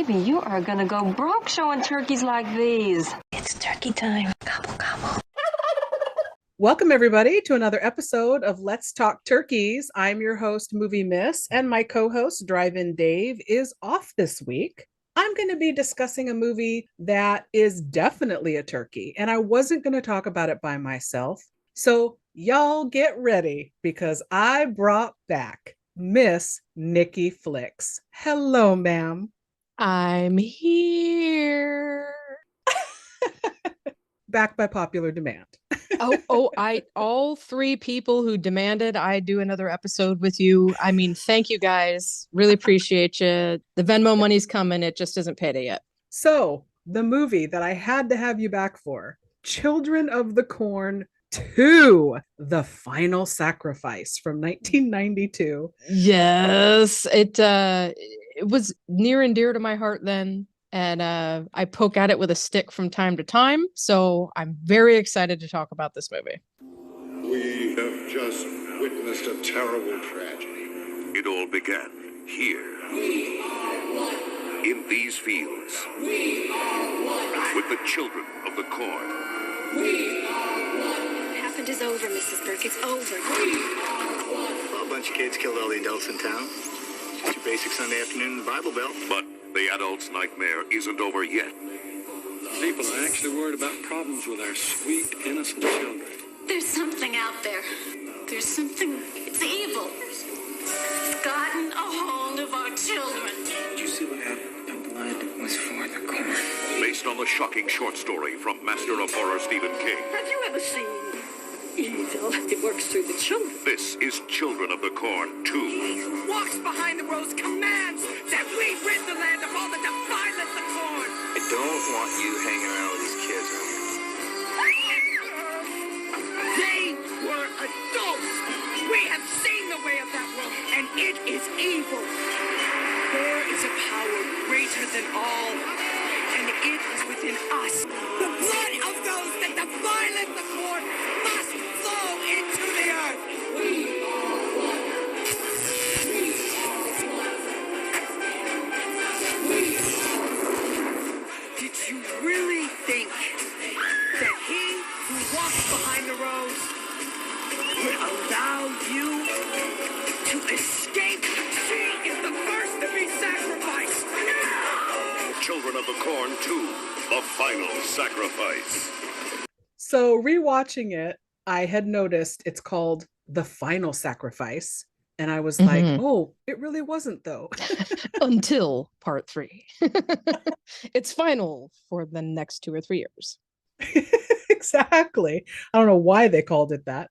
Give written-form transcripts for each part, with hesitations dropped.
baby, you are gonna go broke showing turkeys like these. It's turkey time. Gobble, gobble. Welcome, everybody, to another episode of Let's Talk Turkeys. I'm your host, Movie Miss, and my co-host, Drive-In Dave, is off this week. I'm going to be discussing a movie that is definitely a turkey, and I wasn't going to talk about it by myself. So y'all get ready, because I brought back Miss Nikki Flixx. Hello, ma'am. I'm here. Back by popular demand. All three people who demanded I do another episode with you. I mean, thank you guys. Really appreciate you. The Venmo money's coming. It just isn't payday yet. So the movie that I had to have you back for, Children of the Corn 2, The Final Sacrifice from 1992. Yes, it was near and dear to my heart then. And I poke at it with a stick from time to time. So I'm very excited to talk about this movie. We have just witnessed a terrible tragedy. It all began here. In these fields. With the children of the corn. What happened is over, Mrs. Burke. It's over. Well, a bunch of kids killed all the adults in town. Just your basic Sunday afternoon in the Bible Belt. But the adult's nightmare isn't over yet. People are actually worried about problems with our sweet, innocent children. There's something out there. There's something. It's evil. It's gotten a hold of our children. Did you see what happened? The blood was for the corn. Based on the shocking short story from Master of Horror Stephen King. Have you ever seen evil? It works through the children. This is Children of the Corn 2. Walks behind the rows, commands that we rid the land of all that defileth the corn. I don't want you hanging around with these kids. They were adults. We have seen the way of that world, and it is evil. There is a power greater than all, and it is within us. The blood of those that defileth the corn must flow into the earth. Did you really think that he who walks behind the rows would allow you to escape? She is the first to be sacrificed. Children of the Corn 2, The Final Sacrifice. So rewatching it, I had noticed it's called The Final Sacrifice. And I was like, oh, it really wasn't, though. Until part 3. It's final for the next 2 or 3 years. Exactly. I don't know why they called it that.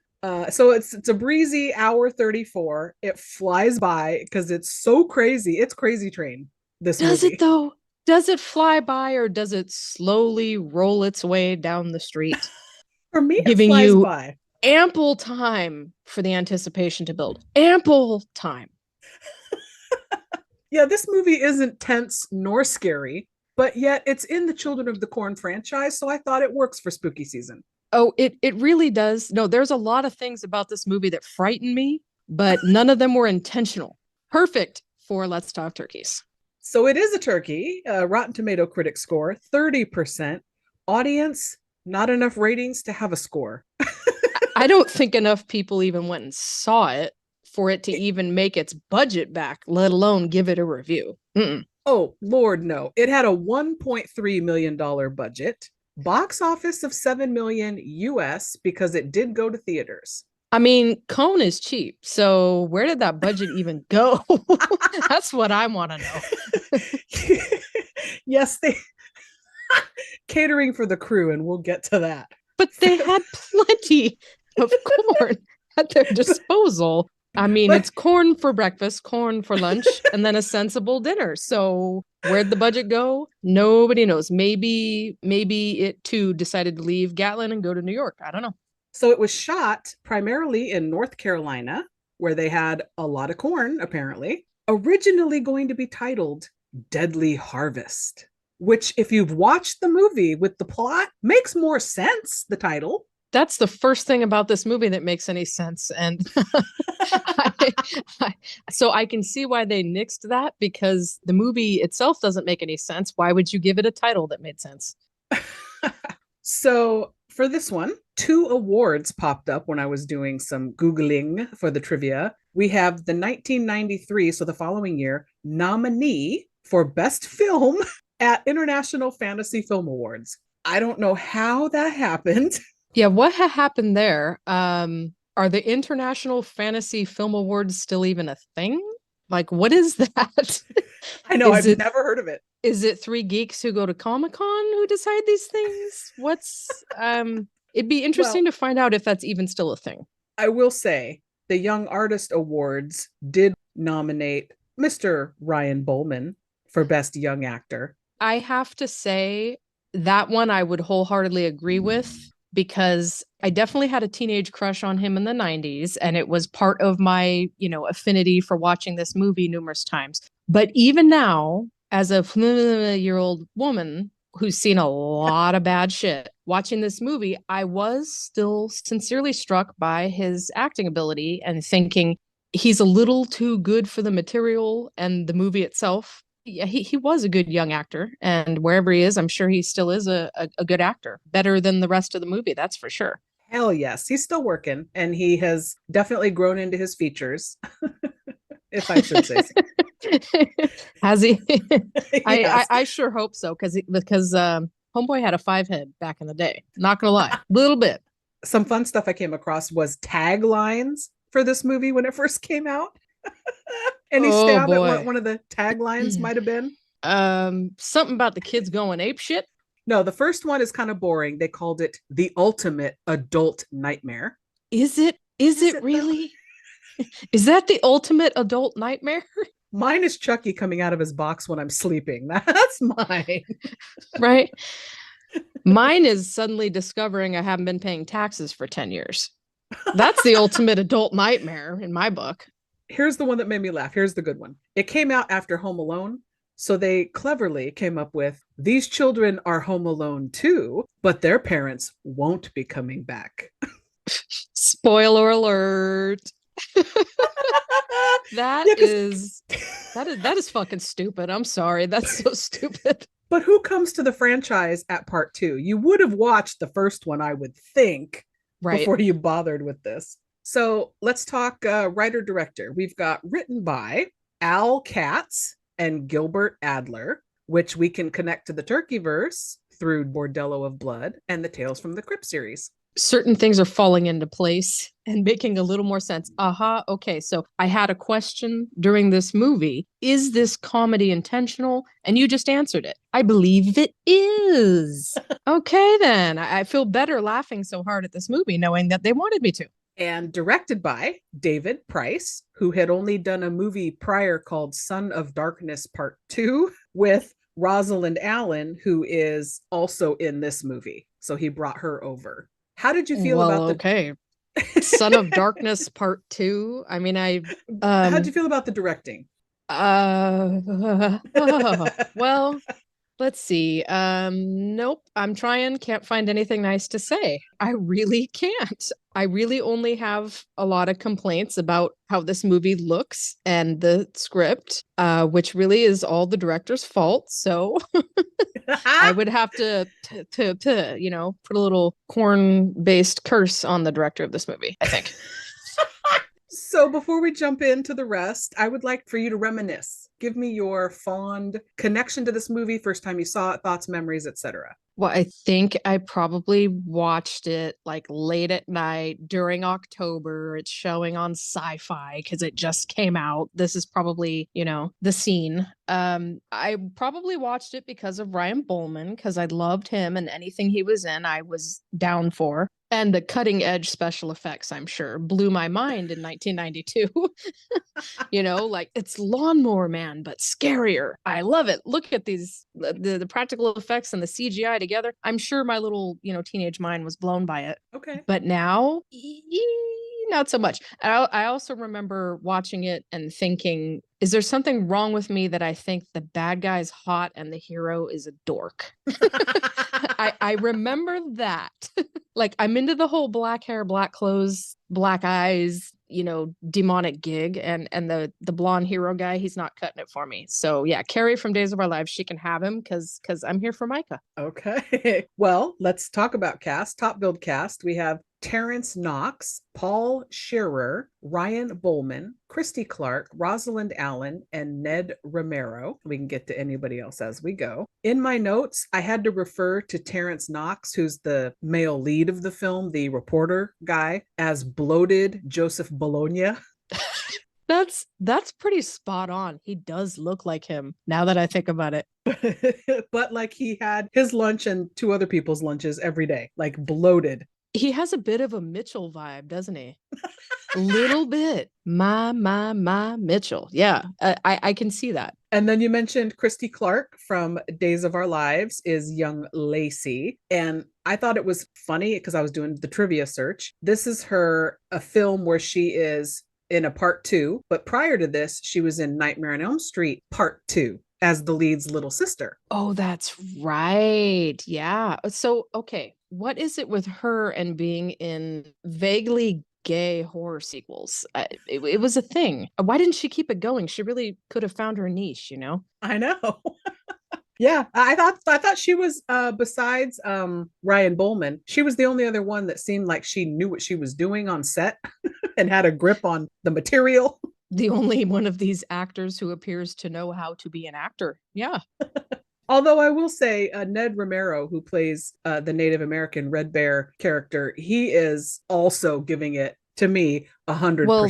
So it's a breezy hour 34. It flies by because it's so crazy. It's Crazy Train, this Does movie. it, though? Does it fly by, or does it slowly roll its way down the street? For me, it giving flies you by. Ample time for the anticipation to build. Ample time. Yeah, this movie isn't tense nor scary, but yet it's in the Children of the Corn franchise, so I thought it works for spooky season. Oh, it really does. No, there's a lot of things about this movie that frighten me, but none of them were intentional. Perfect for Let's Talk Turkeys. So it is a turkey. Rotten Tomato critic score, 30%. Audience, not enough ratings to have a score. I don't think enough people even went and saw it for it to even make its budget back, let alone give it a review. Oh, Lord, no. It had a $1.3 million budget, box office of $7 million US because it did go to theaters. I mean, Cone is cheap. So where did that budget even go? That's what I want to know. Yes, they catering for the crew, and we'll get to that. But they had plenty of corn at their disposal. I mean, it's corn for breakfast, corn for lunch, and then a sensible dinner. So where'd the budget go? Nobody knows. Maybe it too decided to leave Gatlin and go to New York. I don't know. So it was shot primarily in North Carolina, where they had a lot of corn, apparently. Originally going to be titled Deadly Harvest, which, if you've watched the movie with the plot, makes more sense, the title. That's the first thing about this movie that makes any sense. And so I can see why they nixed that, because the movie itself doesn't make any sense. Why would you give it a title that made sense? So for this one, 2 awards popped up when I was doing some Googling for the trivia. We have the 1993, so the following year, nominee for Best Film at International Fantasy Film Awards. I don't know how that happened. Yeah, what happened there? Are the International Fantasy Film Awards still even a thing? Like, what is that? I know, I've never heard of it. Is it 3 geeks who go to Comic-Con who decide these things? It'd be interesting to find out if that's even still a thing. I will say the Young Artist Awards did nominate Mr. Ryan Bowman for Best Young Actor. I have to say that one I would wholeheartedly agree with, because I definitely had a teenage crush on him in the 90s, and it was part of my, affinity for watching this movie numerous times. But even now, as a year-old woman who's seen a lot of bad shit, watching this movie, I was still sincerely struck by his acting ability and thinking he's a little too good for the material and the movie itself. Yeah, he was a good young actor, and wherever he is, I'm sure he still is a good actor, better than the rest of the movie, that's for sure. Hell yes, he's still working, and he has definitely grown into his features, if I should say so. Has he? I sure hope so, because Homeboy had a 5 head back in the day. Not gonna lie, little bit. Some fun stuff I came across was taglines for this movie when it first came out. Any stab at what one of the taglines might have been? Something about the kids going ape shit. No, the first one is kind of boring. They called it the ultimate adult nightmare. Is it really? Is that the ultimate adult nightmare? Mine is Chucky coming out of his box when I'm sleeping. That's mine. Right. Mine is suddenly discovering I haven't been paying taxes for 10 years. That's the ultimate adult nightmare in my book. Here's the one that made me laugh. Here's the good one. It came out after Home Alone. So they cleverly came up with, these children are home alone too, but their parents won't be coming back. Spoiler alert. That is fucking stupid. I'm sorry. That's so stupid. But who comes to the franchise at part 2? You would have watched the first one, I would think, right, before you bothered with this. So let's talk writer-director. We've got written by Al Katz and Gilbert Adler, which we can connect to the Turkeyverse through Bordello of Blood and the Tales from the Crypt series. Certain things are falling into place and making a little more sense. Okay, so I had a question during this movie. Is this comedy intentional? And you just answered it. I believe it is. Okay, then. I feel better laughing so hard at this movie, knowing that they wanted me to. And directed by David Price, who had only done a movie prior called Son of Darkness Part 2 with Rosalind Allen, who is also in this movie. So he brought her over. How did you feel about the Son of Darkness Part 2? I mean, how'd you feel about the directing? Well, let's see. Nope. I'm trying. Can't find anything nice to say. I really can't. I really only have a lot of complaints about how this movie looks and the script, which really is all the director's fault. So I would have to put a little corn-based curse on the director of this movie, I think. So before we jump into the rest, I would like for you to reminisce. Give me your fond connection to this movie, first time you saw it, thoughts, memories, etc. Well, I think I probably watched it like late at night during October. It's showing on Sci-Fi because it just came out. This is probably, the scene. I probably watched it because of Ryan Bowman, because I loved him, and anything he was in, I was down for. And the cutting edge special effects, I'm sure, blew my mind in 1992. Like it's Lawnmower Man, but scarier. I love it. Look at these, the practical effects and the CGI together. I'm sure my little, teenage mind was blown by it. Okay. But now, not so much. I also remember watching it and thinking, is there something wrong with me that I think the bad guy's hot and the hero is a dork? I remember that. Like, I'm into the whole black hair, black clothes, black eyes, demonic gig, and the blonde hero guy, he's not cutting it for me. So yeah, Carrie from Days of Our Lives, she can have him because I'm here for Micah. Okay. Well, let's talk about cast. Top build cast. We have Terrence Knox, Paul Shearer, Ryan Bowman, Christy Clark, Rosalind Allen, and Ned Romero. We can get to anybody else as we go. In my notes, I had to refer to Terrence Knox, who's the male lead of the film, the reporter guy, as bloated Joseph Bologna. That's pretty spot on. He does look like him now that I think about it. But like he had his lunch and two other people's lunches every day, like bloated. He has a bit of a Mitchell vibe, doesn't he? A little bit. My Mitchell. Yeah, I can see that. And then you mentioned Christy Clark from Days of Our Lives is young Lacey. And I thought it was funny because I was doing the trivia search. This is a film where she is in a part 2, but prior to this, she was in Nightmare on Elm Street part 2 as the lead's little sister. Oh, that's right. Yeah. So, okay, what is it with her and being in vaguely gay horror sequels? It was a thing. Why didn't she keep it going? She really could have found her niche, I know. Yeah, I thought she was besides Ryan Bowman, she was the only other one that seemed like she knew what she was doing on set and had a grip on the material. The only one of these actors who appears to know how to be an actor. Yeah. Although I will say Ned Romero, who plays the Native American Red Bear character, he is also giving it, to me, 100%. Well,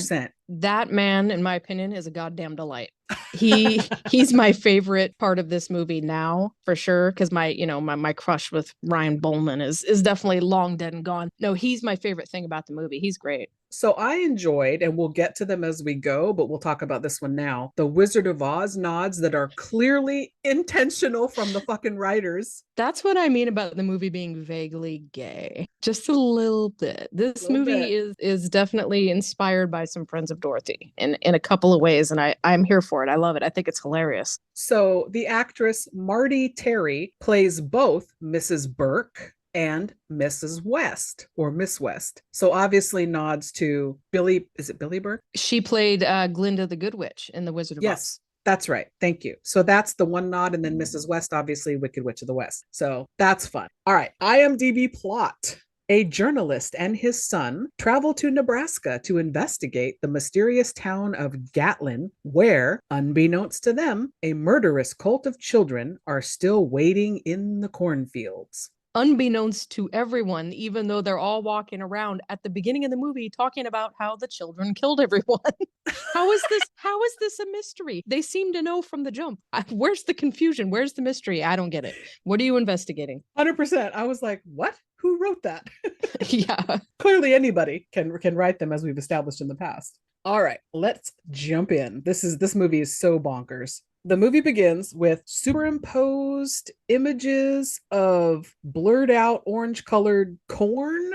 that man, in my opinion, is a goddamn delight. He's my favorite part of this movie now, for sure, because my crush with Ryan Bowman is definitely long dead and gone. No, he's my favorite thing about the movie. He's great. So I enjoyed, and we'll get to them as we go, but we'll talk about this one now, the Wizard of Oz nods that are clearly intentional from the fucking writers. That's what I mean about the movie being vaguely gay. Just a little bit. This movie is definitely inspired by some Friends of Dorothy in a couple of ways, and I'm here for it. I love it. I think it's hilarious. So the actress Marty Terry plays both Mrs. Burke and Mrs. West, or Miss West. So obviously nods to Billy, is it Billy Burke? She played Glinda the Good Witch in The Wizard of Oz. Yes, that's right. Thank you. So that's the one nod, and then Mrs. West, obviously Wicked Witch of the West. So that's fun. All right, IMDb plot. A journalist and his son travel to Nebraska to investigate the mysterious town of Gatlin, where, unbeknownst to them, a murderous cult of children are still waiting in the cornfields. Unbeknownst to everyone, even though they're all walking around at the beginning of the movie talking about how the children killed everyone. How is this a mystery? They seem to know from the jump. Where's the confusion? Where's the mystery? I don't get it. What are you investigating? 100%. I was like, what? Who wrote that? Yeah. Clearly anybody can write them, as we've established in the past. All right, let's jump in. This movie is so bonkers. The movie begins with superimposed images of blurred out orange colored corn.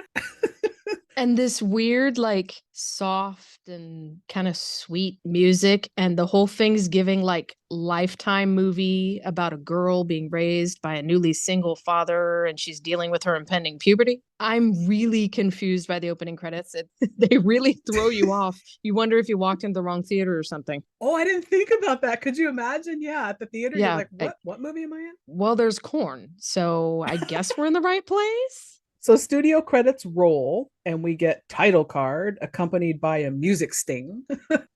And this weird, like, soft and kind of sweet music. And the whole thing's giving like Lifetime movie about a girl being raised by a newly single father and she's dealing with her impending puberty. I'm really confused by the opening credits. They really throw you off. You wonder if you walked into the wrong theater or something. Oh, I didn't think about that. Could you imagine? Yeah, at the theater, Yeah, you're like, what movie am I in? Well, there's corn. So I guess we're in the right place. So studio credits roll and we get title card accompanied by a music sting.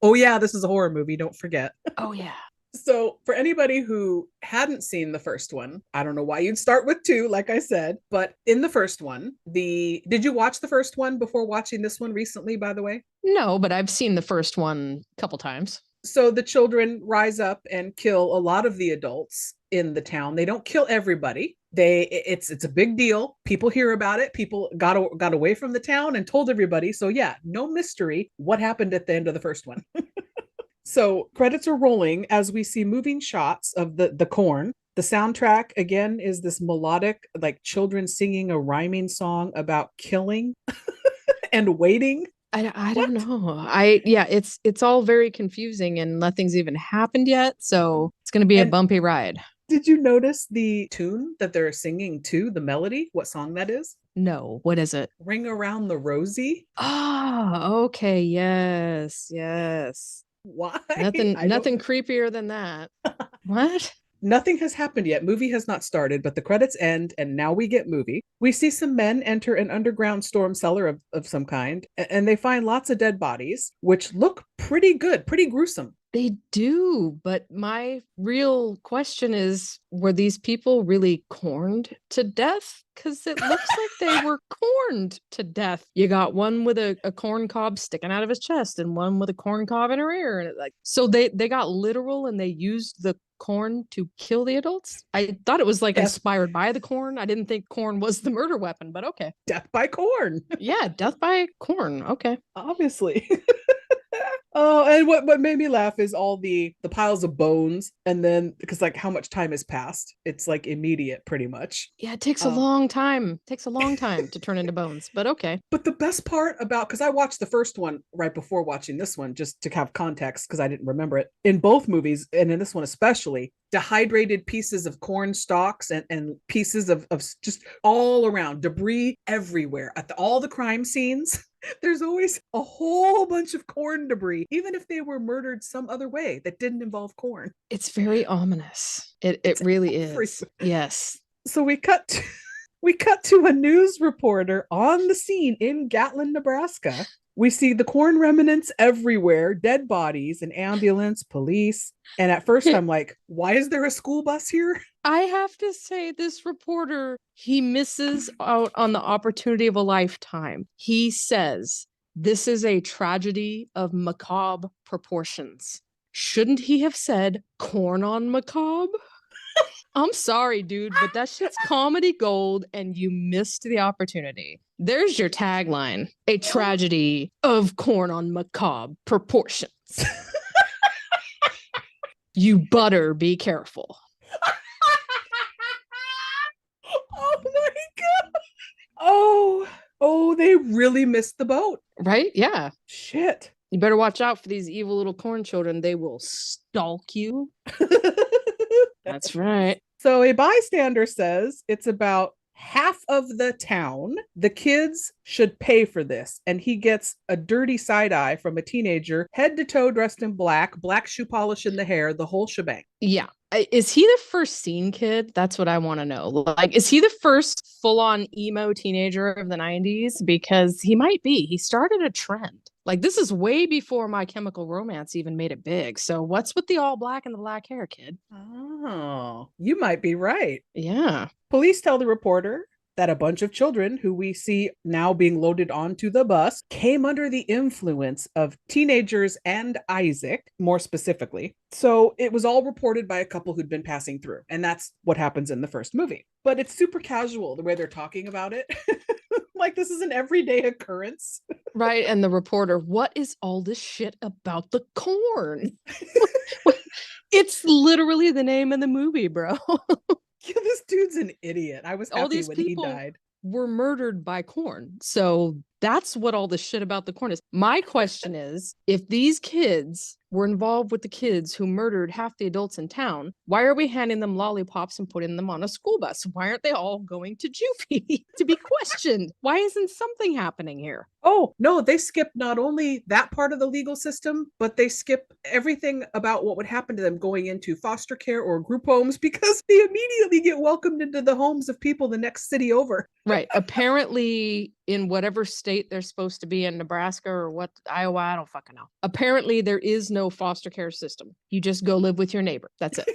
Oh yeah, this is a horror movie, don't forget. Oh yeah. So for anybody who hadn't seen the first one, I don't know why you'd start with 2, like I said, but in the first one, did you watch the first one before watching this one recently, by the way? No, but I've seen the first one a couple times. So the children rise up and kill a lot of the adults in the town. They don't kill everybody. It's a big deal. People hear about it. People got away from the town and told everybody. So yeah, no mystery what happened at the end of the first one. So credits are rolling as we see moving shots of the corn. The soundtrack again is this melodic, like children singing a rhyming song about killing and waiting. I don't know. It's all very confusing and nothing's even happened yet. So it's going to be a bumpy ride. Did you notice the tune that they're singing to, the melody? What song that is? No, what is it? Ring Around the Rosie. Ah, okay. Yes, yes. Why? Nothing, I don't. nothing creepier than that. What? Nothing has happened yet. Movie has not started, but the credits end, and now we get movie. We see some men enter an underground storm cellar of some kind, and they find lots of dead bodies, which look pretty good, pretty gruesome. They do, but my real question is, were these people really corned to death? Because it looks like they were corned to death. You got one with a corn cob sticking out of his chest and one with a corn cob in her ear. And so they got literal and they used the corn to kill the adults. I thought it was like inspired by the corn. I didn't think corn was the murder weapon, but okay. Death by corn. Yeah, death by corn. Okay. Obviously. Oh, and what made me laugh is all the piles of bones, and then because like how much time has passed, it's like immediate, pretty much. Yeah, it takes a long time. It takes a long time to turn into bones, but okay. But the best part about, because I watched the first one right before watching this one, just to have context, because I didn't remember it. In both movies, and in this one especially, dehydrated pieces of corn stalks and pieces of just all around, debris everywhere at all the crime scenes. There's always a whole bunch of corn debris, even if they were murdered some other way that didn't involve corn. It's very ominous. It really is. Yes. So we cut to a news reporter on the scene in Gatlin, Nebraska. We see the corn remnants everywhere, dead bodies, an ambulance, police. And at first I'm like, why is there a school bus here? I have to say, this reporter, he misses out on the opportunity of a lifetime. He says, this is a tragedy of macabre proportions. Shouldn't he have said corn on macabre? I'm sorry, dude, but that shit's comedy gold and you missed the opportunity. There's your tagline. A tragedy of corn on macabre proportions. You better be careful. Oh my God. Oh, they really missed the boat. Right? Yeah. Shit. You better watch out for these evil little corn children. They will stalk you. That's right. So a bystander says it's about half of the town. The kids should pay for this. And he gets a dirty side eye from a teenager, head to toe dressed in black shoe polish in the hair, the whole shebang. Yeah. Is he the first scene kid? That's what I want to know. Like, is he the first full-on emo teenager of the 90s? Because he might be. He started a trend. Like, this is way before My Chemical Romance even made it big. So what's with the all black and the black hair, kid? Oh, you might be right. Yeah. Police tell the reporter that a bunch of children who we see now being loaded onto the bus came under the influence of teenagers and Isaac, more specifically. So it was all reported by a couple who'd been passing through. And that's what happens in the first movie. But it's super casual the way they're talking about it. Like this is an everyday occurrence. Right. And the reporter, what is all this shit about the corn? It's literally the name of the movie, bro. Yeah, this dude's an idiot. I was happy when he died. Were murdered by corn. So that's what all the shit about the corn is. My question is, if these kids were involved with the kids who murdered half the adults in town, why are we handing them lollipops and putting them on a school bus? Why aren't they all going to juvie to be questioned? Why isn't something happening here? Oh, no, they skip not only that part of the legal system, but they skip everything about what would happen to them going into foster care or group homes because they immediately get welcomed into the homes of people the next city over. Right. Apparently, in whatever state they're supposed to be in, Nebraska or what, Iowa, I don't fucking know. Apparently, there is no foster care system. You just go live with your neighbor. That's it.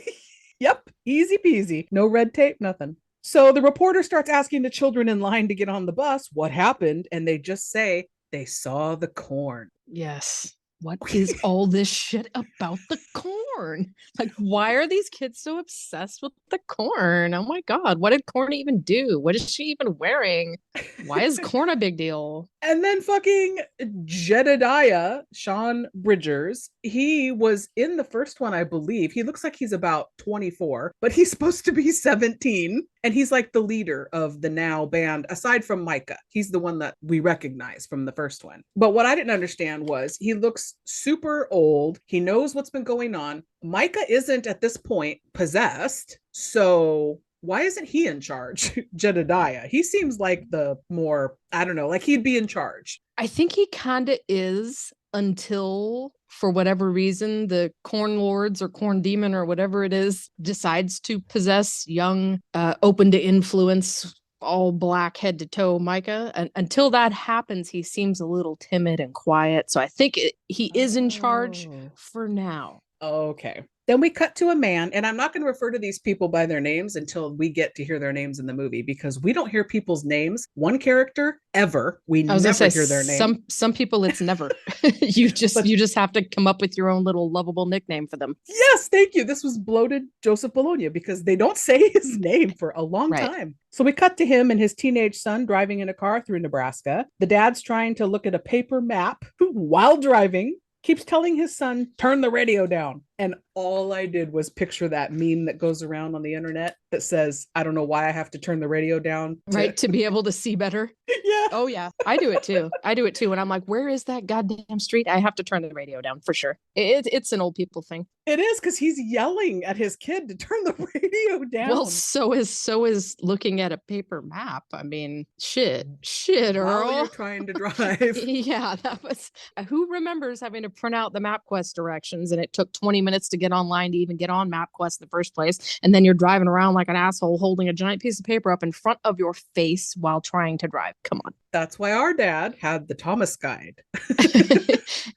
Yep. Easy peasy. No red tape, nothing. So the reporter starts asking the children in line to get on the bus what happened, and they just say they saw the corn. Yes. What is all this shit about the corn? Like, why are these kids so obsessed with the corn? Oh my God, what did corn even do? What is she even wearing? Why is corn a big deal? And then fucking Jedediah, Sean Bridgers, he was in the first one, I believe. He looks like he's about 24, but he's supposed to be 17. And he's like the leader of the now band, aside from Micah. He's the one that we recognize from the first one. But what I didn't understand was he looks super old. He knows what's been going on. Micah isn't at this point possessed. So why isn't he in charge? Jedediah. He seems like the more, I don't know, like he'd be in charge. I think he kind of is until, for whatever reason, the corn lords or corn demon or whatever it is decides to possess young, open to influence, all black head to toe Micah. And until that happens, he seems a little timid and quiet. So I think he is in charge for now. Okay. Then we cut to a man, and I'm not going to refer to these people by their names until we get to hear their names in the movie, because we don't hear people's names. One character ever, we never hear their name. Some people, it's never. you just have to come up with your own little lovable nickname for them. Yes, thank you. This was bloated Joseph Bologna, because they don't say his name for a long time. So we cut to him and his teenage son driving in a car through Nebraska. The dad's trying to look at a paper map while driving. Keeps telling his son, turn the radio down. And all I did was picture that meme that goes around on the internet that says, I don't know why I have to turn the radio down. To be able to see better. Yeah. Oh, yeah. I do it too. And I'm like, where is that goddamn street? I have to turn the radio down for sure. It's an old people thing. It is, because he's yelling at his kid to turn the radio down. Well, so is looking at a paper map. I mean, shit, Earl. While you're trying to drive. Yeah, that was. Who remembers having to print out the MapQuest directions, and it took 20 minutes to get online to even get on MapQuest in the first place, and then you're driving around like an asshole holding a giant piece of paper up in front of your face while trying to drive. Come on. That's why our dad had the Thomas guide.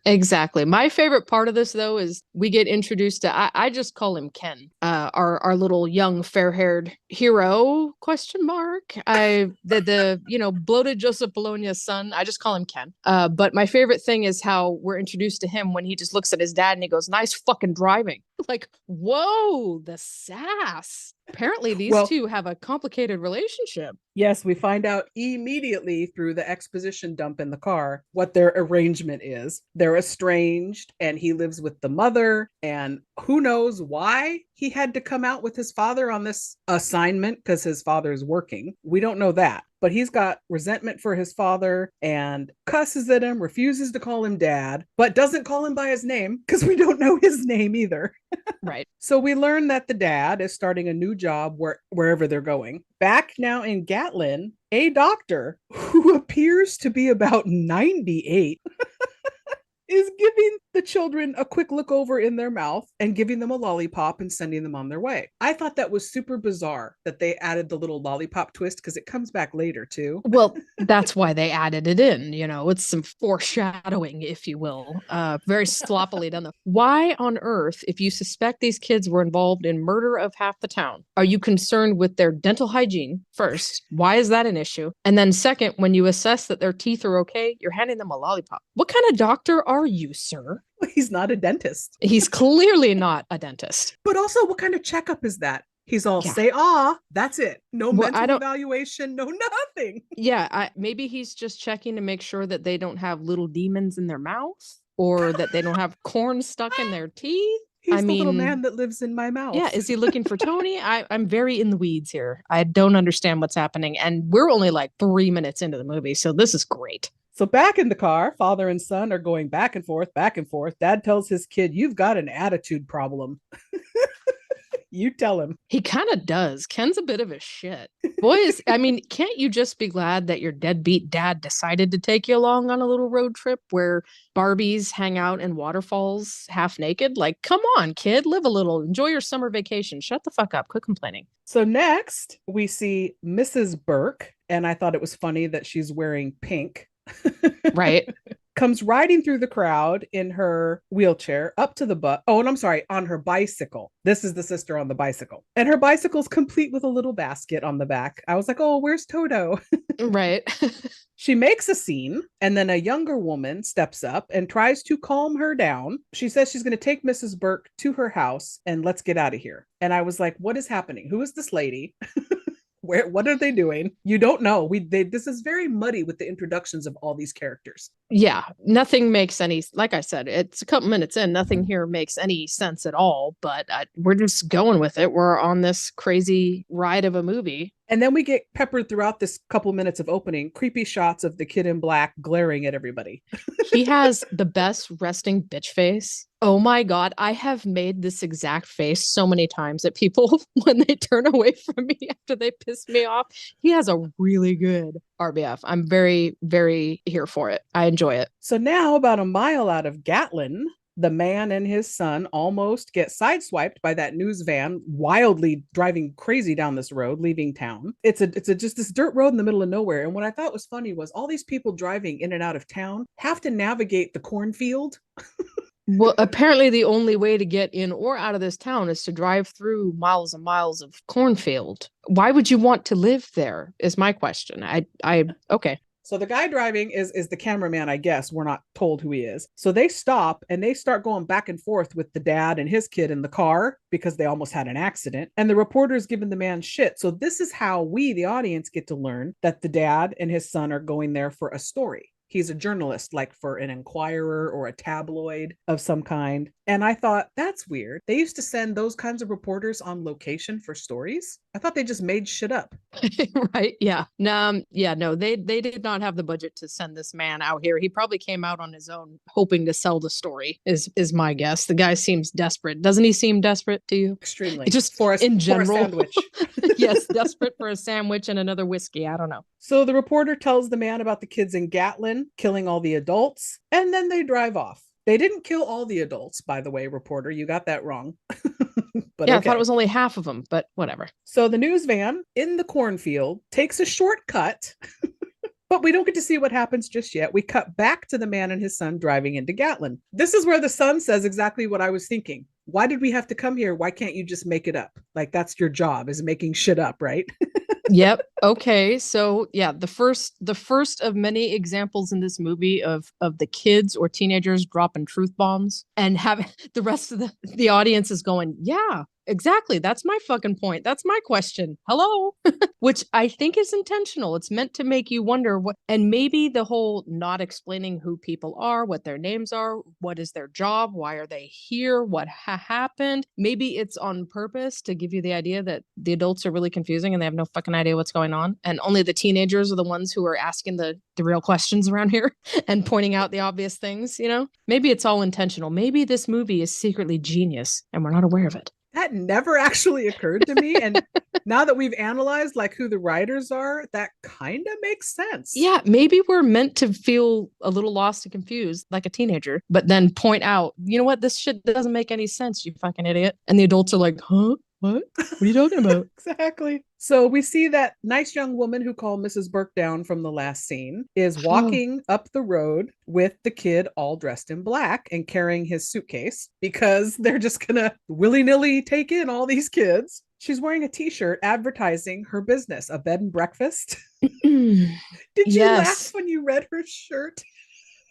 Exactly. My favorite part of this, though, is we get introduced to, I just call him Ken, our little young fair-haired hero, question mark. The bloated Joseph Bologna's son. I just call him Ken. But my favorite thing is how we're introduced to him when he just looks at his dad and he goes, nice fucking driving. Like, whoa, the sass. Apparently these two have a complicated relationship. Yes, we find out immediately through the exposition dump in the car what their arrangement is. They're estranged, and he lives with the mother, and who knows why he had to come out with his father on this assignment, because his father's working. We don't know that. But he's got resentment for his father and cusses at him, refuses to call him dad, but doesn't call him by his name because we don't know his name either. Right. So we learn that the dad is starting a new job wherever they're going. Back now in Gatlin, a doctor who appears to be about 98 is giving the children a quick look over in their mouth and giving them a lollipop and sending them on their way. I thought that was super bizarre that they added the little lollipop twist, because it comes back later too. Well, that's why they added it in, it's some foreshadowing, if you will, very sloppily done. Why on earth, if you suspect these kids were involved in murder of half the town, are you concerned with their dental hygiene first? Why is that an issue? And then second, when you assess that their teeth are okay, you're handing them a lollipop. What kind of doctor are you, sir? He's not a dentist. He's clearly not a dentist. But also, what kind of checkup is that? He's all say, that's it. No mental evaluation, no nothing. Yeah, maybe he's just checking to make sure that they don't have little demons in their mouth, or that they don't have corn stuck in their teeth. He's the little man that lives in my mouth. Yeah, is he looking for Tony? I'm very in the weeds here. I don't understand what's happening. And we're only like 3 minutes into the movie, so this is great. So back in the car, father and son are going back and forth, back and forth. Dad tells his kid, you've got an attitude problem. You tell him. He kind of does. Ken's a bit of a shit. Boys, I mean, can't you just be glad that your deadbeat dad decided to take you along on a little road trip where Barbies hang out in waterfalls half naked? Like, come on, kid, live a little. Enjoy your summer vacation. Shut the fuck up. Quit complaining. So next, we see Mrs. Burke, and I thought it was funny that she's wearing pink. Right. Comes riding through the crowd in her wheelchair up to the bus. Oh, and I'm sorry, on her bicycle. This is the sister on the bicycle. And her bicycle's complete with a little basket on the back. I was like, oh, where's Toto? Right. She makes a scene, and then a younger woman steps up and tries to calm her down. She says she's going to take Mrs. Burke to her house and let's get out of here. And I was like, what is happening? Who is this lady? What are they doing? You don't know. This is very muddy with the introductions of all these characters. Yeah, nothing makes any, like I said, it's a couple minutes in, nothing here makes any sense at all, but we're just going with it. We're on this crazy ride of a movie. And then we get peppered throughout this couple minutes of opening, creepy shots of the kid in black glaring at everybody. He has the best resting bitch face. Oh my God, I have made this exact face so many times at people when they turn away from me after they piss me off. He has a really good RBF. I'm very, very here for it. I enjoy it. So now, about a mile out of Gatlin, the man and his son almost get sideswiped by that news van, wildly driving crazy down this road, leaving town. It's just this dirt road in the middle of nowhere. And what I thought was funny was all these people driving in and out of town have to navigate the cornfield. Well, apparently the only way to get in or out of this town is to drive through miles and miles of cornfield. Why would you want to live there is my question. Okay. So the guy driving is the cameraman, I guess. We're not told who he is. So they stop and they start going back and forth with the dad and his kid in the car because they almost had an accident. And the reporter's giving the man shit. So this is how we, the audience, get to learn that the dad and his son are going there for a story. He's a journalist, like for an Enquirer or a tabloid of some kind. And I thought, that's weird. They used to send those kinds of reporters on location for stories. I thought they just made shit up. Right. Yeah. No, they did not have the budget to send this man out here. He probably came out on his own, hoping to sell the story, is my guess. The guy seems desperate. Doesn't he seem desperate to you? Extremely. Just in general. For a sandwich. Yes, desperate for a sandwich and another whiskey. I don't know. So the reporter tells the man about the kids in Gatlin killing all the adults, and then they drive off. They didn't kill all the adults, by the way, reporter. You got that wrong. But yeah, okay. I thought it was only half of them, but whatever. So the news van in the cornfield takes a shortcut, but we don't get to see what happens just yet. We cut back to the man and his son driving into Gatlin. This is where the son says exactly what I was thinking. Why did we have to come here? Why can't you just make it up? Like, that's your job, is making shit up, right? Yep. Okay. So yeah, the first of many examples in this movie of the kids or teenagers dropping truth bombs and having the rest of the audience is going, yeah, exactly. That's my fucking point. That's my question. Hello. Which I think is intentional. It's meant to make you wonder what, and maybe the whole not explaining who people are, what their names are, what is their job, why are they here, what happened. Maybe it's on purpose to give you the idea that the adults are really confusing and they have no fucking idea what's going on. And only the teenagers are the ones who are asking the real questions around here and pointing out the obvious things, you know? Maybe it's all intentional. Maybe this movie is secretly genius and we're not aware of it. That never actually occurred to me. And now that we've analyzed like who the writers are, that kind of makes sense. Yeah, maybe we're meant to feel a little lost and confused like a teenager, but then point out, you know what, this shit doesn't make any sense, you fucking idiot. And the adults are like, huh? What are you talking about? Exactly. So we see that nice young woman who called Mrs. Burke down from the last scene is walking up the road with the kid all dressed in black and carrying his suitcase because they're just gonna willy-nilly take in all these kids. She's wearing a t-shirt advertising her business, a bed and breakfast. Did you laugh when you read her shirt?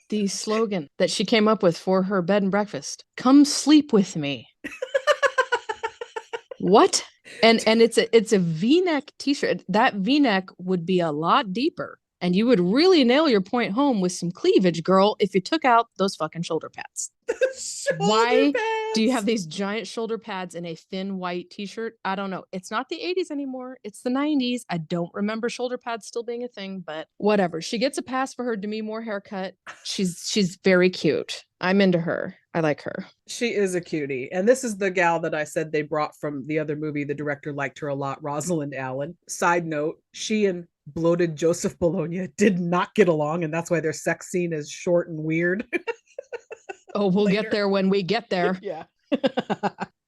The slogan that she came up with for her bed and breakfast, come sleep with me. What? And it's a V-neck t-shirt. That V-neck would be a lot deeper. And you would really nail your point home with some cleavage, girl, if you took out those fucking shoulder pads. Why do you have these giant shoulder pads in a thin white t-shirt? I don't know. It's not the 80s anymore. It's the 90s. I don't remember shoulder pads still being a thing, but whatever. She gets a pass for her Demi Moore haircut. She's very cute. I'm into her. I like her. She is a cutie. And this is the gal that I said they brought from the other movie. The director liked her a lot, Rosalind Allen. Side note, she and bloated Joseph Bologna did not get along, and that's why their sex scene is short and weird. Oh, we'll get there when we get there. Yeah.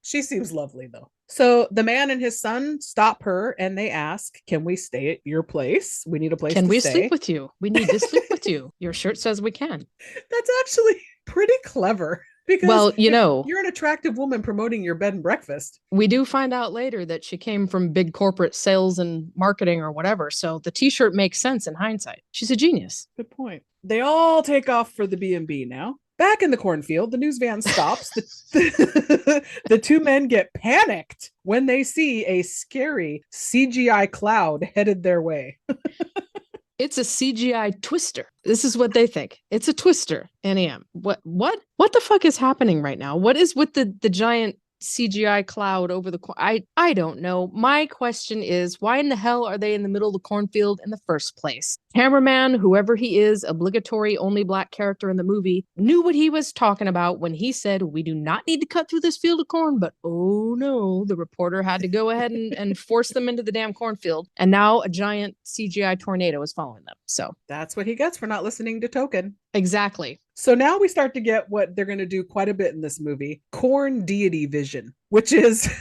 She seems lovely, though. So the man and his son stop her and they ask, can we stay at your place? We need a place to stay. Can we sleep with you? We need to sleep with you. Your shirt says we can. That's actually pretty clever. Because well, you know, you're an attractive woman promoting your bed and breakfast. We do find out later that she came from big corporate sales and marketing or whatever. So the t-shirt makes sense in hindsight. She's a genius. Good point. They all take off for the B&B now. Back in the cornfield, the news van stops. The two men get panicked when they see a scary CGI cloud headed their way. It's a CGI twister. This is what they think. It's a twister. NAM. What the fuck is happening right now? What is with the giant CGI cloud over the I don't know. My question is, why in the hell are they in the middle of the cornfield in the first place? Cameraman, whoever he is, obligatory only black character in the movie, knew what he was talking about when he said, we do not need to cut through this field of corn, but oh no, the reporter had to go ahead and force them into the damn cornfield. And now a giant CGI tornado is following them. So that's what he gets for not listening to Token. Exactly. So now we start to get what they're going to do quite a bit in this movie, corn deity vision, which is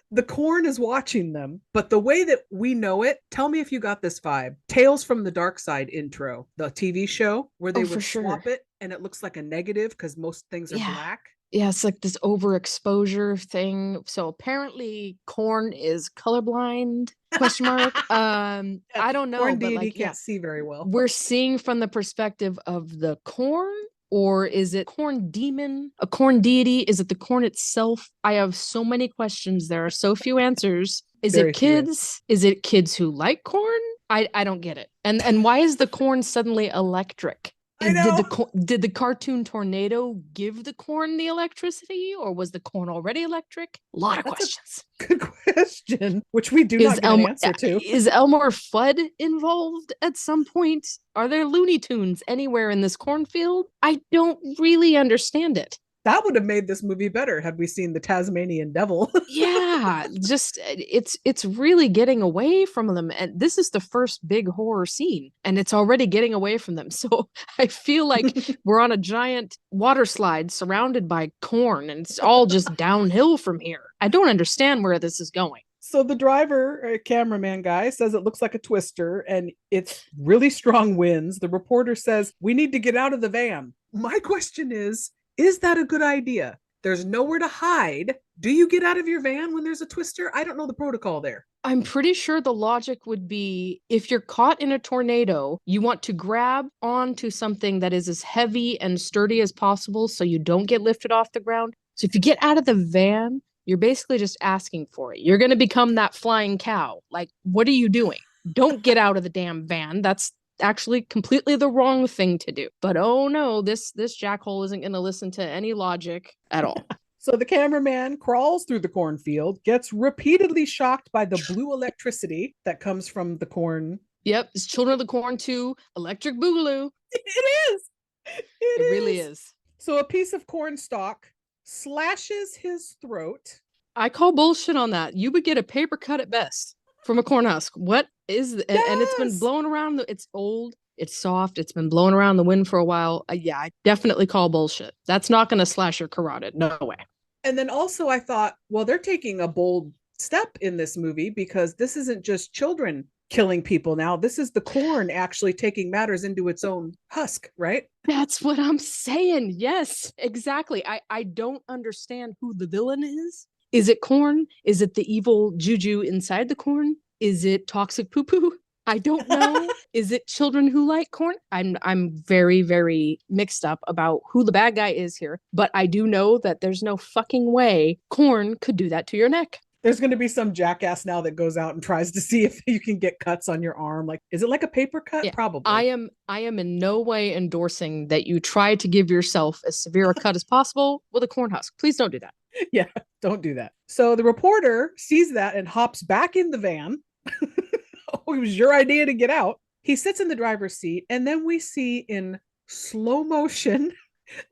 the corn is watching them, but the way that we know it, tell me if you got this vibe. Tales from the Dark Side intro, the TV show where they would swap it and it looks like a negative because most things are black. Yeah, it's like this overexposure thing. So apparently corn is colorblind, question mark. I don't know. Corn but deity like, can't see very well. We're seeing from the perspective of the corn, or is it corn demon, a corn deity? Is it the corn itself? I have so many questions. There are so few answers. Is it kids? Is it kids who like corn? I don't get it. And why is the corn suddenly electric? Did the cartoon tornado give the corn the electricity, or was the corn already electric? A lot of questions. Good question, which we do not get an answer to. Is Elmer Fudd involved at some point? Are there Looney Tunes anywhere in this cornfield? I don't really understand it. That would have made this movie better had we seen the Tasmanian devil. Yeah, just it's really getting away from them. And this is the first big horror scene, and it's already getting away from them. So I feel like we're on a giant water slide surrounded by corn, and it's all just downhill from here. I don't understand where this is going. So the driver, cameraman guy, says it looks like a twister and it's really strong winds. The reporter says, we need to get out of the van. My question is that a good idea? There's nowhere to hide. Do you get out of your van when there's a twister? I don't know the protocol there. I'm pretty sure the logic would be if you're caught in a tornado, you want to grab onto something that is as heavy and sturdy as possible so you don't get lifted off the ground. So if you get out of the van, you're basically just asking for it. You're going to become that flying cow. Like, what are you doing? Don't get out of the damn van. That's actually completely the wrong thing to do. But oh no, this jackhole isn't going to listen to any logic at all. So the cameraman crawls through the cornfield, gets repeatedly shocked by the blue electricity that comes from the corn. Yep, it's Children of the Corn 2, Electric Boogaloo. It is. It really is. So a piece of corn stalk slashes his throat. I call bullshit on that. You would get a paper cut at best from a corn husk. What is and it's been blown around. It's old. It's soft. It's been blown around the wind for a while. Yeah, I definitely call bullshit. That's not going to slash your carotid. No way. And then also I thought, well, they're taking a bold step in this movie because this isn't just children killing people now. This is the corn actually taking matters into its own husk, right? That's what I'm saying. Yes, exactly. I don't understand who the villain is. Is it corn? Is it the evil juju inside the corn? Is it toxic poo-poo? I don't know. Is it children who like corn? I'm very, very mixed up about who the bad guy is here. But I do know that there's no fucking way corn could do that to your neck. There's going to be some jackass now that goes out and tries to see if you can get cuts on your arm. Like, is it like a paper cut? Yeah, probably. I am in no way endorsing that you try to give yourself as severe a cut as possible with a corn husk. Please don't do that. Yeah, don't do that. So the reporter sees that and hops back in the van. Oh, it was your idea to get out. He sits in the driver's seat, and then we see in slow motion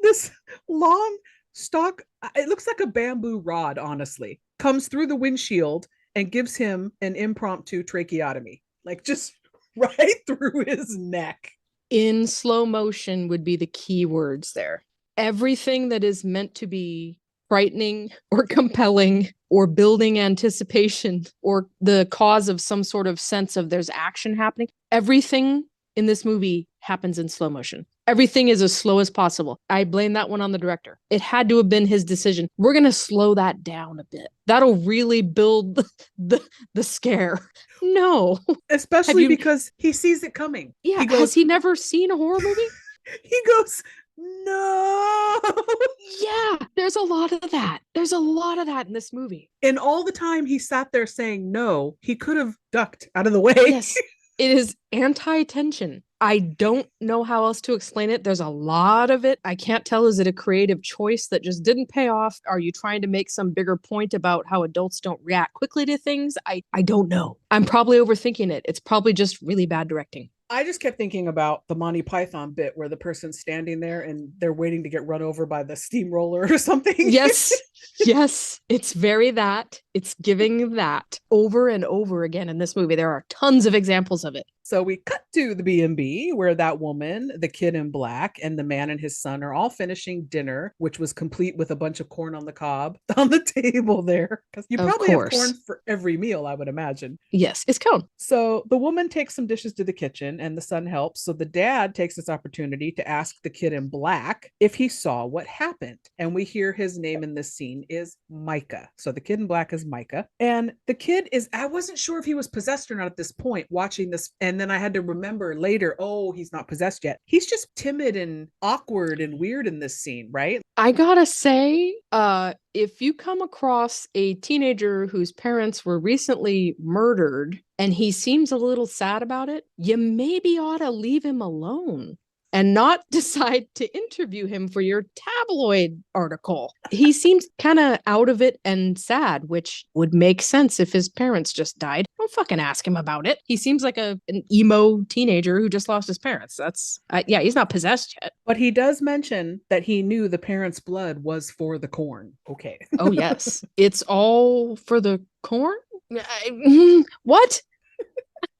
this long stalk. It looks like a bamboo rod, honestly, comes through the windshield and gives him an impromptu tracheotomy, like just right through his neck. In slow motion would be the key words there. Everything that is meant to be frightening or compelling or building anticipation or the cause of some sort of sense of there's action happening. Everything in this movie happens in slow motion. Everything is as slow as possible. I blame that one on the director. It had to have been his decision. We're going to slow that down a bit. That'll really build the scare. No. Especially because he sees it coming. Yeah. Has he never seen a horror movie? He goes, No. Yeah, there's a lot of that. There's a lot of that in this movie. And all the time he sat there saying no, he could have ducked out of the way. Yes, it is anti-tension. I don't know how else to explain it. There's a lot of it. I can't tell. Is it a creative choice that just didn't pay off? Are you trying to make some bigger point about how adults don't react quickly to things? I don't know. I'm probably overthinking it. It's probably just really bad directing. I just kept thinking about the Monty Python bit where the person's standing there and they're waiting to get run over by the steamroller or something. Yes. Yes. It's very that. It's giving that over and over again in this movie. There are tons of examples of it. So we cut to the B&B where that woman, the kid in black, and the man and his son are all finishing dinner, which was complete with a bunch of corn on the cob on the table there. Because you probably have corn for every meal, I would imagine. Yes, it's cone. So the woman takes some dishes to the kitchen and the son helps. So the dad takes this opportunity to ask the kid in black if he saw what happened. And we hear his name in this scene is Micah. So the kid in black is Micah. And the kid is, I wasn't sure if he was possessed or not at this point watching this. And then I had to remember later, oh, he's not possessed yet. He's just timid and awkward and weird in this scene, right? I gotta say, if you come across a teenager whose parents were recently murdered and he seems a little sad about it, you maybe ought to leave him alone and not decide to interview him for your tabloid article. He seems kind of out of it and sad, which would make sense if his parents just died. Don't fucking ask him about it. He seems like an emo teenager who just lost his parents. Yeah, he's not possessed yet. But he does mention that he knew the parents' blood was for the corn. Okay. Oh, yes. It's all for the corn? What?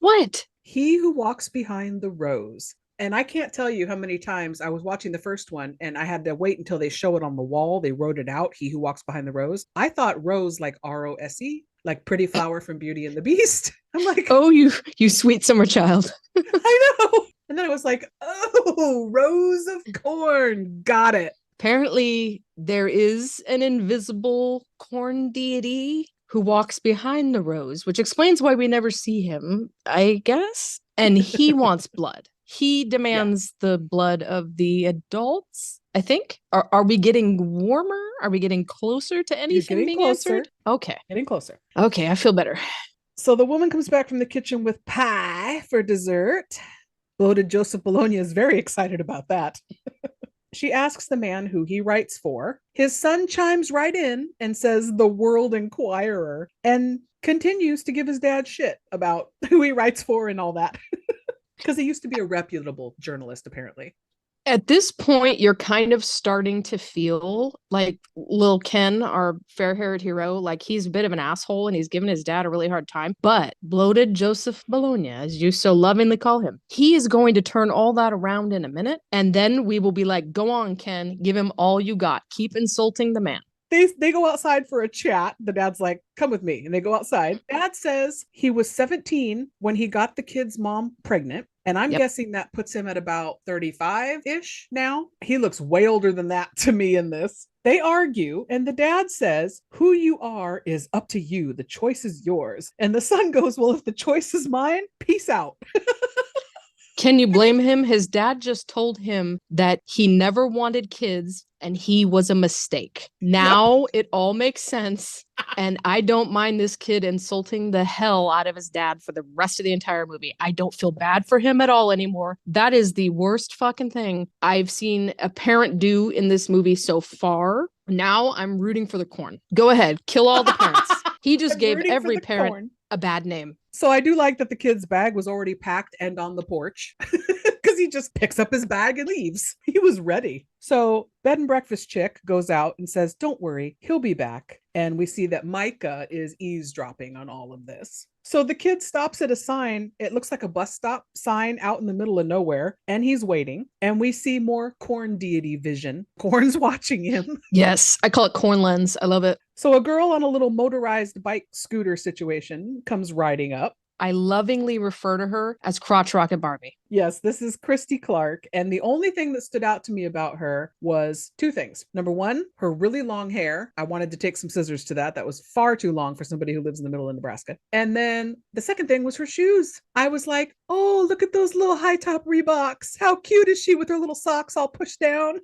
What? He who walks behind the rose. And I can't tell you how many times I was watching the first one and I had to wait until they show it on the wall. They wrote it out. He who walks behind the rose. I thought rose like R-O-S-E, like pretty flower from Beauty and the Beast. I'm like, oh, you sweet summer child. I know. And then I was like, oh, rose of corn. Got it. Apparently there is an invisible corn deity who walks behind the rose, which explains why we never see him, I guess. And he wants blood. He demands the blood of the adults, I think. Are we getting warmer? Are we getting closer to anything being answered? Okay. Getting closer. Okay, I feel better. So the woman comes back from the kitchen with pie for dessert. Bloated Joseph Bologna is very excited about that. She asks the man who he writes for. His son chimes right in and says the World Enquirer and continues to give his dad shit about who he writes for and all that. Because he used to be a reputable journalist, apparently. At this point, you're kind of starting to feel like Lil Ken, our fair-haired hero, like he's a bit of an asshole and he's giving his dad a really hard time. But Bloated Joseph Bologna, as you so lovingly call him, he is going to turn all that around in a minute. And then we will be like, go on, Ken, give him all you got. Keep insulting the man. They go outside for a chat. The dad's like, come with me. And they go outside. Dad says he was 17 when he got the kid's mom pregnant. And I'm guessing that puts him at about 35-ish now. He looks way older than that to me in this. They argue, and the dad says, who you are is up to you. The choice is yours. And the son goes, well, if the choice is mine, peace out. Can you blame him? His dad just told him that he never wanted kids and he was a mistake. Now it all makes sense. And I don't mind this kid insulting the hell out of his dad for the rest of the entire movie. I don't feel bad for him at all anymore. That is the worst fucking thing I've seen a parent do in this movie so far. Now I'm rooting for the corn. Go ahead, kill all the parents. He just gave every parent a bad name. So I do like that the kid's bag was already packed and on the porch because he just picks up his bag and leaves. He was ready. So bed and breakfast chick goes out and says, don't worry, he'll be back. And we see that Micah is eavesdropping on all of this. So the kid stops at a sign. It looks like a bus stop sign out in the middle of nowhere. And he's waiting. And we see more corn deity vision. Corn's watching him. Yes, I call it corn lens. I love it. So a girl on a little motorized bike scooter situation comes riding up. I lovingly refer to her as Crotch Rocket Barbie. Yes, this is Christy Clark. And the only thing that stood out to me about her was two things. Number one, her really long hair. I wanted to take some scissors to that. That was far too long for somebody who lives in the middle of Nebraska. And then the second thing was her shoes. I was like, oh, look at those little high top Reeboks. How cute is she with her little socks all pushed down?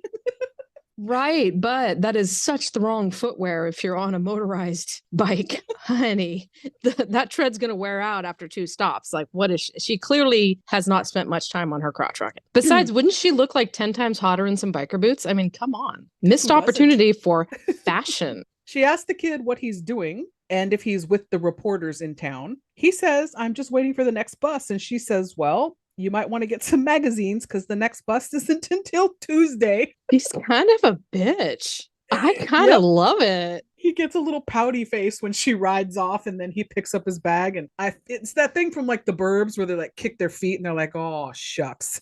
Right, but that is such the wrong footwear if you're on a motorized bike, honey. That tread's going to wear out after 2 stops. Like, what is she? She clearly has not spent much time on her crotch rocket. Besides, wouldn't she look like 10 times hotter in some biker boots? I mean, come on. Missed opportunity for fashion. She asked the kid what he's doing and if he's with the reporters in town. He says, I'm just waiting for the next bus. And she says, well, you might want to get some magazines because the next bus isn't until Tuesday. He's kind of a bitch. I kind of love it. He gets a little pouty face when she rides off, and then he picks up his bag. And it's that thing from like the Burbs where they like kick their feet and they're like, oh, shucks.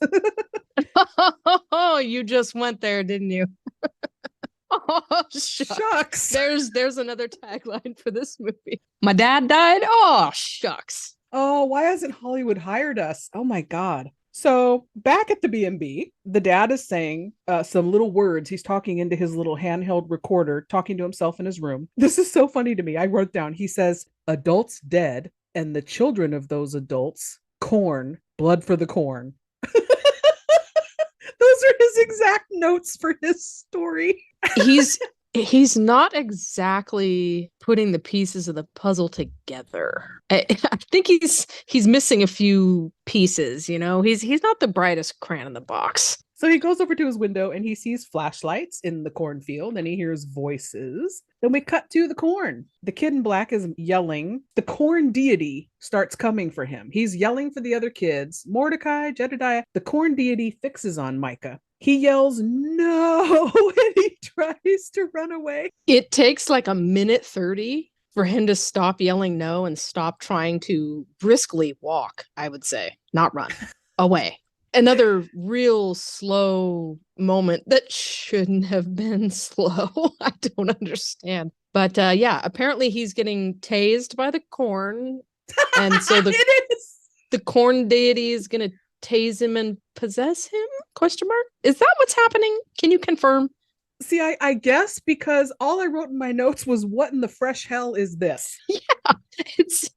Oh, you just went there, didn't you? Oh, shucks. There's another tagline for this movie. My dad died. Oh, shucks. Oh, why hasn't Hollywood hired us? Oh my God. So back at the B&B, the dad is saying some little words. He's talking into his little handheld recorder, talking to himself in his room. This is so funny to me. I wrote down, he says, adults dead and the children of those adults, corn, blood for the corn. Those are his exact notes for his story. He's not exactly putting the pieces of the puzzle together. I think he's missing a few pieces, you know. He's not the brightest crayon in the box. So he goes over to his window and he sees flashlights in the cornfield and he hears voices. Then we cut to the corn. The kid in black is yelling. The corn deity starts coming for him. He's yelling for the other kids. Mordecai, Jedediah. The corn deity fixes on Micah. He yells, no, and he tries to run away. It takes like a minute 30 for him to stop yelling no and stop trying to briskly walk, I would say, not run, away. Another real slow moment that shouldn't have been slow. I don't understand. But yeah, apparently he's getting tased by the corn. And so the corn deity is going to tase him and possess him? ? Is that what's happening? Can you confirm? See, I guess because all I wrote in my notes was, what in the fresh hell is this? Yeah. Is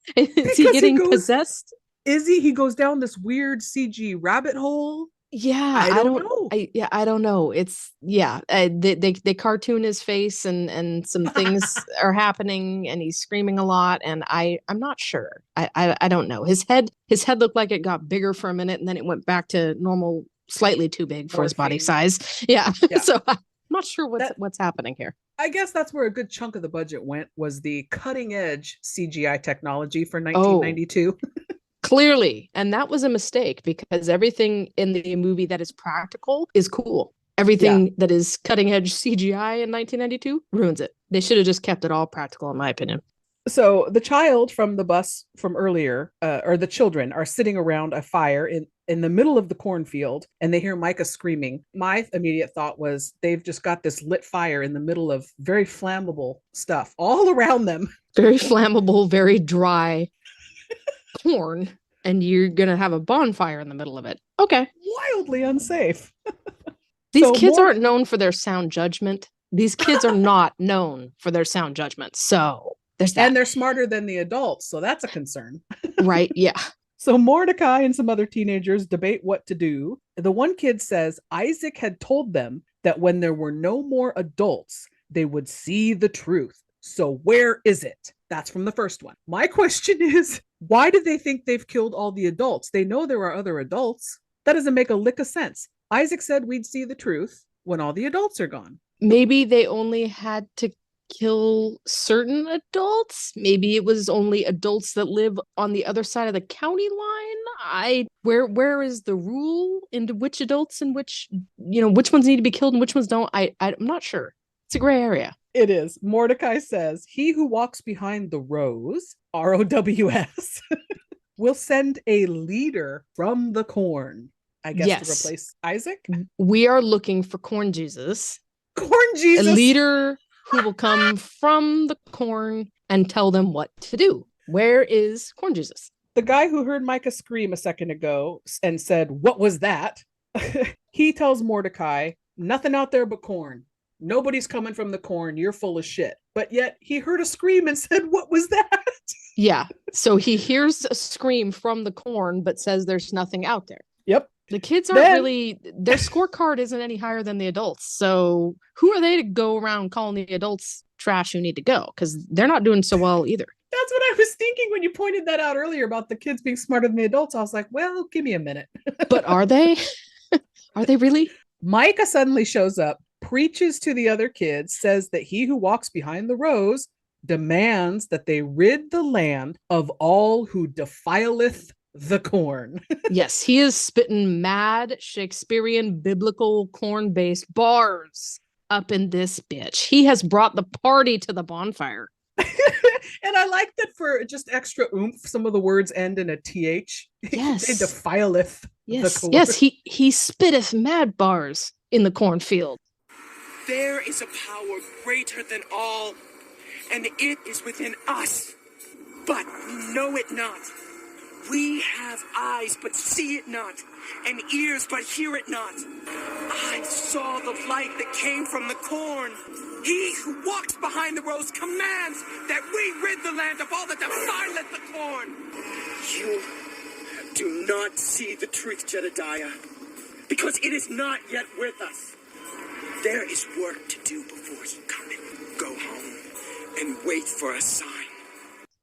he getting possessed? Is he? He goes down this weird CG rabbit hole. Yeah, I don't know. I don't know. It's they cartoon his face and some things are happening and he's screaming a lot and I'm not sure. I don't know. His head looked like it got bigger for a minute and then it went back to normal, slightly too big for his body size. Yeah. So I'm not sure what's happening here. I guess that's where a good chunk of the budget went, was the cutting edge CGI technology for 1992. Clearly. And that was a mistake because everything in the movie that is practical is cool. Everything that is cutting edge CGI in 1992 ruins it. They should have just kept it all practical, in my opinion. So the child from the bus from earlier, or the children, are sitting around a fire in the middle of the cornfield and they hear Micah screaming. My immediate thought was, they've just got this lit fire in the middle of very flammable stuff all around them. Very flammable, very dry corn, and you're gonna have a bonfire in the middle of it. Okay. Wildly unsafe. These kids aren't known for their sound judgment. These kids are not known for their sound judgment. So there's that. And they're smarter than the adults, so that's a concern. Right, yeah. So Mordecai and some other teenagers debate what to do. The one kid says Isaac had told them that when there were no more adults, they would see the truth. So where is it? That's from the first one. My question is, why do they think they've killed all the adults? They know there are other adults. That doesn't make a lick of sense. Isaac said we'd see the truth when all the adults are gone. Maybe they only had to kill certain adults. Maybe it was only adults that live on the other side of the county line. Where is the rule into which adults and which ones need to be killed and which ones don't? I'm not sure. It's a gray area. It is. Mordecai says, he who walks behind the rows, ROWS, will send a leader from the corn, I guess, to replace Isaac. We are looking for Corn Jesus. Corn Jesus. A leader who will come from the corn and tell them what to do. Where is Corn Jesus? the guy who heard Micah scream a second ago and said, "What was that?" He tells Mordecai, "Nothing out there but corn. Nobody's coming from the corn. You're full of shit." But yet he heard a scream and said, "What was that?" Yeah. So he hears a scream from the corn, but says there's nothing out there. Yep. The kids aren't really, their scorecard isn't any higher than the adults. So who are they to go around calling the adults trash who need to go? Because they're not doing so well either. That's what I was thinking when you pointed that out earlier about the kids being smarter than the adults. I was like, well, give me a minute. But are they? Are they really? Micah suddenly shows up, preaches to the other kids, says that he who walks behind the rows demands that they rid the land of all who defileth the corn. Yes, he is spitting mad Shakespearean biblical corn-based bars up in this bitch. He has brought the party to the bonfire. And I like that for just extra oomph, some of the words end in a th. Yes. They defileth the corn. Yes, he spitteth mad bars in the cornfield. There is a power greater than all, and it is within us. But we know it not. We have eyes, but see it not, and ears, but hear it not. I saw the light that came from the corn. He who walks behind the rows commands that we rid the land of all that defileth the corn. You do not see the truth, Jedediah, because it is not yet with us. There is work to do before he cometh. Go home and wait for a sign.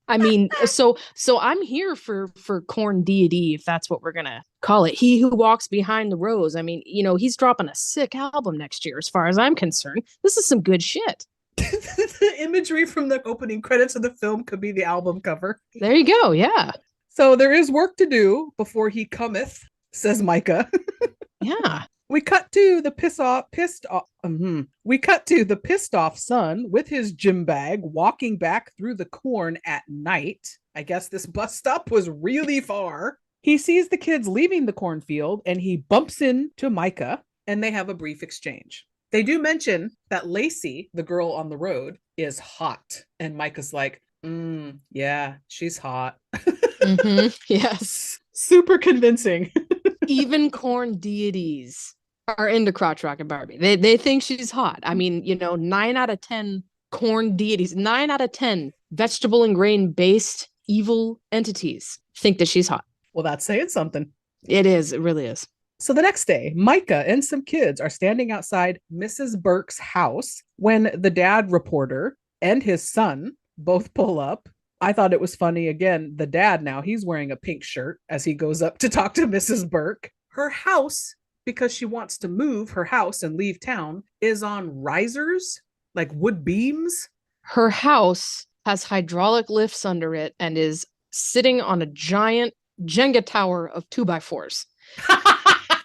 I mean, so I'm here for corn deity, if that's what we're gonna call it. He who walks behind the rows. I mean, he's dropping a sick album next year, as far as I'm concerned. This is some good shit. The imagery from the opening credits of the film could be the album cover. There you go. Yeah. So there is work to do before he cometh, says Micah. Yeah. We cut to the pissed off son with his gym bag walking back through the corn at night. I guess this bus stop was really far. He sees the kids leaving the cornfield and he bumps into Micah and they have a brief exchange. They do mention that Lacey, the girl on the road, is hot. And Micah's like, yeah, she's hot. Mm-hmm. Yes. Super convincing. Even corn deities are into crotch rocket Barbie. They think she's hot. I mean, 9 out of 10 corn deities, 9 out of 10 vegetable and grain based evil entities think that she's hot. Well, that's saying something. It is. It really is. So the next day, Micah and some kids are standing outside Mrs. Burke's house when the dad reporter and his son both pull up. I thought it was funny. Again, the dad now, he's wearing a pink shirt as he goes up to talk to Mrs. Burke. Her house, because she wants to move her house and leave town, is on risers, like wood beams. Her house has hydraulic lifts under it and is sitting on a giant Jenga tower of 2x4s.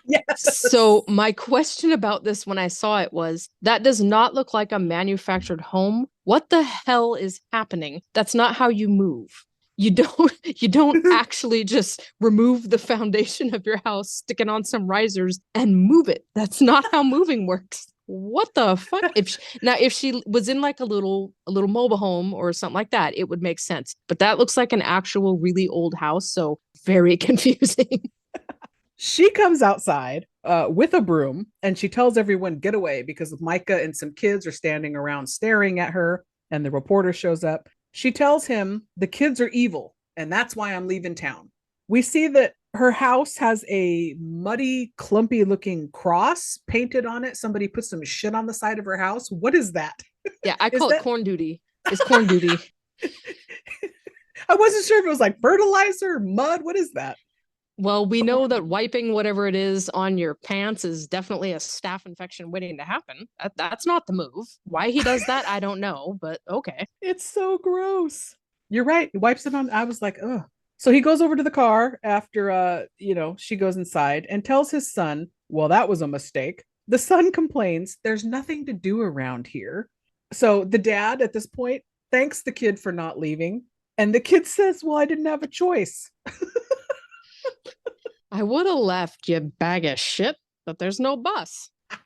Yes. So my question about this when I saw it was, that does not look like a manufactured home. What the hell is happening? That's not how you move. You don't actually just remove the foundation of your house, stick it on some risers and move it. That's not how moving works. What the fuck? If she was in like a little mobile home or something like that, it would make sense. But that looks like an actual really old house, so very confusing. She comes outside with a broom and she tells everyone get away because Micah and some kids are standing around staring at her and the reporter shows up. She tells him the kids are evil and that's why I'm leaving town. We see that her house has a muddy, clumpy looking cross painted on it. Somebody put some shit on the side of her house. What is that? Yeah, I call it corn duty. It's corn duty. I wasn't sure if it was like fertilizer, mud. What is that? Well, we know that wiping whatever it is on your pants is definitely a staph infection waiting to happen. That's not the move. Why he does that, I don't know, but okay. It's so gross. You're right. He wipes it on. I was like, ugh. So he goes over to the car after, she goes inside and tells his son, well, that was a mistake. The son complains, there's nothing to do around here. So the dad at this point thanks the kid for not leaving. And the kid says, well, I didn't have a choice. I would have left, you bag of shit, but there's no bus. At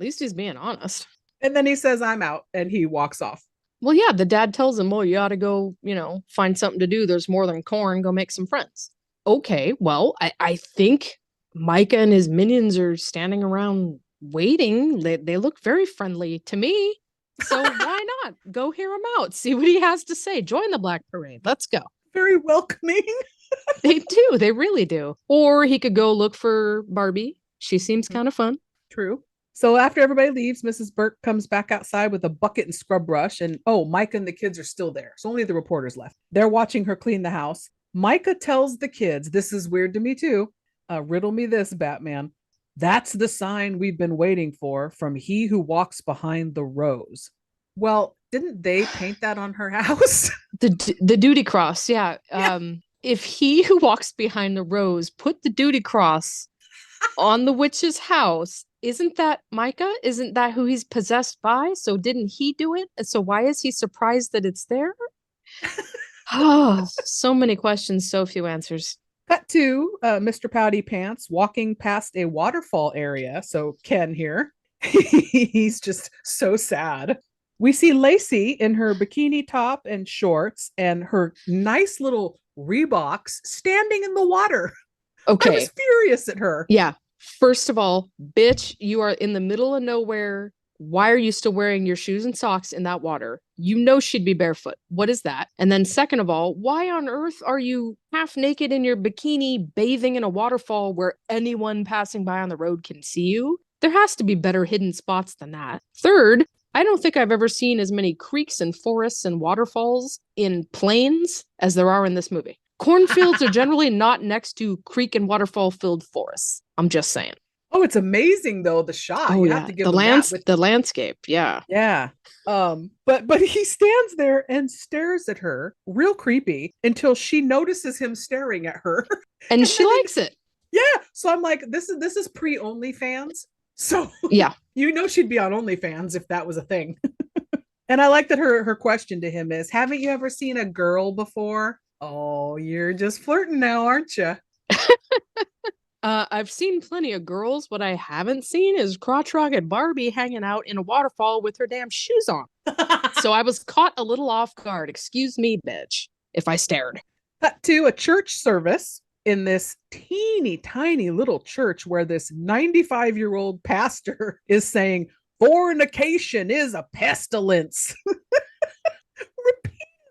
least he's being honest. And then he says, I'm out. And he walks off. Well, yeah, the dad tells him, well, you ought to go, find something to do. There's more than corn. Go make some friends. Okay, well, I think Micah and his minions are standing around waiting. They look very friendly to me. So why not go hear him out? See what he has to say. Join the Black Parade. Let's go. Very welcoming. They do. They really do. Or he could go look for Barbie. She seems kind of fun. True. So after everybody leaves, Mrs. Burke comes back outside with a bucket and scrub brush. And Micah and the kids are still there. So only the reporters left. They're watching her clean the house. Micah tells the kids, this is weird to me too. Riddle me this, Batman. That's the sign we've been waiting for from he who walks behind the rose. Well, didn't they paint that on her house? The duty cross. Yeah. If he who walks behind the rose put the duty cross on the witch's house, isn't that Micah? Isn't that who he's possessed by? So didn't he do it? And so why is he surprised that it's there? Oh, so many questions, so few answers. Cut to Mr. Pouty Pants walking past a waterfall area. So Ken here, he's just so sad. We see Lacey in her bikini top and shorts and her nice little Reeboks standing in the water. Okay. I was furious at her. Yeah. First of all, bitch, you are in the middle of nowhere. Why are you still wearing your shoes and socks in that water? You know she'd be barefoot. What is that? And then second of all, why on earth are you half naked in your bikini bathing in a waterfall where anyone passing by on the road can see you? There has to be better hidden spots than that. Third, I don't think I've ever seen as many creeks and forests and waterfalls in plains as there are in this movie. Cornfields are generally not next to creek and waterfall filled forests. I'm just saying. Oh, it's amazing though, the shot. Oh, you yeah. have to give the landscape. Yeah. Yeah. But he stands there and stares at her, real creepy, until she notices him staring at her. And she likes it. Yeah. So I'm like, this is pre OnlyFans. So yeah, she'd be on OnlyFans if that was a thing. And I like that her question to him is, haven't you ever seen a girl before? Oh, you're just flirting now, aren't you? I've seen plenty of girls. What I haven't seen is crotch-rocket Barbie hanging out in a waterfall with her damn shoes on. So I was caught a little off guard. Excuse me, bitch, if I stared. Cut to a church service in this teeny tiny little church where this 95-year-old pastor is saying, fornication is a pestilence.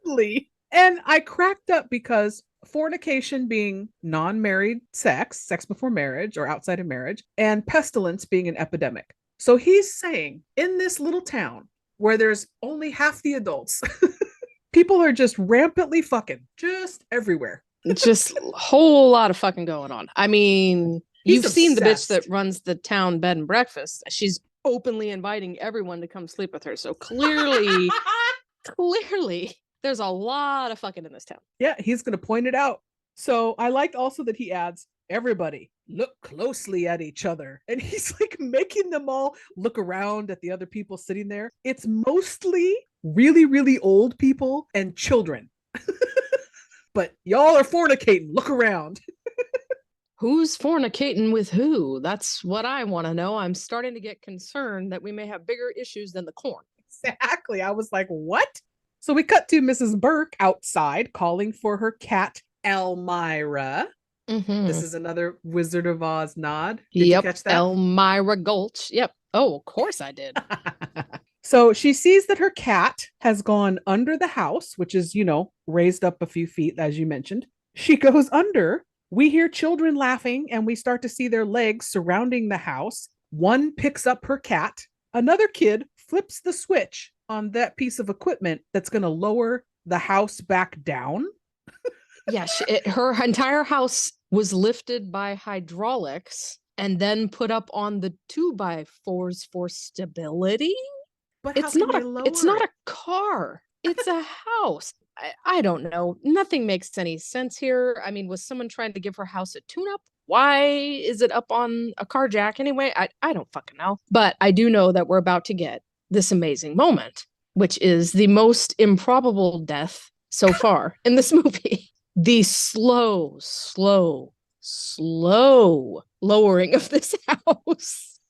Repeatedly. And I cracked up because fornication being non-married sex before marriage or outside of marriage, and pestilence being an epidemic. So he's saying in this little town where there's only half the adults, people are just rampantly fucking just everywhere. Just a whole lot of fucking going on. I mean, you've seen the bitch that runs the town bed and breakfast. She's openly inviting everyone to come sleep with her. So clearly, there's a lot of fucking in this town. Yeah, he's going to point it out. So I liked also that he adds, everybody look closely at each other. And he's like making them all look around at the other people sitting there. It's mostly really, really old people and children. But y'all are fornicating. Look around. Who's fornicating with who? That's what I want to know. I'm starting to get concerned that we may have bigger issues than the corn. Exactly. I was like, what? So we cut to Mrs. Burke outside calling for her cat, Elmira. Mm-hmm. This is another Wizard of Oz nod. Did you catch that? Elmira Gulch. Yep. Oh, of course I did. So she sees that her cat has gone under the house, which is, raised up a few feet, as you mentioned. She goes under. We hear children laughing and we start to see their legs surrounding the house. One picks up her cat. Another kid flips the switch on that piece of equipment that's going to lower the house back down. Yeah, her entire house was lifted by hydraulics and then put up on the 2x4s for stability. But it's not a car. It's a house. I don't know. Nothing makes any sense here. I mean, was someone trying to give her house a tune-up? Why is it up on a car jack anyway? I don't fucking know. But I do know that we're about to get this amazing moment, which is the most improbable death so far in this movie. The slow lowering of this house.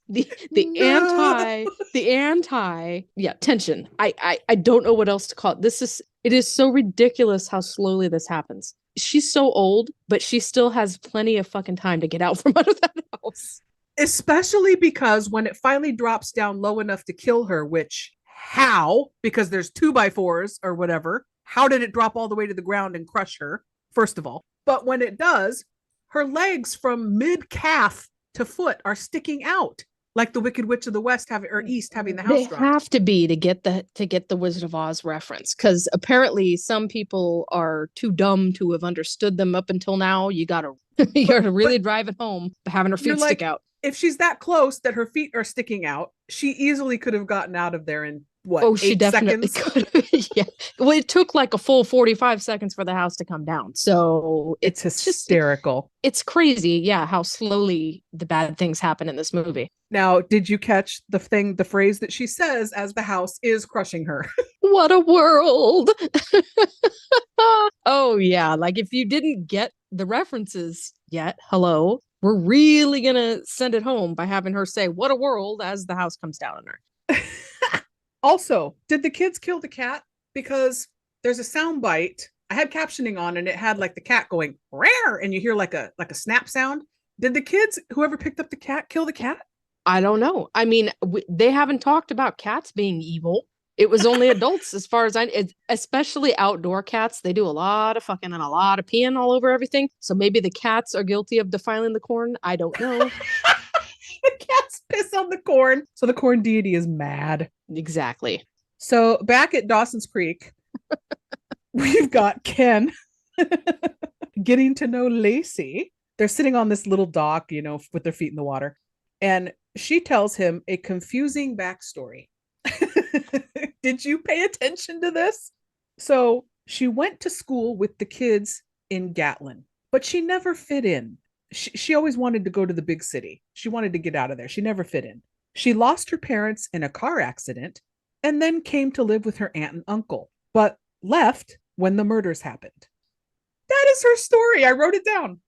tension. I don't know what else to call it. It is so ridiculous how slowly this happens. She's so old, but she still has plenty of fucking time to get out from under that house. Especially because when it finally drops down low enough to kill her, which how? Because there's 2x4s or whatever. How did it drop all the way to the ground and crush her? First of all. But when it does, her legs from mid-calf to foot are sticking out. Like the Wicked Witch of the West having the house dropped. They have to be to get the Wizard of Oz reference, because apparently some people are too dumb to have understood them up until now. You gotta really drive it home by having her feet stick out. If she's that close that her feet are sticking out, she easily could have gotten out of there in what? Oh, she definitely seconds? could. Yeah. Well, it took like a full 45 seconds for the house to come down. So it's hysterical. It's crazy, yeah, how slowly the bad things happen in this movie. Now, did you catch the phrase that she says as the house is crushing her? What a world. Oh, yeah. Like if you didn't get the references yet, hello, we're really going to send it home by having her say, what a world, as the house comes down on her. Also, did the kids kill the cat? Because there's a sound bite. I had captioning on and it had like the cat going rare, and you hear like a snap sound. Did the kids, whoever picked up the cat, kill the cat? I don't know. I mean, they haven't talked about cats being evil. It was only adults, as far as especially outdoor cats. They do a lot of fucking and a lot of peeing all over everything. So maybe the cats are guilty of defiling the corn. I don't know. The cats piss on the corn. So the corn deity is mad. Exactly. So back at Dawson's Creek, we've got Ken getting to know Lacey. They're sitting on this little dock, with their feet in the water. And she tells him a confusing backstory. Did you pay attention to this? So she went to school with the kids in Gatlin, but she never fit in. She always wanted to go to the big city. She wanted to get out of there. She never fit in. She lost her parents in a car accident and then came to live with her aunt and uncle, but left when the murders happened. That is her story. I wrote it down.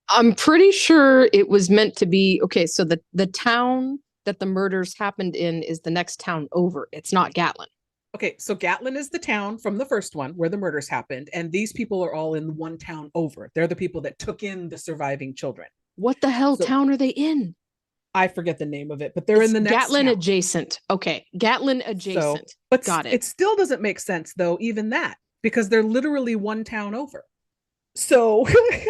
I'm pretty sure it was meant to be, okay, so the town that the murders happened in is the next town over. It's not Gatlin. Okay, so Gatlin is the town from the first one where the murders happened, and these people are all in one town over. They're the people that took in the surviving children. What the hell town are they in? I forget the name of it, but they're in the next Gatlin town. Adjacent. Okay, Gatlin adjacent. But got it. It still doesn't make sense, though, even that, because they're literally one town over. So,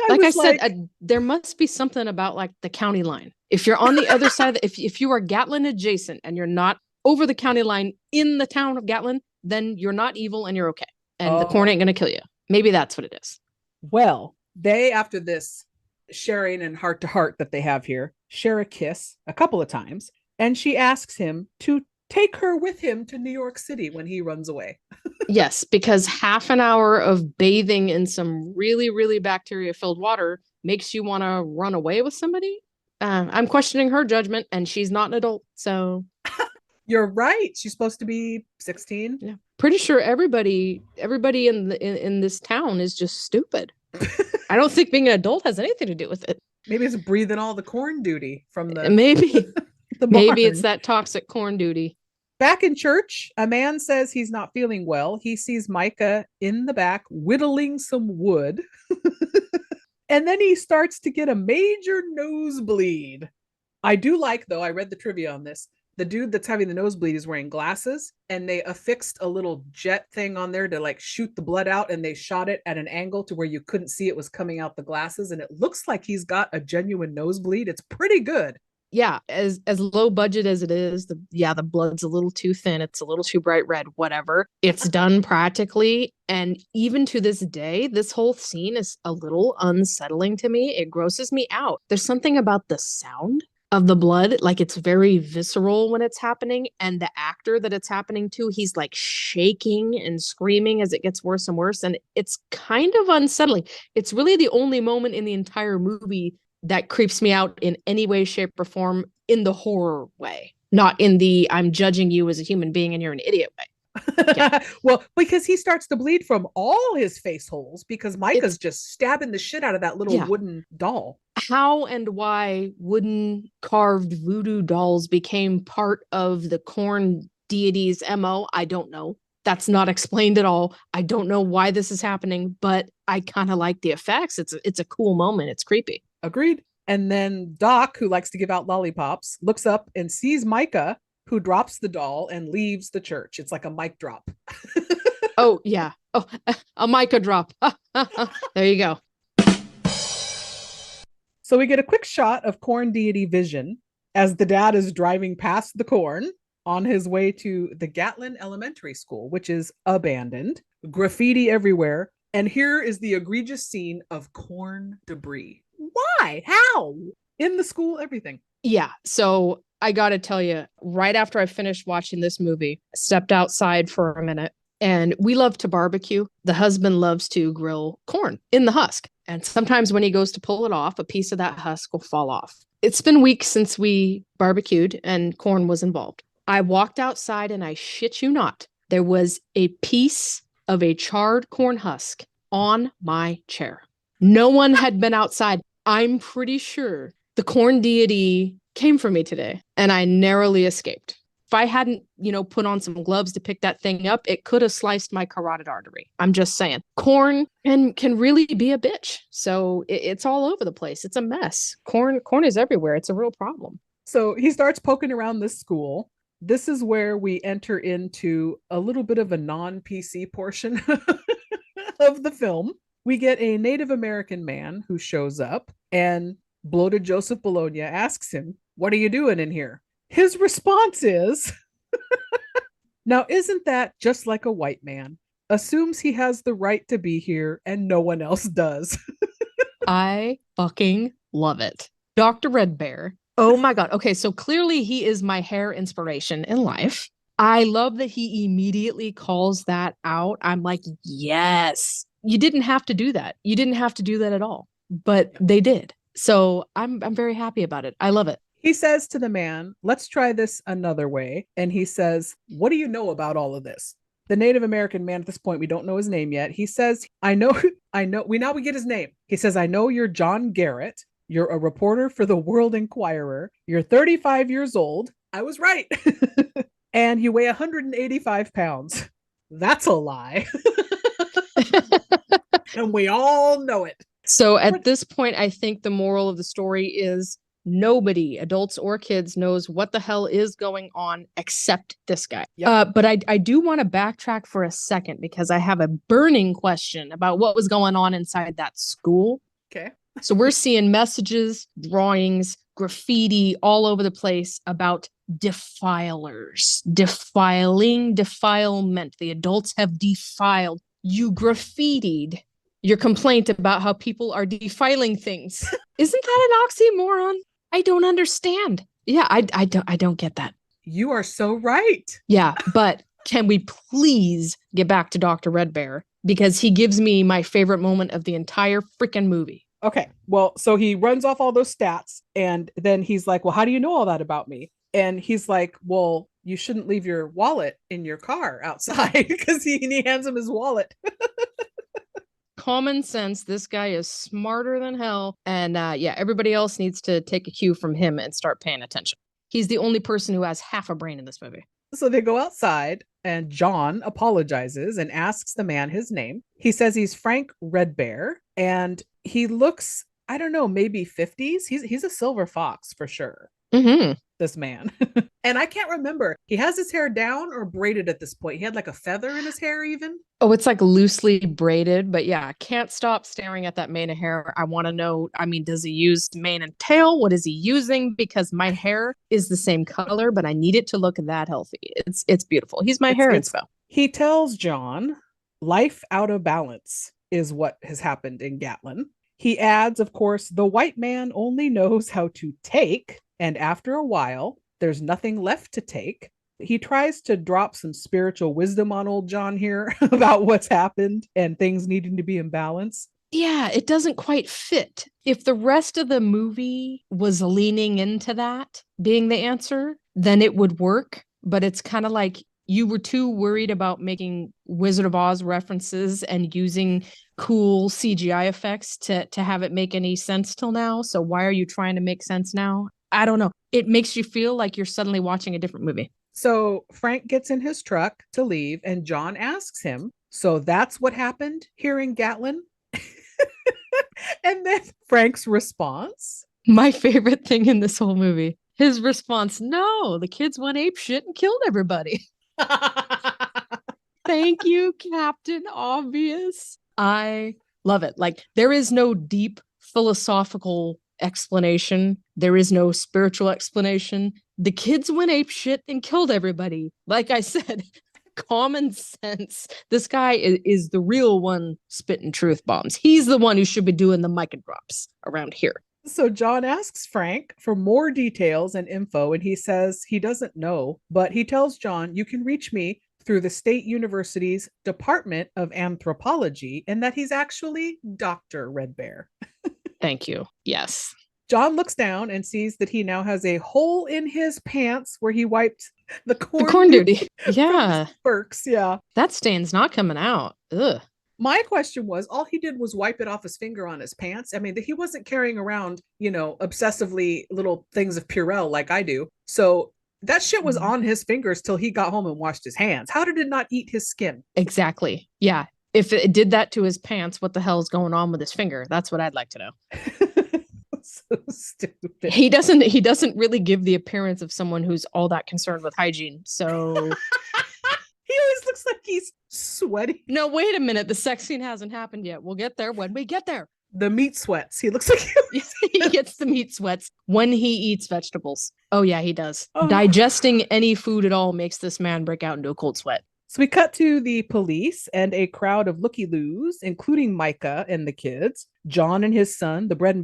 I said, there must be something about like the county line. If you're on the other side, if you are Gatlin adjacent and you're not over the county line in the town of Gatlin, then you're not evil and you're okay. And the corn ain't going to kill you. Maybe that's what it is. Well, they, after this sharing and heart to heart that they have here, share a kiss a couple of times. And she asks him to take her with him to New York City when he runs away. Yes, because half an hour of bathing in some really, really bacteria-filled water makes you want to run away with somebody. I'm questioning her judgment, and she's not an adult, so... You're right. She's supposed to be 16. Yeah, pretty sure everybody in this town is just stupid. I don't think being an adult has anything to do with it. Maybe it's breathing all the corn duty from the... Maybe. the Maybe it's that toxic corn duty. Back in church, a man says he's not feeling well. He sees Micah in the back whittling some wood. And then he starts to get a major nosebleed. I do like, though, I read the trivia on this. The dude that's having the nosebleed is wearing glasses, and they affixed a little jet thing on there to like shoot the blood out, and they shot it at an angle to where you couldn't see it was coming out the glasses, and it looks like he's got a genuine nosebleed. It's pretty good. Yeah, as low budget as it is, the blood's a little too thin, it's a little too bright red, whatever. It's done practically, and even to this day, this whole scene is a little unsettling to me. It grosses me out. There's something about the sound of the blood, like it's very visceral when it's happening, and the actor that it's happening to, he's like shaking and screaming as it gets worse and worse, and it's kind of unsettling. It's really the only moment in the entire movie that creeps me out in any way, shape, or form, in the horror way, not in the I'm judging you as a human being and you're an idiot way. Yeah. Well, because he starts to bleed from all his face holes because Micah's just stabbing the shit out of that little wooden doll. How and why wooden carved voodoo dolls became part of the corn deity's MO, I don't know. That's not explained at all. I don't know why this is happening, but I kind of like the effects. It's a cool moment. It's creepy. Agreed. And then Doc, who likes to give out lollipops, looks up and sees Micah, who drops the doll and leaves the church. It's like a mic drop. Oh, yeah. Oh, a Micah drop. There you go. So we get a quick shot of corn deity Vision as the dad is driving past the corn on his way to the Gatlin Elementary School, which is abandoned, graffiti everywhere. And here is the egregious scene of corn debris. Why? How? In the school, everything. Yeah. So I got to tell you, right after I finished watching this movie, I stepped outside for a minute. And we love to barbecue. The husband loves to grill corn in the husk. And sometimes when he goes to pull it off, a piece of that husk will fall off. It's been weeks since we barbecued and corn was involved. I walked outside and I shit you not, there was a piece of a charred corn husk on my chair. No one had been outside. I'm pretty sure the corn deity came for me today and I narrowly escaped. If I hadn't, put on some gloves to pick that thing up, it could have sliced my carotid artery. I'm just saying. Corn can really be a bitch. So it's all over the place. It's a mess. Corn is everywhere. It's a real problem. So he starts poking around this school. This is where we enter into a little bit of a non-PC portion of the film. We get a Native American man who shows up, and bloated Joseph Bologna asks him, "What are you doing in here?" His response is, "Now, isn't that just like a white man? Assumes he has the right to be here and no one else does." I fucking love it. Dr. Red Bear. Oh my God. Okay, so clearly he is my hair inspiration in life. I love that he immediately calls that out. I'm like, yes. You didn't have to do that. You didn't have to do that at all. But they did. So I'm very happy about it. I love it. He says to the man, "Let's try this another way." And he says, "What do you know about all of this?" The Native American man, at this point, we don't know his name yet. He says, I know, we get his name. He says, "I know you're John Garrett. You're a reporter for the World Enquirer. You're 35 years old." I was right. "And you weigh 185 pounds. That's a lie." And we all know it. So at this point, I think the moral of the story is nobody, adults or kids, knows what the hell is going on except this guy. Yep. But I do want to backtrack for a second because I have a burning question about what was going on inside that school. Okay. So we're seeing messages, drawings, graffiti all over the place about defilers, defilement. The adults have defiled. You graffitied your complaint about how people are defiling things. Isn't that an oxymoron? I don't understand. Yeah, I don't get that. You are so right. Yeah, but can we please get back to Dr. Red Bear? Because he gives me my favorite moment of the entire freaking movie. Okay, well, so he runs off all those stats and then he's like, "Well, how do you know all that about me?" And he's like, "Well, you shouldn't leave your wallet in your car outside," because he hands him his wallet. Common sense. This guy is smarter than hell. And everybody else needs to take a cue from him and start paying attention. He's the only person who has half a brain in this movie. So they go outside and John apologizes and asks the man his name. He says he's Frank Red Bear and he looks, I don't know, maybe 50s. He's a silver fox for sure. Mm-hmm. This man. And I can't remember. He has his hair down or braided at this point. He had like a feather in his hair even. Oh, it's like loosely braided, but yeah, I can't stop staring at that mane of hair. I want to know, does he use mane and tail? What is he using? Because my hair is the same color, but I need it to look that healthy. It's beautiful. He's my hair inspo. He tells John, life out of balance is what has happened in Gatlin. He adds, of course, the white man only knows how to take, and after a while, there's nothing left to take. He tries to drop some spiritual wisdom on old John here about what's happened and things needing to be in balance. Yeah, it doesn't quite fit. If the rest of the movie was leaning into that being the answer, then it would work. But it's kind of like You were too worried about making Wizard of Oz references and using cool CGI effects to have it make any sense till now. So why are you trying to make sense now? I don't know. It makes you feel like you're suddenly watching a different movie. So Frank gets in his truck to leave, and John asks him, so that's what happened here in Gatlin? And then Frank's response. My favorite thing in this whole movie, his response, no, the kids went ape shit and killed everybody. Thank you, Captain Obvious. I love it. Like, there is no deep philosophical explanation. There is no spiritual explanation. The kids went ape shit and killed everybody. Like I said, common sense. This guy is the real one spitting truth bombs. He's the one who should be doing the mic and drops around here. So John asks Frank for more details and info, and he says he doesn't know, but he tells John, you can reach me through the State University's Department of Anthropology, and that he's actually Dr. Red Bear. Thank you. Yes. John looks down and sees that he now has a hole in his pants where he wiped the corn duty. Yeah. Flixx. Yeah. That stain's not coming out. Ugh. My question was, all he did was wipe it off his finger on his pants. I mean, he wasn't carrying around, obsessively little things of Purell like I do. So that shit was on his fingers till he got home and washed his hands. How did it not eat his skin? Exactly. Yeah. If it did that to his pants, what the hell is going on with his finger? That's what I'd like to know. So stupid. He doesn't really give the appearance of someone who's all that concerned with hygiene. So he always looks like he's sweaty. No, wait a minute. The sex scene hasn't happened yet. We'll get there when we get there. The meat sweats. He looks like he gets the meat sweats when he eats vegetables. Oh yeah, he does. Oh. Digesting any food at all makes this man break out into a cold sweat. So we cut to the police and a crowd of looky-loos, including Micah and the kids, John and his son, the bed and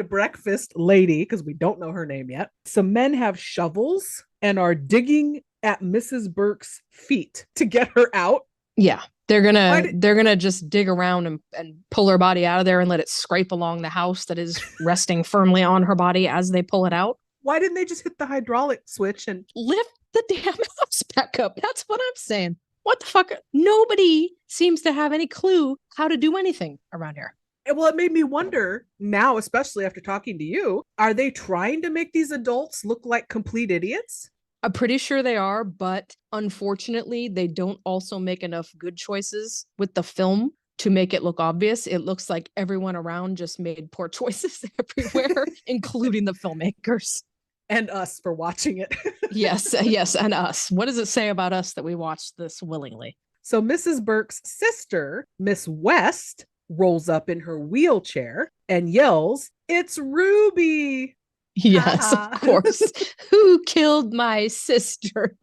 breakfast lady, because we don't know her name yet. Some men have shovels and are digging at Mrs. Burke's feet to get her out. Yeah, they're gonna just dig around and pull her body out of there and let it scrape along the house that is resting firmly on her body as they pull it out. Why didn't they just hit the hydraulic switch and lift the damn house back up? That's what I'm saying. What the fuck? Nobody seems to have any clue how to do anything around here. Well, it made me wonder now, especially after talking to you, are they trying to make these adults look like complete idiots? I'm pretty sure they are, but unfortunately, they don't also make enough good choices with the film to make it look obvious. It looks like everyone around just made poor choices everywhere, including the filmmakers. And us for watching it. Yes, and us. What does it say about us that we watched this willingly? So Mrs. Burke's sister, Miss West, rolls up in her wheelchair and yells, "It's Ruby!" Yes, of course. Who killed my sister?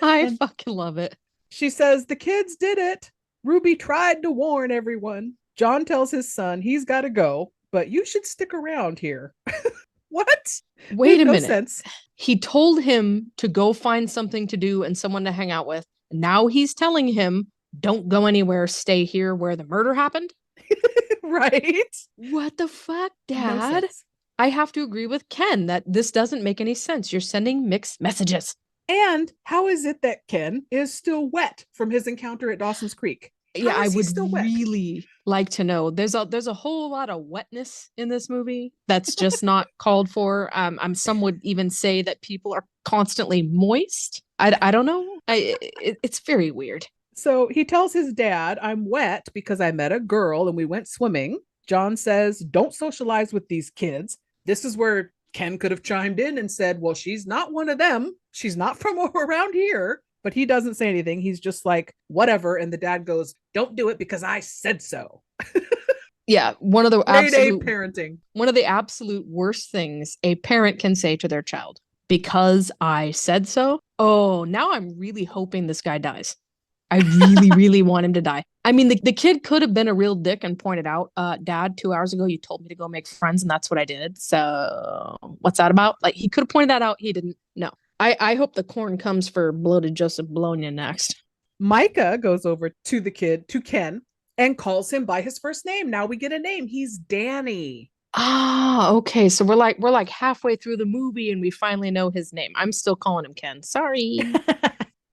I fucking love it. She says, the kids did it. Ruby tried to warn everyone. John tells his son he's got to go, but you should stick around here. What? Wait a minute. Sense. He told him to go find something to do and someone to hang out with. Now he's telling him, don't go anywhere, stay here where the murder happened. Right? What the fuck, Dad? No, I have to agree with Ken that this doesn't make any sense. You're sending mixed messages. And how is it that Ken is still wet from his encounter at Dawson's Creek? Yeah, I would really like to know. There's a whole lot of wetness in this movie that's just not called for. Some would even say that people are constantly moist. I don't know. It's very weird. So he tells his dad, I'm wet because I met a girl and we went swimming. John says, don't socialize with these kids. This is where Ken could have chimed in and said, well, she's not one of them. She's not from around here. But he doesn't say anything. He's just like, whatever. And the dad goes, don't do it because I said so. Yeah. One of the absolute worst things a parent can say to their child, because I said so. Oh, now I'm really hoping this guy dies. I really, really want him to die. I mean, the kid could have been a real dick and pointed out, Dad, 2 hours ago, you told me to go make friends and that's what I did. So what's that about? Like, he could have pointed that out. He didn't. No. I hope the corn comes for bloated Joseph Bologna next. Micah goes over to the kid, to Ken, and calls him by his first name. Now we get a name. He's Danny. Ah, okay. So we're like halfway through the movie and we finally know his name. I'm still calling him Ken. Sorry.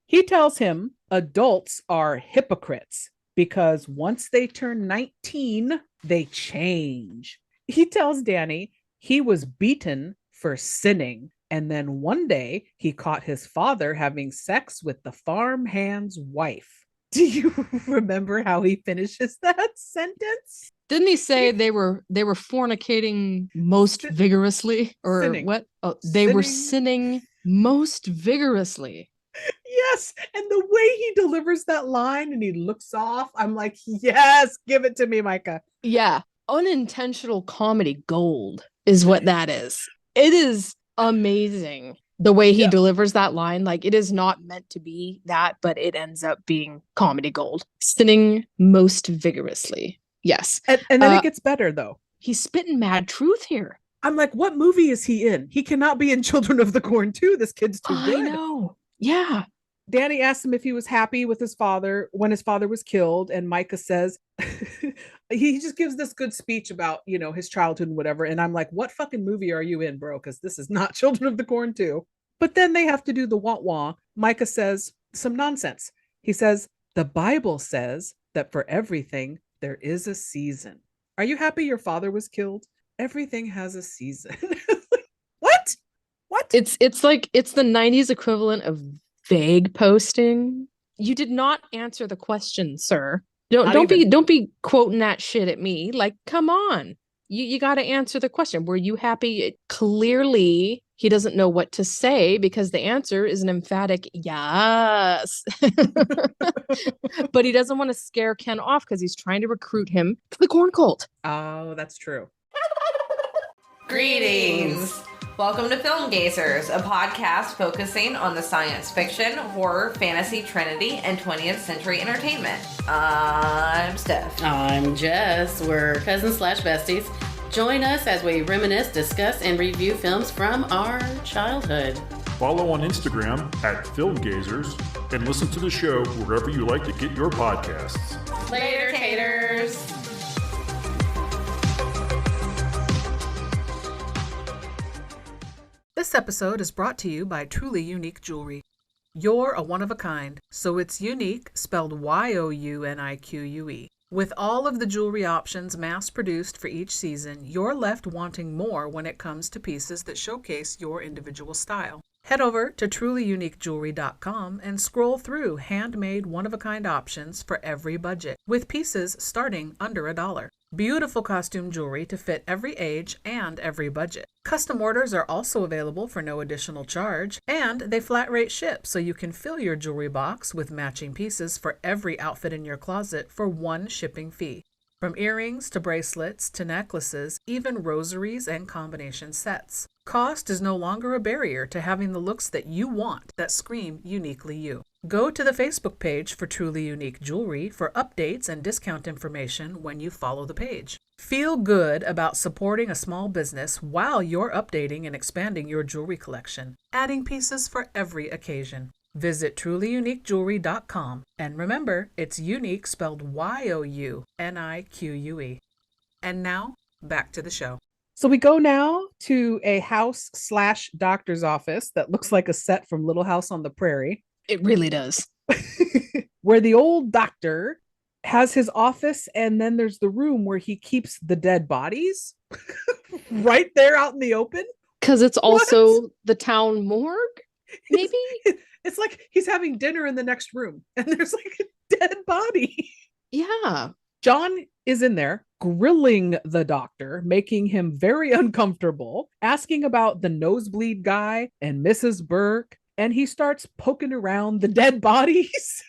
He tells him adults are hypocrites because once they turn 19, they change. He tells Danny he was beaten for sinning. And then one day he caught his father having sex with the farmhand's wife. Do you remember how he finishes that sentence? Didn't he say they were fornicating most vigorously or Sinning. what? Oh, they were Sinning. sinning most vigorously. Yes. And the way he delivers that line and he looks off, I'm like, yes, give it to me, Micah. Yeah, unintentional comedy gold is what that is. It is amazing the way he delivers that line. Like, it is not meant to be that, but it ends up being comedy gold. Sinning most vigorously. Yes. And then it gets better, though. He's spitting mad truth here. I'm like, what movie is he in? He cannot be in Children of the Corn 2. This kid's too good. I know. Yeah. Danny asked him if he was happy with his father when his father was killed. And Micah says, he just gives this good speech about, his childhood and whatever. And I'm like, what fucking movie are you in, bro? Because this is not Children of the Corn 2. But then they have to do the wah-wah. Micah says some nonsense. He says, the Bible says that for everything, there is a season. Are you happy your father was killed? Everything has a season. What? It's like it's the 90s equivalent of vague posting. You did not answer the question, sir. Don't be quoting that shit at me. Like, come on. You got to answer the question. Were you happy? Clearly, he doesn't know what to say because the answer is an emphatic yes. But he doesn't want to scare Ken off because he's trying to recruit him to the corn cult. Oh, that's true. Greetings! Welcome to Film Gazers, a podcast focusing on the science fiction, horror, fantasy trinity, and 20th century entertainment. I'm Steph. I'm Jess. We're cousins/besties. Join us as we reminisce, discuss, and review films from our childhood. Follow on Instagram at FilmGazers and listen to the show wherever you like to get your podcasts. Later, taters! This episode is brought to you by Truly Unique Jewelry. You're a one-of-a-kind, so it's unique, spelled Y-O-U-N-I-Q-U-E. With all of the jewelry options mass-produced for each season, you're left wanting more when it comes to pieces that showcase your individual style. Head over to trulyuniquejewelry.com and scroll through handmade one-of-a-kind options for every budget, with pieces starting under $1. Beautiful costume jewelry to fit every age and every budget. Custom orders are also available for no additional charge, and they flat rate ship so you can fill your jewelry box with matching pieces for every outfit in your closet for one shipping fee. From earrings to bracelets to necklaces, even rosaries and combination sets. Cost is no longer a barrier to having the looks that you want that scream uniquely you. Go to the Facebook page for Truly Unique Jewelry for updates and discount information when you follow the page. Feel good about supporting a small business while you're updating and expanding your jewelry collection, adding pieces for every occasion. Visit trulyuniquejewelry.com and remember, it's unique spelled Y-O-U-N-I-Q-U-E. And now, back to the show. So we go now to a house/doctor's office that looks like a set from Little House on the Prairie. It really does. Where the old doctor has his office, and then there's the room where he keeps the dead bodies right there out in the open. Because it's also the town morgue, maybe? It's like he's having dinner in the next room, and there's like a dead body. Yeah. John is in there grilling the doctor, making him very uncomfortable, asking about the nosebleed guy and Mrs. Burke, and he starts poking around the dead bodies.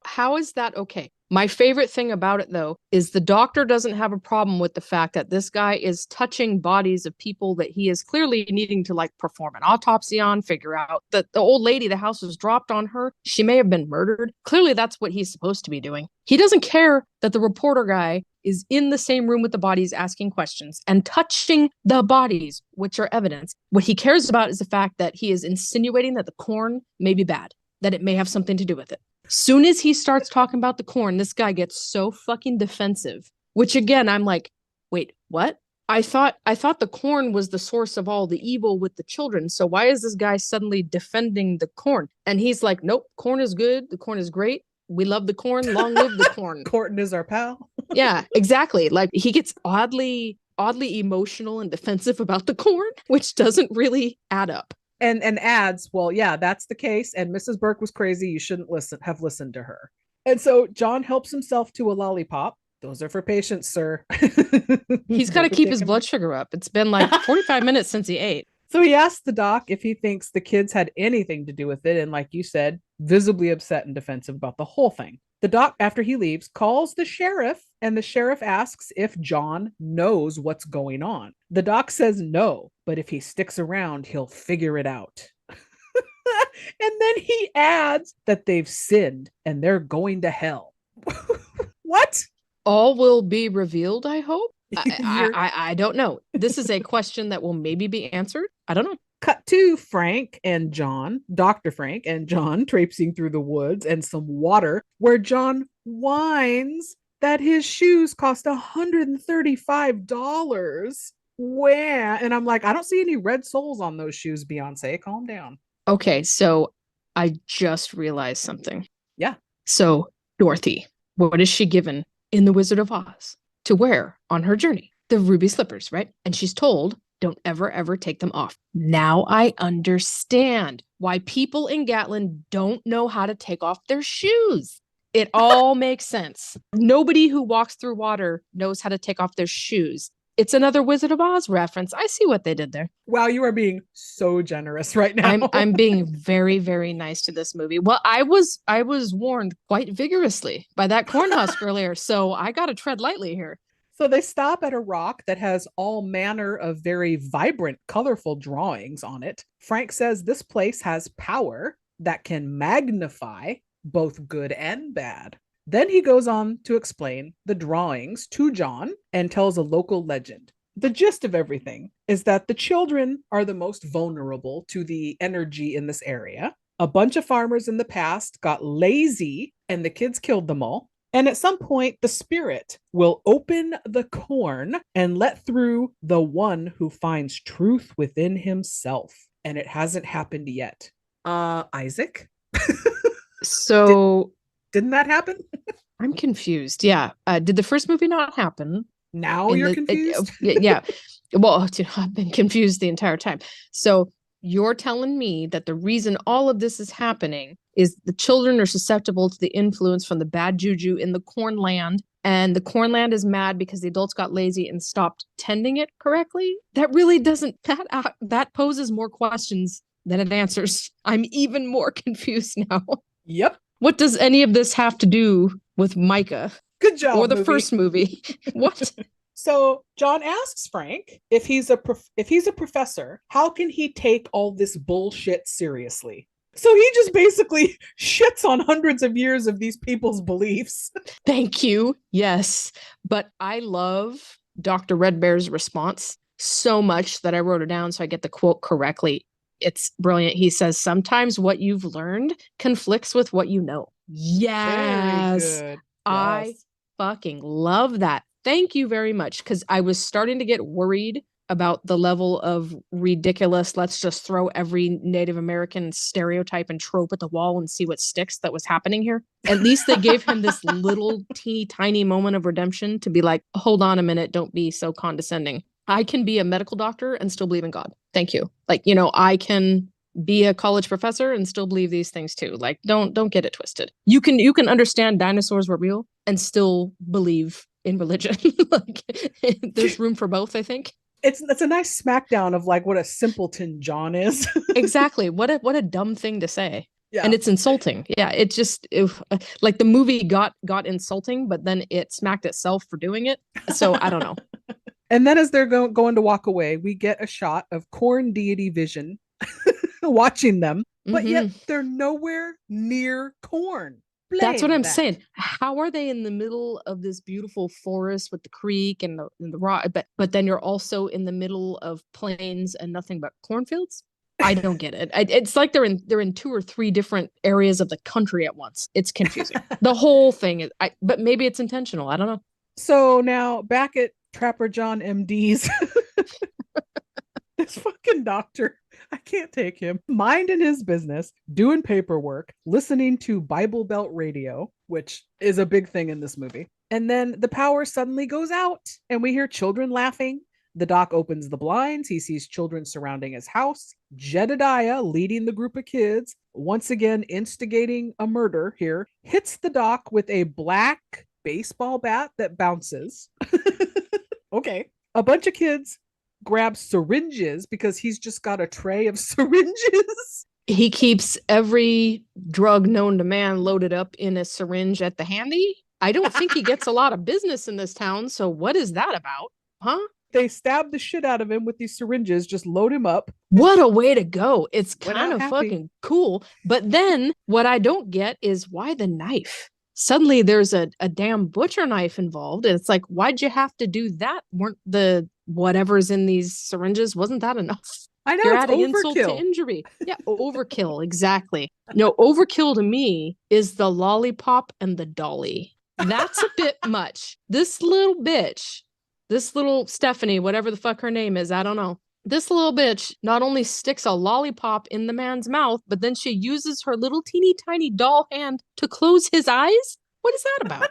How is that okay? My favorite thing about it, though, is the doctor doesn't have a problem with the fact that this guy is touching bodies of people that he is clearly needing to perform an autopsy on, figure out that the old lady, the house was dropped on her. She may have been murdered. Clearly, that's what he's supposed to be doing. He doesn't care that the reporter guy is in the same room with the bodies asking questions and touching the bodies, which are evidence. What he cares about is the fact that he is insinuating that the corn may be bad, that it may have something to do with it. Soon as he starts talking about the corn, this guy gets so fucking defensive, which again, I'm like, wait, what? I thought the corn was the source of all the evil with the children. So why is this guy suddenly defending the corn? And he's like, nope, corn is good. The corn is great. We love the corn. Long live the corn. Corn is our pal. Yeah, exactly. Like he gets oddly emotional and defensive about the corn, which doesn't really add up. And adds, well, yeah, that's the case. And Mrs. Burke was crazy. You shouldn't have listened to her. And so John helps himself to a lollipop. Those are for patients, sir. He's got to keep his blood sugar up. It's been like 45 minutes since he ate. So he asks the doc if he thinks the kids had anything to do with it. And like you said, visibly upset and defensive about the whole thing. The doc, after he leaves, calls the sheriff, and the sheriff asks if John knows what's going on. The doc says no, but if he sticks around, he'll figure it out. And then he adds that they've sinned and they're going to hell. What? All will be revealed, I hope. I don't know. This is a question that will maybe be answered. I don't know. Cut to Frank and John, Dr. Frank and John traipsing through the woods and some water, where John whines that his shoes cost $135. Where? And I'm like, I don't see any red soles on those shoes, Beyonce. Calm down. Okay, so I just realized something. Yeah. So Dorothy, what is she given in The Wizard of Oz to wear on her journey? The ruby slippers, right? And she's told, don't ever take them off. Now I understand why people in Gatlin don't know how to take off their shoes. It all makes sense. Nobody who walks through water knows how to take off their shoes. It's another Wizard of Oz reference. I see what they did there. Wow, you are being so generous right now. I'm being very, very nice to this movie. Well, I was warned quite vigorously by that cornhusk earlier, so I got to tread lightly here. So they stop at a rock that has all manner of very vibrant, colorful drawings on it. Frank says this place has power that can magnify both good and bad. Then he goes on to explain the drawings to John and tells a local legend. The gist of everything is that the children are the most vulnerable to the energy in this area. A bunch of farmers in the past got lazy and the kids killed them all. And at some point, the spirit will open the corn and let through the one who finds truth within himself. And it hasn't happened yet. Isaac? So... Didn't that happen? I'm confused. Yeah. Did the first movie not happen? Now you're confused? Yeah. Well, I've been confused the entire time. So you're telling me that the reason all of this is happening is the children are susceptible to the influence from the bad juju in the cornland, and the cornland is mad because the adults got lazy and stopped tending it correctly? That really doesn't, that poses more questions than it answers. I'm even more confused now. Yep. What does any of this have to do with Micah? Good job. Or the first movie? What? So John asks Frank if he's a professor, how can he take all this bullshit seriously? So he just basically shits on hundreds of years of these people's beliefs. Thank you. Yes. But I love Dr. Red Bear's response so much that I wrote it down so I get the quote correctly. It's brilliant. He says, sometimes what you've learned conflicts with what you know. Yes. Very good. I fucking love that. Thank you very much. Because I was starting to get worried about the level of ridiculous, let's just throw every Native American stereotype and trope at the wall and see what sticks that was happening here. At least they gave him this little teeny tiny moment of redemption to be like, hold on a minute, don't be so condescending. I can be a medical doctor and still believe in God. Thank you. Like, I can be a college professor and still believe these things too. Like, don't get it twisted. You can understand dinosaurs were real and still believe in religion. Like, there's room for both, I think. It's a nice smackdown of like what a simpleton John is. Exactly. What a dumb thing to say. Yeah. And it's insulting. Yeah, it just like the movie got insulting, but then it smacked itself for doing it. So I don't know. And then as they're going to walk away, we get a shot of corn deity Vision watching them, but yet they're nowhere near corn. That's what I'm saying. How are they in the middle of this beautiful forest with the creek and the rock, but then you're also in the middle of plains and nothing but cornfields? I don't get it. It's like they're in 2 or 3 different areas of the country at once. It's confusing. The whole thing is, but maybe it's intentional. I don't know. So now back at Trapper John MD's. This fucking doctor, I can't take him. Minding his business, doing paperwork, listening to Bible Belt radio, which is a big thing in this movie. And then the power suddenly goes out and we hear children laughing. The doc opens the blinds. He sees children surrounding his house. Jedediah, leading the group of kids, once again instigating a murder here, hits the doc with a black baseball bat that bounces. Okay. A bunch of kids grab syringes because he's just got a tray of syringes. He keeps every drug known to man loaded up in a syringe at the handy. I don't think he gets a lot of business in this town. So what is that about? Huh? They stab the shit out of him with these syringes, just load him up. What a way to go. It's Went kind out of happy. fucking cool. But then what I don't get is why the knife? Suddenly there's a damn butcher knife involved. And it's like, why'd you have to do that? Weren't the whatever's in these syringes, wasn't that enough? I know, You're it's adding insult to overkill. injury. Yeah, overkill, exactly. No, overkill to me is the lollipop and the dolly. That's a bit much. This little bitch, this little Stephanie, whatever the fuck her name is, I don't know. This little bitch not only sticks a lollipop in the man's mouth, but then she uses her little teeny tiny doll hand to close his eyes. What is that about?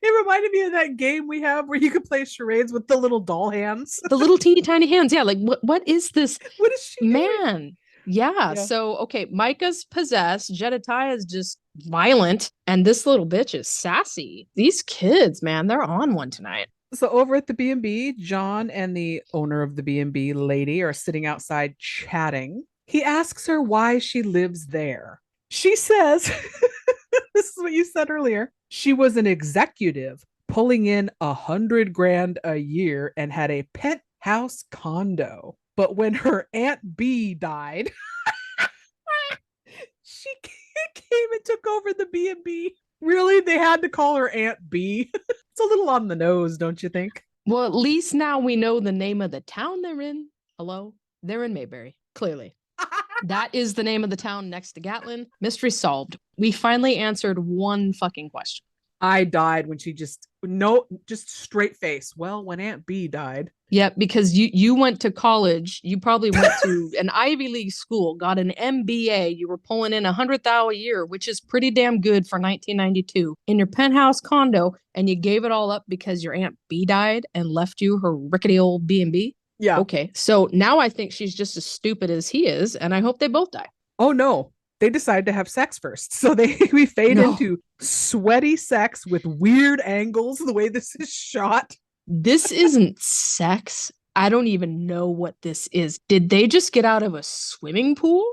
It reminded me of that game we have where you could play charades with the little doll hands. The little teeny tiny hands. Yeah, like what is this? What is she doing? Man? Yeah. So, okay, Micah's possessed. Jedediah is just violent. And this little bitch is sassy. These kids, man, they're on one tonight. So over at the B&B, John and the owner of the B&B lady are sitting outside chatting. He asks her why she lives there. She says, this is what you said earlier, she was an executive pulling in $100,000 a year and had a penthouse condo. But when her Aunt B died, she came and took over the B&B. Really? They had to call her Aunt B? It's a little on the nose, don't you think? Well, at least now we know the name of the town they're in. Hello? They're in Mayberry, clearly. That is the name of the town next to Gatlin. Mystery solved. We finally answered one fucking question. I died when she just straight face. Well, when Aunt B died. Yeah, because you went to college. You probably went to an Ivy League school, got an MBA. You were pulling in $100,000 a year, which is pretty damn good for 1992, in your penthouse condo, and you gave it all up because your Aunt B died and left you her rickety old B&B. Yeah. Okay, so now I think she's just as stupid as he is, and I hope they both die. Oh no, they decide to have sex first. So we fade into sweaty sex with weird angles, the way this is shot. This isn't sex. I don't even know what this is. Did they just get out of a swimming pool?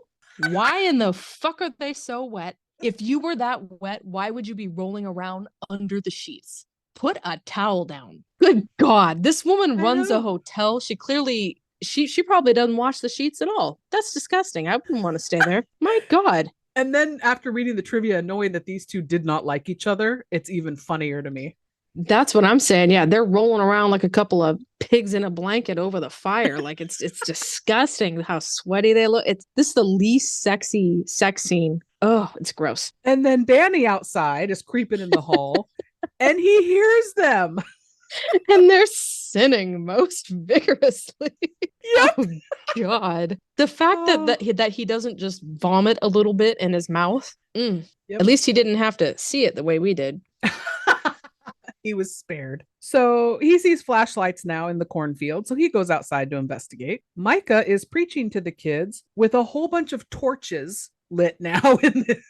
Why in the fuck are they so wet? If you were that wet, why would you be rolling around under the sheets? Put a towel down. Good God. This woman runs a hotel. She clearly, she probably doesn't wash the sheets at all. That's disgusting. I wouldn't want to stay there. My God. And then after reading the trivia and knowing that these two did not like each other, it's even funnier to me. That's what I'm saying. Yeah, they're rolling around like a couple of pigs in a blanket over the fire. Like it's disgusting how sweaty they look. This is the least sexy sex scene. Oh, it's gross. And then Danny outside is creeping in the hall and he hears them. And they're sinning most vigorously. Yep. Oh God. The fact that he doesn't just vomit a little bit in his mouth. Yep. At least he didn't have to see it the way we did. He was spared. So he sees flashlights now in the cornfield, so he goes outside to investigate. Micah is preaching to the kids with a whole bunch of torches lit now in this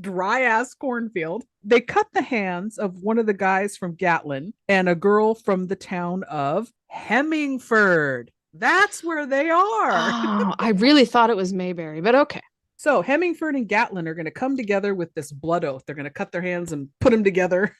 dry ass cornfield. They cut the hands of one of the guys from Gatlin and a girl from the town of Hemmingford. That's where they are. Oh, I really thought it was Mayberry, but okay. So Hemmingford and Gatlin are going to come together with this blood oath. They're going to cut their hands and put them together.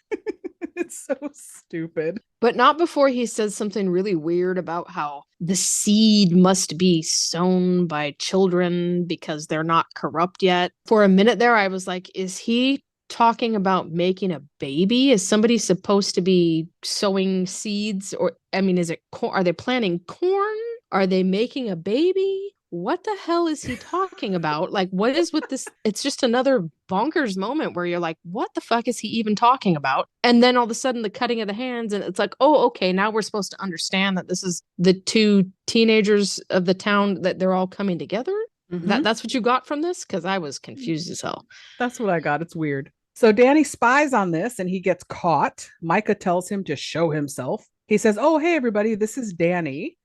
It's so stupid. But not before he says something really weird about how the seed must be sown by children because they're not corrupt yet. For a minute there, I was like, is he talking about making a baby? Is somebody supposed to be sowing seeds? Or, I mean, is it are they planting corn? Are they making a baby? what the hell is he talking about? Like, what is with this? It's just another bonkers moment where you're like, what the fuck is he even talking about? And then all of a sudden the cutting of the hands, and it's like, oh, okay, now we're supposed to understand that this is the two teenagers of the town, that they're all coming together. That's what you got from this? Because I was confused as hell. That's what I got. It's weird. So Danny spies on this and he gets caught. Micah tells him to show himself. He says, oh, hey, everybody, this is Danny.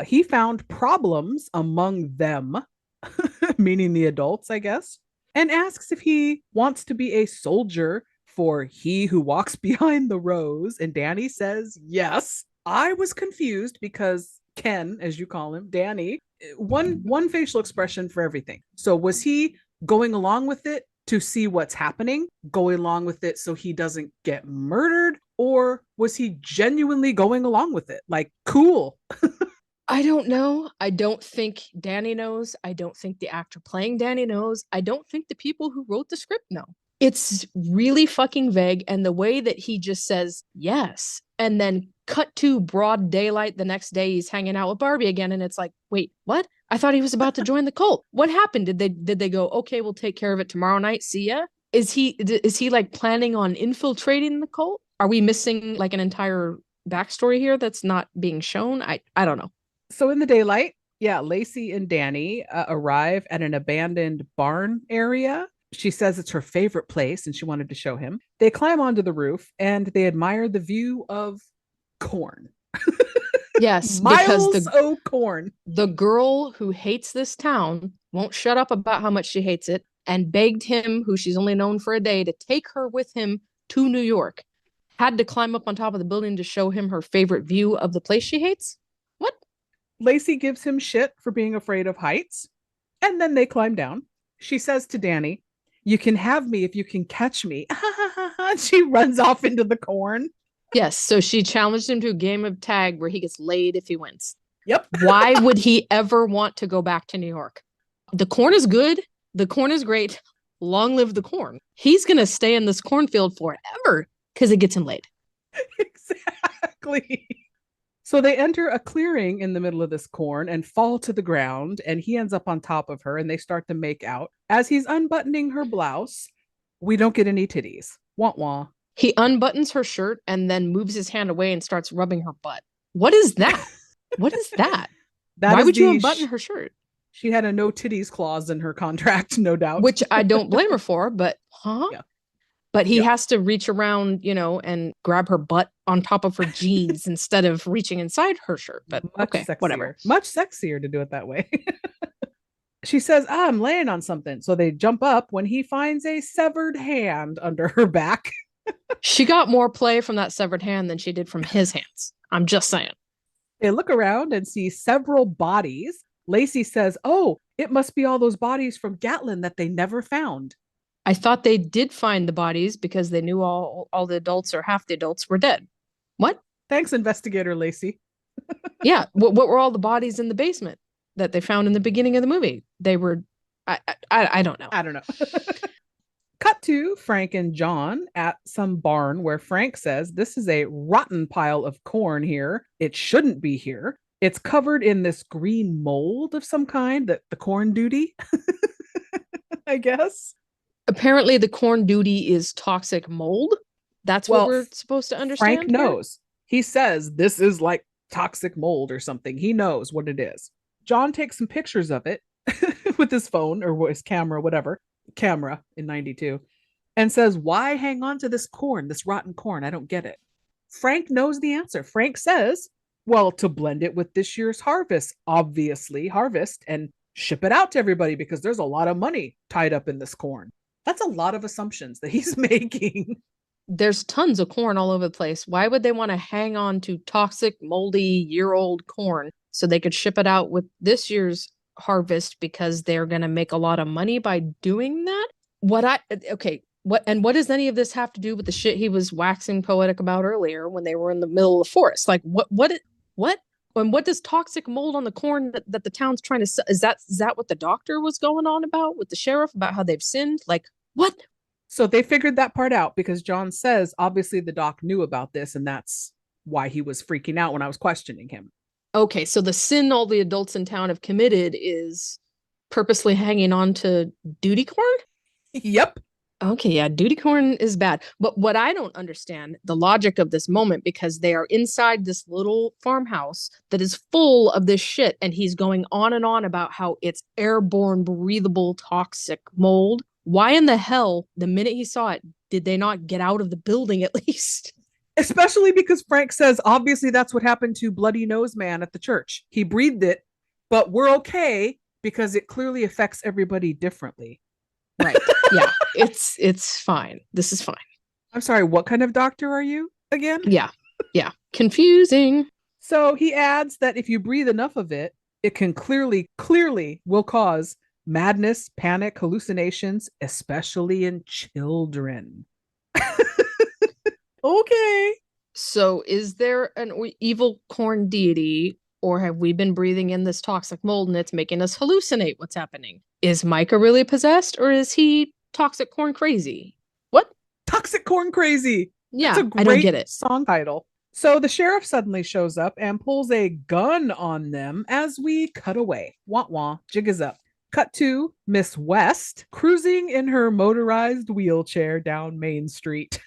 He found problems among them, meaning the adults, I guess, and asks if he wants to be a soldier for he who walks behind the rows. And Danny says, yes. I was confused because Ken, as you call him, Danny, one facial expression for everything. So was he going along with it to see what's happening, going along with it so he doesn't get murdered? Or was he genuinely going along with it? Like, cool. I don't know. I don't think Danny knows. I don't think the actor playing Danny knows. I don't think the people who wrote the script know. It's really fucking vague. And the way that he just says yes, and then cut to broad daylight the next day, he's hanging out with Barbie again. And it's like, wait, what? I thought he was about to join the cult. What happened? Did they go, okay, we'll take care of it tomorrow night. See ya? Is he like planning on infiltrating the cult? Are we missing like an entire backstory here that's not being shown? I don't know. So in the daylight, yeah, Lacey and Danny arrive at an abandoned barn area. She says it's her favorite place and she wanted to show him. They climb onto the roof and they admire the view of corn. Yes, because corn. The girl who hates this town won't shut up about how much she hates it and begged him, who she's only known for a day, to take her with him to New York. Had to climb up on top of the building to show him her favorite view of the place she hates. What? Lacey gives him shit for being afraid of heights. And then they climb down. She says to Danny, you can have me if you can catch me. She runs off into the corn. Yes, so she challenged him to a game of tag where he gets laid if he wins. Yep. Why would he ever want to go back to New York? The corn is good. The corn is great. Long live the corn. He's going to stay in this cornfield forever because it gets him laid. Exactly. So they enter a clearing in the middle of this corn and fall to the ground, and he ends up on top of her and they start to make out. As he's unbuttoning her blouse, we don't get any titties. Wah wah. He unbuttons her shirt and then moves his hand away and starts rubbing her butt. What is that? What is that? Why would you unbutton her shirt? She had a no titties clause in her contract, no doubt. Which I don't blame her for, but Yeah. But he has to reach around, and grab her butt on top of her jeans instead of reaching inside her shirt. But sexier. Whatever. Much sexier to do it that way. She says, I'm laying on something. So they jump up when he finds a severed hand under her back. She got more play from that severed hand than she did from his hands. I'm just saying. They look around and see several bodies. Lacey says, oh, it must be all those bodies from Gatlin that they never found. I thought they did find the bodies because they knew all the adults or half the adults were dead. What? Thanks, Investigator Lacey. Yeah. What were all the bodies in the basement that they found in the beginning of the movie? They were, I don't know. I don't know. Cut to Frank and John at some barn where Frank says, this is a rotten pile of corn here. It shouldn't be here. It's covered in this green mold of some kind, that the corn duty, I guess. Apparently the corn duty is toxic mold. That's what we're supposed to understand. Frank knows. He says this is like toxic mold or something. He knows what it is. John takes some pictures of it with his phone or his camera, whatever. Camera in 92, and says, why hang on to this corn, this rotten corn? I don't get it. Frank knows the answer. Frank says, well, to blend it with this year's harvest, obviously harvest and ship it out to everybody because there's a lot of money tied up in this corn. That's a lot of assumptions that he's making. There's tons of corn all over the place. Why would they want to hang on to toxic, moldy, year-old corn so they could ship it out with this year's harvest because they're going to make a lot of money by doing that? What does any of this have to do with the shit he was waxing poetic about earlier when they were in the middle of the forest? Like what and what does toxic mold on the corn that the town's trying to sell? Is that what the doctor was going on about with the sheriff about how they've sinned? Like what? So they figured that part out because John says obviously the doc knew about this and that's why he was freaking out when I was questioning him. Okay, so the sin all the adults in town have committed is purposely hanging on to duty corn? Yep. Okay, yeah, duty corn is bad. But what I don't understand, the logic of this moment, because they are inside this little farmhouse that is full of this shit, and he's going on and on about how it's airborne, breathable, toxic mold. Why in the hell, the minute he saw it, did they not get out of the building at least? Especially because Frank says, obviously, that's what happened to Bloody Nose Man at the church. He breathed it, but we're okay because it clearly affects everybody differently. Right. Yeah. It's fine. This is fine. I'm sorry, what kind of doctor are you again? Yeah. Yeah. Confusing. So he adds that if you breathe enough of it, it can clearly will cause madness, panic, hallucinations, especially in children. Okay. So is there an evil corn deity, or have we been breathing in this toxic mold and it's making us hallucinate what's happening? Is Micah really possessed, or is he toxic corn crazy? What? Toxic corn crazy. Yeah, That's a great I don't get it. Song title. So the sheriff suddenly shows up and pulls a gun on them as we cut away. Wah wah, jig is up. Cut to Miss West cruising in her motorized wheelchair down Main Street.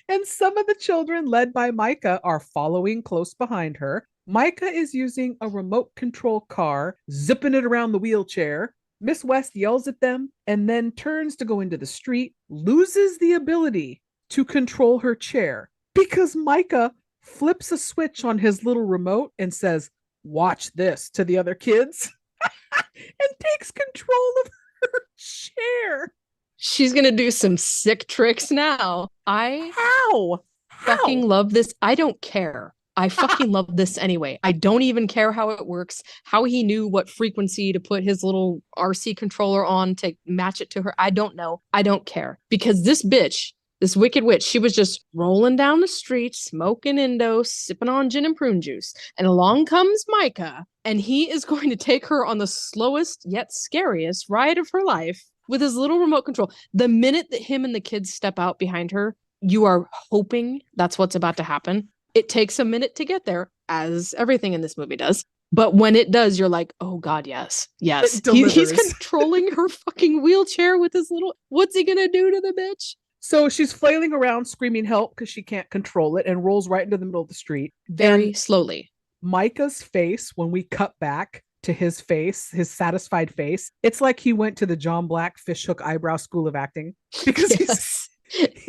And some of the children, led by Micah, are following close behind her. Micah is using a remote control car, zipping it around the wheelchair. Miss West yells at them and then turns to go into the street, loses the ability to control her chair because Micah flips a switch on his little remote and says, "Watch this," to the other kids and takes control of her chair. She's gonna do some sick tricks now. How? Fucking love this. I don't care. I fucking love this anyway. I don't even care how it works, how he knew what frequency to put his little RC controller on to match it to her. I don't know. I don't care. Because this bitch, this wicked witch, she was just rolling down the street, smoking Indo, sipping on gin and prune juice. And along comes Micah, and he is going to take her on the slowest yet scariest ride of her life with his little remote control. The minute that him and the kids step out behind her, you are hoping that's what's about to happen. It takes a minute to get there, as everything in this movie does. But when it does, you're like, oh God, yes. Yes. He's controlling her fucking wheelchair with his little, what's he gonna do to the bitch? So she's flailing around, screaming help because she can't control it, and rolls right into the middle of the street. Very slowly. Micah's face, when we cut back to his face, his satisfied face, it's like he went to the John Black Fishhook Eyebrow School of Acting because he's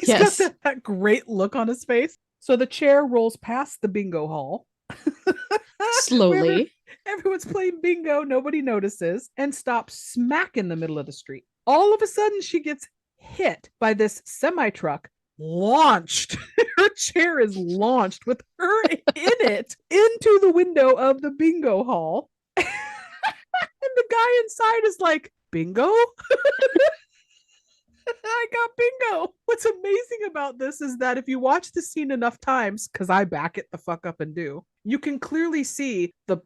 got that great look on his face. So the chair rolls past the bingo hall. Slowly. Everyone's playing bingo, nobody notices, and stops smack in the middle of the street. All of a sudden, she gets hit by this semi-truck, launched. Her chair is launched with her in it into the window of the bingo hall. And the guy inside is like, bingo? I got bingo. What's amazing about this is that if you watch the scene enough times, because I back it the fuck up and do, you can clearly see the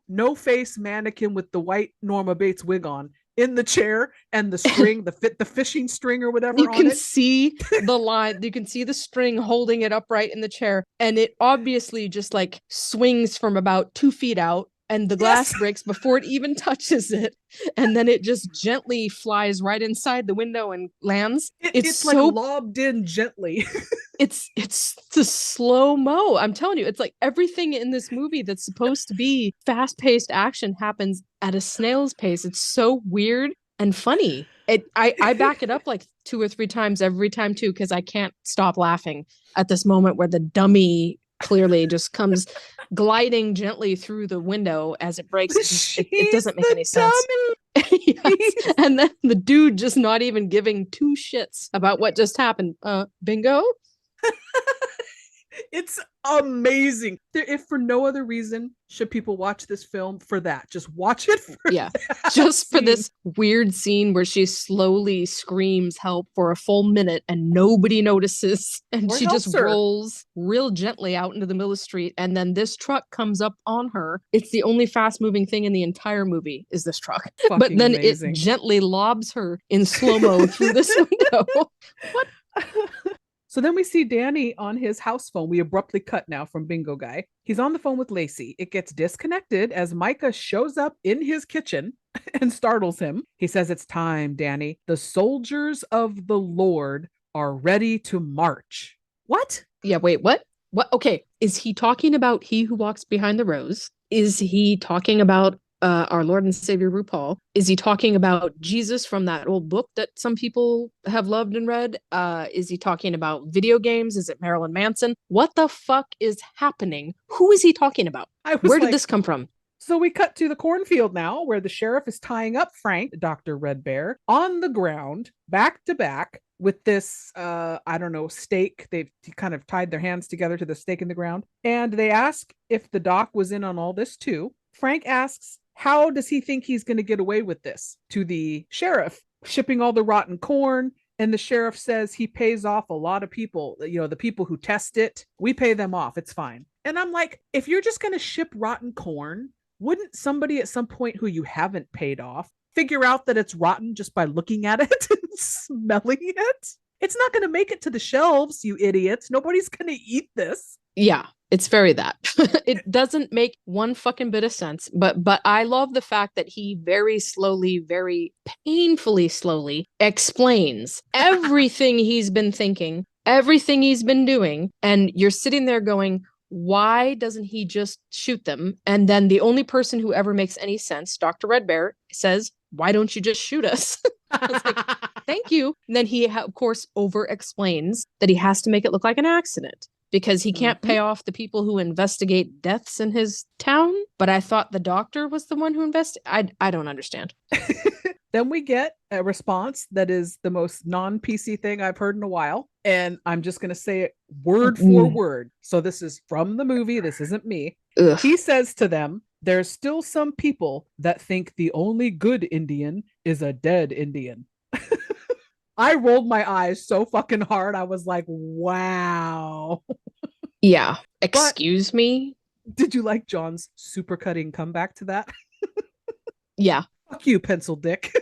no face mannequin with the white Norma Bates wig on in the chair, and the string, the fishing string or whatever. You can see the line, you can see the string holding it upright in the chair, and it obviously just like swings from about 2 feet out, and the glass breaks before it even touches it, and then it just gently flies right inside the window and lands. It's so like lobbed in gently. It's the slow-mo. I'm telling you, it's like everything in this movie that's supposed to be fast-paced action happens at a snail's pace. It's so weird and funny. I back it up like 2 or 3 times every time too, because I can't stop laughing at this moment where the dummy clearly just comes gliding gently through the window as it breaks. It doesn't make any sense. Yes. And then the dude just not even giving 2 shits about what just happened. Bingo? It's amazing. If for no other reason should people watch this film, for that. Just watch it for just for this weird scene where she slowly screams help for a full minute and nobody notices, and she just rolls real gently out into the middle of the street, and then this truck comes up on her. It's the only fast moving thing in the entire movie is this truck. But then amazing. It gently lobs her in slow-mo through this window. What? So then we see Danny on his house phone. We abruptly cut now from Bingo Guy. He's on the phone with Lacey. It gets disconnected as Micah shows up in his kitchen and startles him. He says, "It's time, Danny. The soldiers of the Lord are ready to march." What? Yeah, wait, what? What? Okay, is he talking about He Who Walks Behind the Rose? Is he talking about our Lord and Savior RuPaul? Is he talking about Jesus from that old book that some people have loved and read? Is he talking about video games? Is it Marilyn Manson? What the fuck is happening? Who is he talking about? Where did this come from? So we cut to the cornfield now, where the sheriff is tying up Frank, Dr. Red Bear, on the ground, back to back, with this, I don't know, stake. They've kind of tied their hands together to the stake in the ground. And they ask if the doc was in on all this too. Frank asks, how does he think he's going to get away with this, to the sheriff, shipping all the rotten corn. And the sheriff says he pays off a lot of people, the people who test it. We pay them off. It's fine. And I'm like, if you're just going to ship rotten corn, wouldn't somebody at some point who you haven't paid off figure out that it's rotten just by looking at it and smelling it? It's not going to make it to the shelves, you idiots. Nobody's going to eat this. Yeah, it's very that. It doesn't make one fucking bit of sense. But I love the fact that he very slowly, very painfully slowly explains everything he's been thinking, everything he's been doing. And you're sitting there going, why doesn't he just shoot them? And then the only person who ever makes any sense, Dr. Red Bear, says, why don't you just shoot us? I was like, thank you. And then he, of course, over explains that he has to make it look like an accident because he can't pay off the people who investigate deaths in his town. But I thought the doctor was the one who investigated. I don't understand. Then we get a response that is the most non-PC thing I've heard in a while. And I'm just going to say it word for word. So this is from the movie. This isn't me. Ugh. He says to them, there's still some people that think the only good Indian is a dead Indian. I rolled my eyes so fucking hard. I was like, wow. Yeah. Excuse me? Did you like John's super cutting comeback to that? Yeah. Fuck you, pencil dick.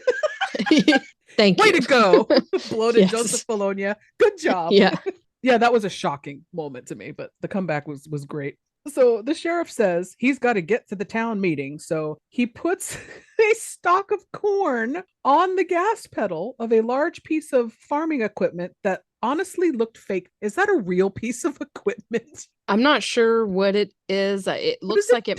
Thank you. Way to go. Bloated Yes. Joseph Bologna. Good job. Yeah. Yeah, that was a shocking moment to me, but the comeback was great. So the sheriff says he's got to get to the town meeting. So he puts a stalk of corn on the gas pedal of a large piece of farming equipment that honestly looked fake. Is that a real piece of equipment? I'm not sure what it is. It looks like it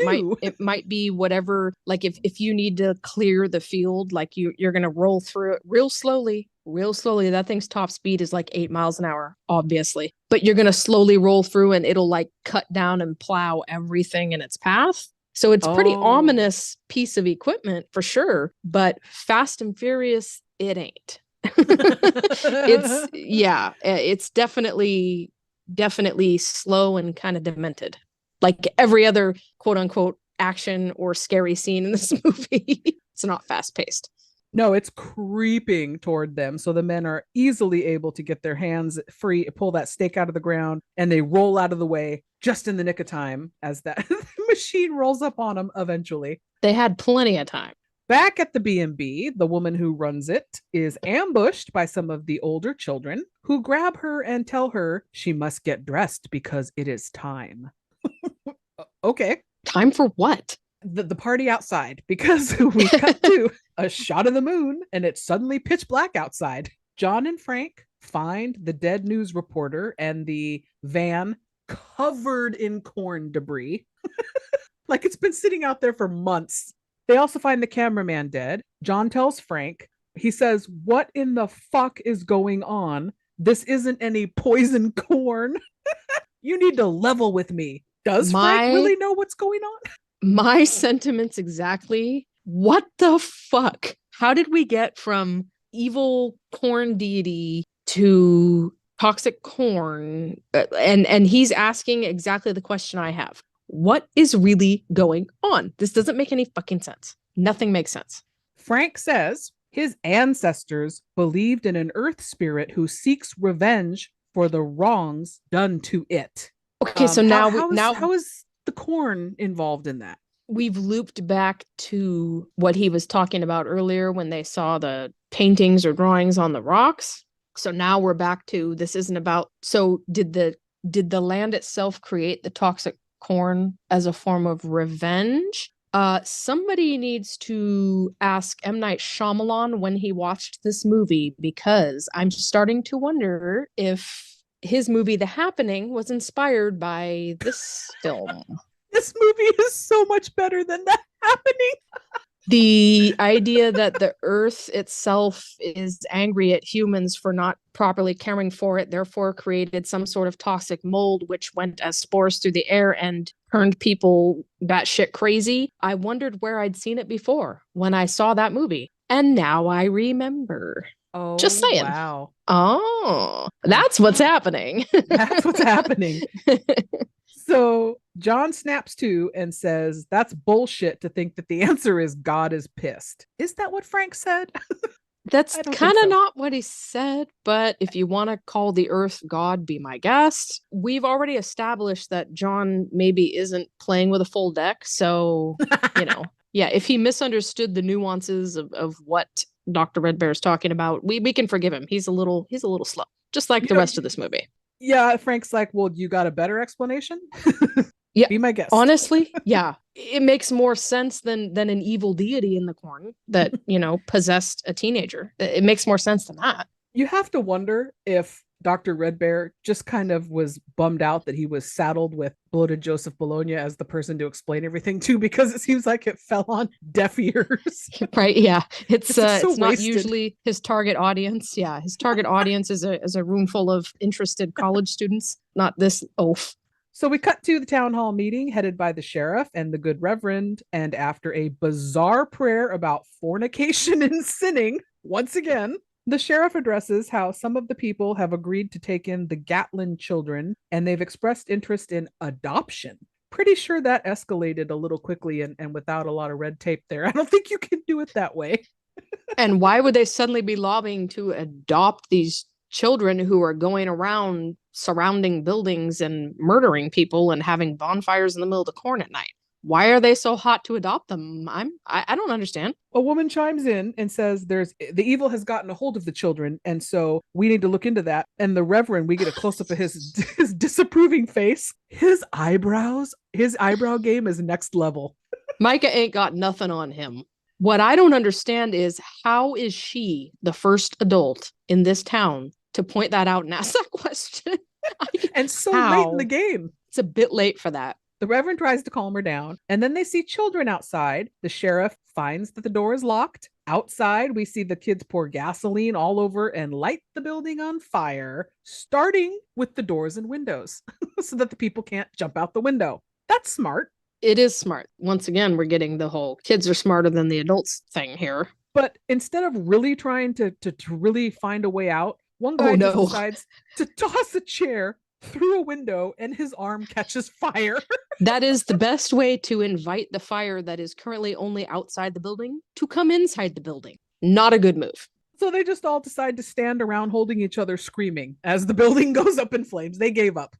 might be whatever, like if you need to clear the field, like you're going to roll through it real slowly. That thing's top speed is like 8 miles an hour, obviously, but you're going to slowly roll through and it'll like cut down and plow everything in its path. So it's a pretty ominous piece of equipment for sure, but Fast and Furious, it ain't. It's definitely slow and kind of demented, like every other quote unquote action or scary scene in this movie. It's not fast paced. No, it's creeping toward them. So the men are easily able to get their hands free, pull that stake out of the ground, and they roll out of the way just in the nick of time as that machine rolls up on them eventually. They had plenty of time. Back at the B&B, the woman who runs it is ambushed by some of the older children who grab her and tell her she must get dressed because it is time. Okay. Time for what? The party outside, because we cut to a shot of the moon and it's suddenly pitch black outside. John and Frank find the dead news reporter and the van covered in corn debris. Like it's been sitting out there for months. They also find the cameraman dead. John tells Frank, he says, what in the fuck is going on? This isn't any poison corn. You need to level with me. Does Frank really know what's going on? My sentiments exactly. What the fuck? How did we get from evil corn deity to toxic corn? And he's asking exactly the question I have. What is really going on? This doesn't make any fucking sense. Nothing makes sense. Frank says his ancestors believed in an earth spirit who seeks revenge for the wrongs done to it. Okay, so how is the corn involved in that? We've looped back to what he was talking about earlier when they saw the paintings or drawings on the rocks. So now we're back to this isn't about, so did the land itself create the toxic corn as a form of revenge? Somebody needs to ask M. Night Shyamalan when he watched this movie, because I'm starting to wonder if his movie The Happening was inspired by this film. This movie is so much better than The Happening. The idea that the earth itself is angry at humans for not properly caring for it, therefore created some sort of toxic mold, which went as spores through the air and turned people batshit crazy. I wondered where I'd seen it before when I saw that movie. And now I remember. Oh, just saying. Wow. Oh, that's what's happening. That's what's happening. So John snaps to and says, that's bullshit to think that the answer is God is pissed. Is that what Frank said? That's kind of not what he said, but if you want to call the earth God, be my guest. We've already established that John maybe isn't playing with a full deck. So, yeah, if he misunderstood the nuances of what Dr. Red Bear is talking about, we can forgive him. He's a little slow, just like the rest of this movie. Yeah, Frank's like, well, you got a better explanation? Yeah, be my guest. Honestly, yeah, it makes more sense than an evil deity in the corn that possessed a teenager. It makes more sense than that. You have to wonder if Dr. Red Bear just kind of was bummed out that he was saddled with bloated Joseph Bologna as the person to explain everything to, because it seems like it fell on deaf ears. Right? Yeah, it's so not wasted. usually his target audience. Yeah, his target audience is a room full of interested college students, not this oaf. So we cut to the town hall meeting headed by the sheriff and the good reverend, and after a bizarre prayer about fornication and sinning, once again, the sheriff addresses how some of the people have agreed to take in the Gatlin children, and they've expressed interest in adoption. Pretty sure that escalated a little quickly and without a lot of red tape there. I don't think you can do it that way. And why would they suddenly be lobbying to adopt these children who are going around surrounding buildings and murdering people and having bonfires in the middle of the corn at night? Why are they so hot to adopt them? I don't understand. A woman chimes in and says the evil has gotten a hold of the children, and so we need to look into that. And the reverend, we get a close-up of his disapproving face. His eyebrow game is next level. Micah ain't got nothing on him. What I don't understand is, how is she the first adult in this town to point that out and ask that question? And so late in the game. It's a bit late for that. The reverend tries to calm her down, and then they see children outside. The sheriff finds that the door is locked. Outside, we see the kids pour gasoline all over and light the building on fire, starting with the doors and windows so that the people can't jump out the window. That's smart. It is smart. Once again, we're getting the whole kids are smarter than the adults thing here. But instead of really trying to really find a way out, one guy just decides to toss a chair through a window and his arm catches fire. That is the best way to invite the fire that is currently only outside the building to come inside the building. Not a good move. So they just all decide to stand around holding each other screaming as the building goes up in flames. They gave up.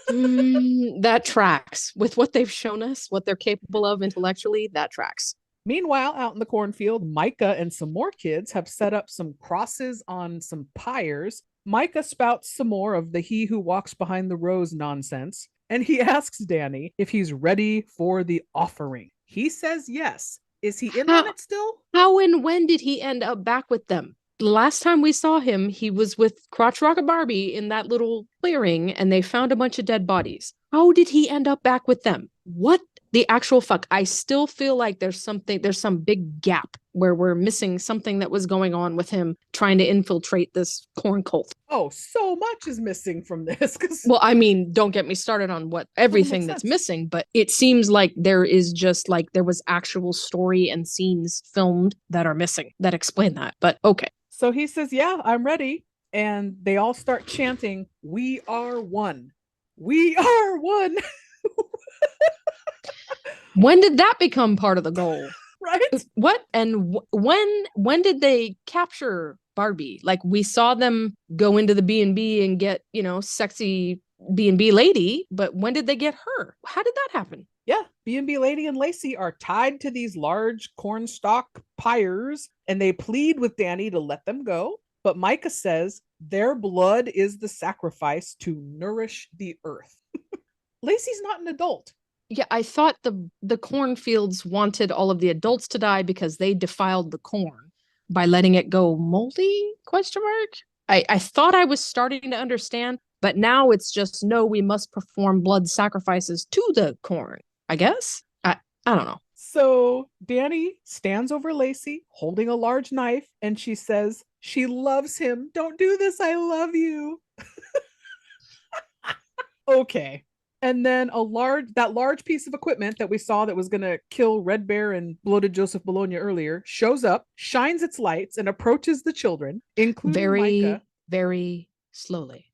That tracks. With what they've shown us, what they're capable of intellectually, that tracks. Meanwhile, out in the cornfield, Micah and some more kids have set up some crosses on some pyres. Micah spouts some more of the he who walks behind the rose nonsense, and he asks Danny if he's ready for the offering. He says yes. Is he in on it still? How and when did he end up back with them? The last time we saw him, he was with Crotch Rocket Barbie in that little clearing, and they found a bunch of dead bodies. How did he end up back with them? What the actual fuck? I still feel like there's some big gap where we're missing something that was going on with him trying to infiltrate this corn cult. Oh, so much is missing from this. Well, I mean, don't get me started on what everything that's missing, but it seems like there is just like there was actual story and scenes filmed that are missing that explain that. But okay. So he says, yeah, I'm ready. And they all start chanting, "We are one. We are one." When did that become part of the goal? Right? What? And when did they capture Barbie? Like, we saw them go into the B&B and get, sexy B&B lady, but when did they get her? How did that happen? Yeah, B&B lady and Lacey are tied to these large cornstalk pyres, and they plead with Danny to let them go. But Micah says their blood is the sacrifice to nourish the earth. Lacey's not an adult. Yeah, I thought the cornfields wanted all of the adults to die because they defiled the corn by letting it go moldy? Question mark. I thought I was starting to understand, but now it's just no, we must perform blood sacrifices to the corn. I guess. I don't know. So Danny stands over Lacey holding a large knife and she says she loves him. Don't do this. I love you. Okay. And then that large piece of equipment that we saw that was going to kill Red Bear and bloated Joseph Bologna earlier shows up, shines its lights, and approaches the children, including Micah. Very slowly.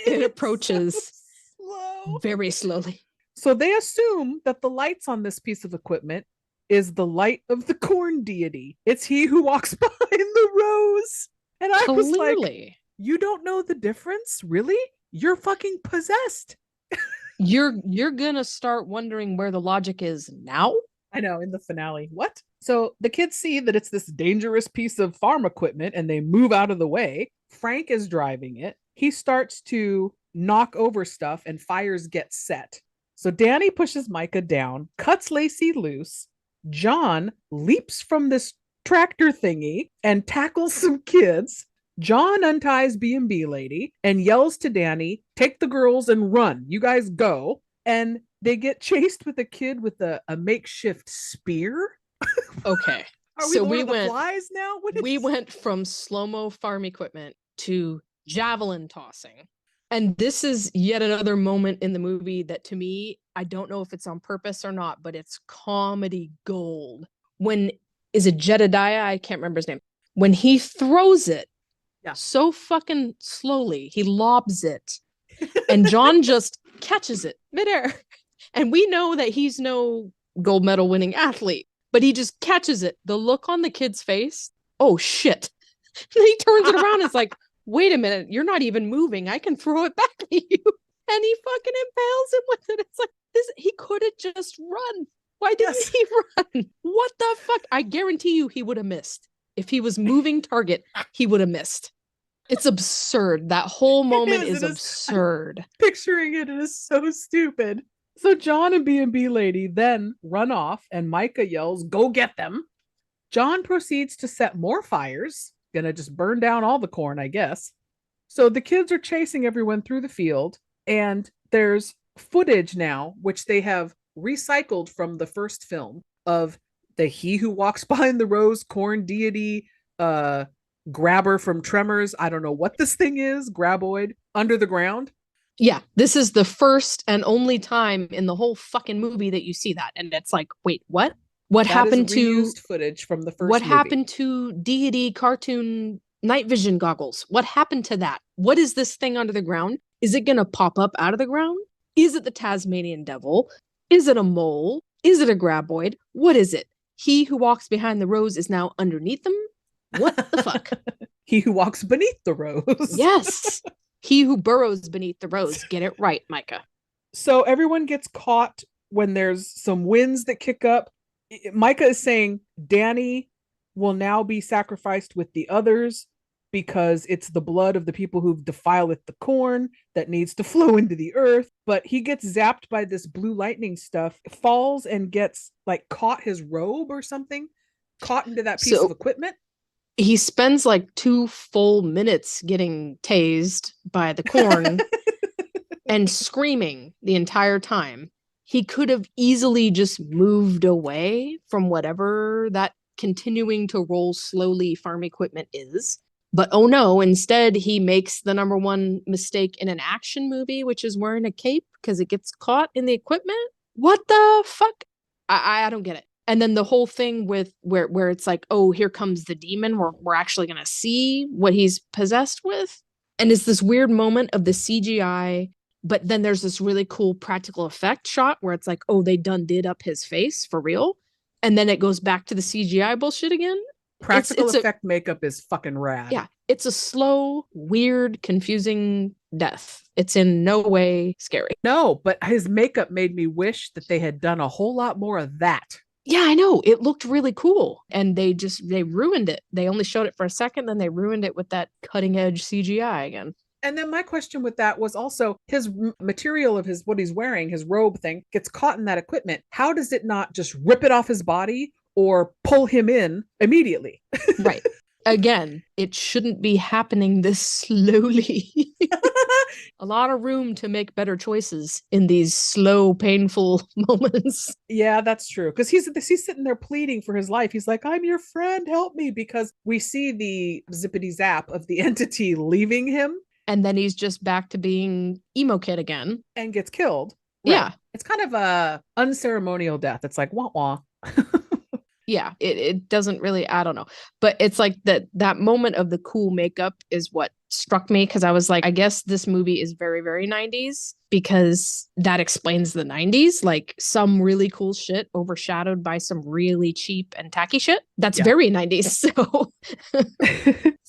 It approaches slow. Very slowly. So they assume that the lights on this piece of equipment is the light of the corn deity. It's he who walks behind the rose. And I was like, you don't know the difference? Really? You're fucking possessed. You're gonna start wondering where the logic is now. I know, in the finale. What? So the kids see that it's this dangerous piece of farm equipment and they move out of the way. Frank is driving it. He starts to knock over stuff and fires get set. So Danny pushes Micah down, cuts Lacey loose. John leaps from this tractor thingy and tackles some kids. John unties B&B lady and yells to Danny, take the girls and run. You guys go. And they get chased with a kid with a makeshift spear. Okay. So we went flies now? We went from slow-mo farm equipment to javelin tossing. And this is yet another moment in the movie that, to me, I don't know if it's on purpose or not, but it's comedy gold. Is it Jedediah? I can't remember his name. When he throws it so fucking slowly, he lobs it, and John just catches it midair. And we know that he's no gold medal winning athlete, but he just catches it. The look on the kid's face, oh shit. And he turns it around. It's like, wait a minute, you're not even moving. I can throw it back at you. And he fucking impales him with it. It's like, he could have just run. Why didn't he run? What the fuck? I guarantee you he would have missed. If he was moving target, he would have missed. It's absurd. That whole moment is absurd. Picturing it is so stupid. So John and B&B lady then run off and Micah yells, go get them. John proceeds to set more fires. Gonna just burn down all the corn, I guess. So the kids are chasing everyone through the field, and there's footage now, which they have recycled from the first film, of the he who walks behind the rose corn deity, grabber from Tremors. I don't know what this thing is, graboid, under the ground. Yeah, this is the first and only time in the whole fucking movie that you see that. And it's like, wait, what? What happened to footage from the first What movie. happened to deity cartoon night vision goggles? What happened to that? What is this thing under the ground? Is it going to pop up out of the ground? Is it the Tasmanian devil? Is it a mole? Is it a graboid? What is it? He who walks behind the rose is now underneath them? What the fuck? He who walks beneath the rose. Yes. He who burrows beneath the rose. Get it right, Micah. So everyone gets caught when there's some winds that kick up. Micah is saying Danny will now be sacrificed with the others because it's the blood of the people who've defiled the corn that needs to flow into the earth. But he gets zapped by this blue lightning stuff, falls and gets like caught his robe or something, caught into that piece of equipment. He spends like 2 full minutes getting tased by the corn and screaming the entire time. He could have easily just moved away from whatever that continuing to roll slowly farm equipment is. But oh no, instead he makes the number one mistake in an action movie, which is wearing a cape because it gets caught in the equipment. What the fuck? I don't get it. And then the whole thing with where it's like, oh, here comes the demon. We're actually going to see what he's possessed with. And it's this weird moment of the CGI. But then there's this really cool practical effect shot where it's like, oh, they done did up his face for real. And then it goes back to the CGI bullshit again. Practical effect makeup is fucking rad. Yeah. It's a slow, weird, confusing death. It's in no way scary. No, but his makeup made me wish that they had done a whole lot more of that. Yeah, I know. It looked really cool. And they ruined it. They only showed it for a second, then they ruined it with that cutting edge CGI again. And then my question with that was also his material of what he's wearing, his robe thing, gets caught in that equipment. How does it not just rip it off his body or pull him in immediately? Right. Again, it shouldn't be happening this slowly. A lot of room to make better choices in these slow, painful moments. Yeah, that's true. Because he's sitting there pleading for his life. He's like, I'm your friend, help me. Because we see the zippity zap of the entity leaving him. And then he's just back to being emo kid again. And gets killed. Right. Yeah. It's kind of a unceremonial death. It's like, wah wah. Yeah, it doesn't really, I don't know. But it's like that moment of the cool makeup is what struck me, because I was like, I guess this movie is very, very 90s, because that explains the 90s. Like some really cool shit overshadowed by some really cheap and tacky shit. That's very 90s. So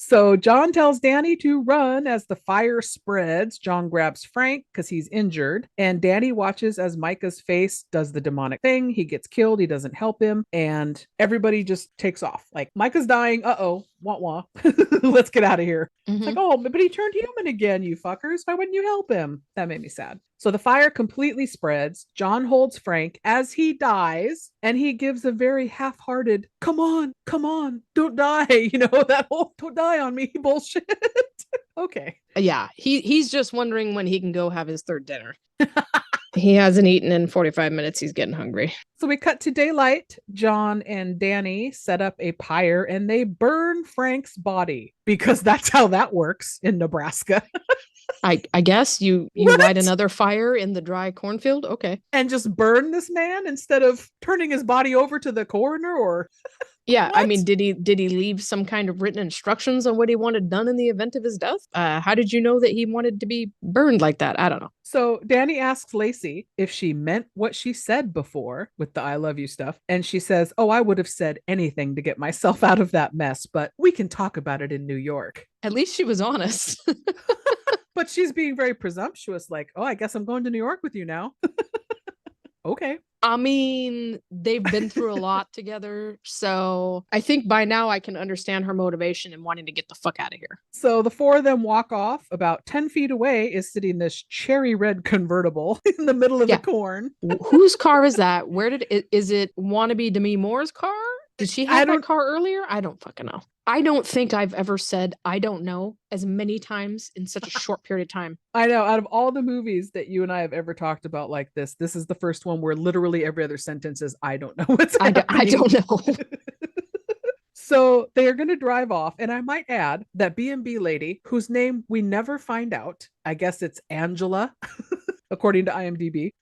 So John tells Danny to run as the fire spreads. John grabs Frank because he's injured, and Danny watches as Micah's face does the demonic thing. He gets killed. He doesn't help him, and everybody just takes off. Like, Micah's dying. Uh-oh. Wah wah. Let's get out of here. It's like, oh, but he turned human again, you fuckers. Why wouldn't you help him? That made me sad. So the fire completely spreads. John holds Frank as he dies, and he gives a very half-hearted, come on, don't die. You know, that whole don't die on me bullshit. Okay. Yeah, he's just wondering when he can go have his third dinner. He hasn't eaten in 45 minutes. He's getting hungry. So we cut to daylight. John and Danny set up a pyre and they burn Frank's body, because that's how that works in Nebraska. I guess you light another fire in the dry cornfield. Okay. And just burn this man instead of turning his body over to the coroner, or yeah, what? I mean, did he leave some kind of written instructions on what he wanted done in the event of his death? How did you know that he wanted to be burned like that? I don't know. So Danny asks Lacey if she meant what she said before with the I love you stuff. And she says, oh, I would have said anything to get myself out of that mess, but we can talk about it in New York. At least she was honest. But she's being very presumptuous, like, oh, I guess I'm going to New York with you now. Okay. I mean, they've been through a lot together, so I think by now I can understand her motivation in wanting to get the fuck out of here. So the four of them walk off. About 10 feet away is sitting this cherry red convertible in the middle of the corn. Whose car is that? Is it wannabe Demi Moore's car? Did she have that car earlier? I don't fucking know. I don't think I've ever said I don't know as many times in such a short period of time. I know. Out of all the movies that you and I have ever talked about like this is the first one where literally every other sentence is, I don't know what's happening. I don't know. So they are going to drive off. And I might add that B&B lady, whose name we never find out, I guess it's Angela, according to IMDb,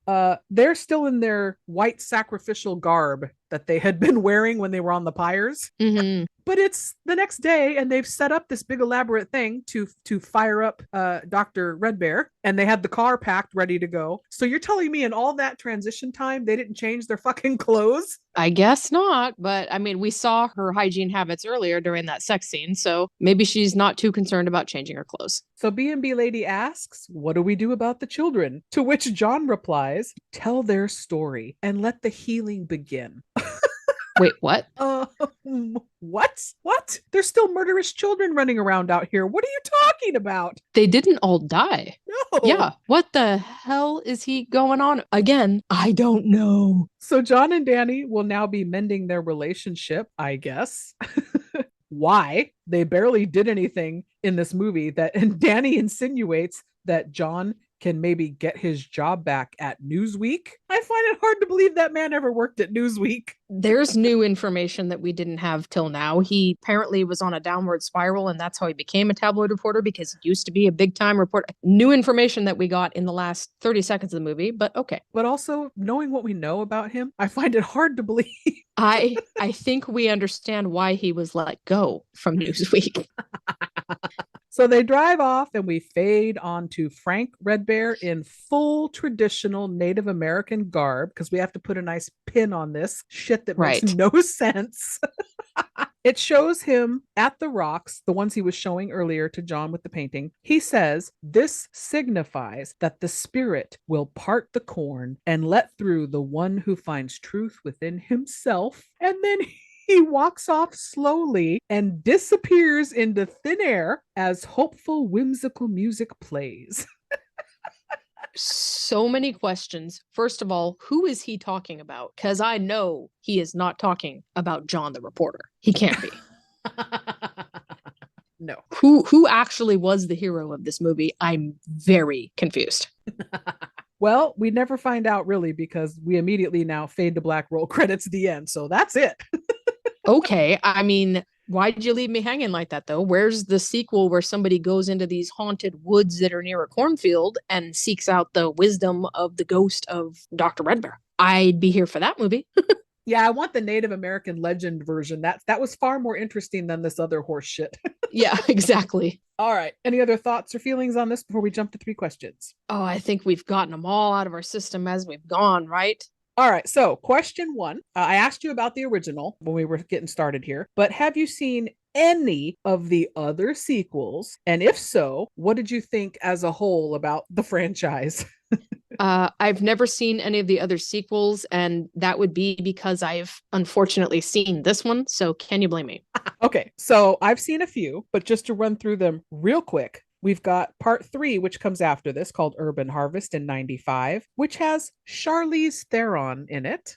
they're still in their white sacrificial garb that they had been wearing when they were on the pyres. Mm-hmm. But it's the next day and they've set up this big elaborate thing to fire up Dr. Red Bear, and they had the car packed ready to go. So you're telling me in all that transition time they didn't change their fucking clothes? I guess not, but I mean, we saw her hygiene habits earlier during that sex scene, so maybe she's not too concerned about changing her clothes. So B&B lady asks, what do we do about the children? To which John replies, tell their story and let the healing begin. Wait, what? What? There's still murderous children running around out here. What are you talking about? They didn't all die. No. Yeah. What the hell is he going on? Again, I don't know. So John and Danny will now be mending their relationship, I guess. Why? They barely did anything in this movie and Danny insinuates that John can maybe get his job back at Newsweek. I find it hard to believe that man ever worked at Newsweek. There's new information that we didn't have till now. He apparently was on a downward spiral, and that's how he became a tabloid reporter, because he used to be a big time reporter. New information that we got in the last 30 seconds of the movie, but okay. But also, knowing what we know about him, I find it hard to believe. I think we understand why he was let go from Newsweek. So they drive off and we fade onto Frank Red Bear in full traditional Native American garb, because we have to put a nice pin on this shit that makes no sense. It shows him at the rocks, the ones he was showing earlier to John with the painting. He says, "This signifies that the Spirit will part the corn and let through the one who finds truth within himself." And then he walks off slowly and disappears into thin air as hopeful, whimsical music plays. So many questions. First of all, who is he talking about? Because I know he is not talking about John the reporter. He can't be. No. Who actually was the hero of this movie? I'm very confused. Well, we never find out really because we immediately now fade to black, roll credits at the end. So that's it. Okay. I mean, why did you leave me hanging like that, though? Where's the sequel where somebody goes into these haunted woods that are near a cornfield and seeks out the wisdom of the ghost of Dr. Red Bear? I'd be here for that movie. Yeah, I want the Native American legend version. That was far more interesting than this other horse shit. Yeah, exactly. All right. Any other thoughts or feelings on this before we jump to 3 questions? Oh, I think we've gotten them all out of our system as we've gone, right? All right. So, question 1. I asked you about the original when we were getting started here, but have you seen any of the other sequels? And if so, what did you think as a whole about the franchise? I've never seen any of the other sequels, and that would be because I've unfortunately seen this one. So can you blame me? Okay, so I've seen a few, but just to run through them real quick, we've got part 3, which comes after this, called Urban Harvest in 95, which has Charlize Theron in it.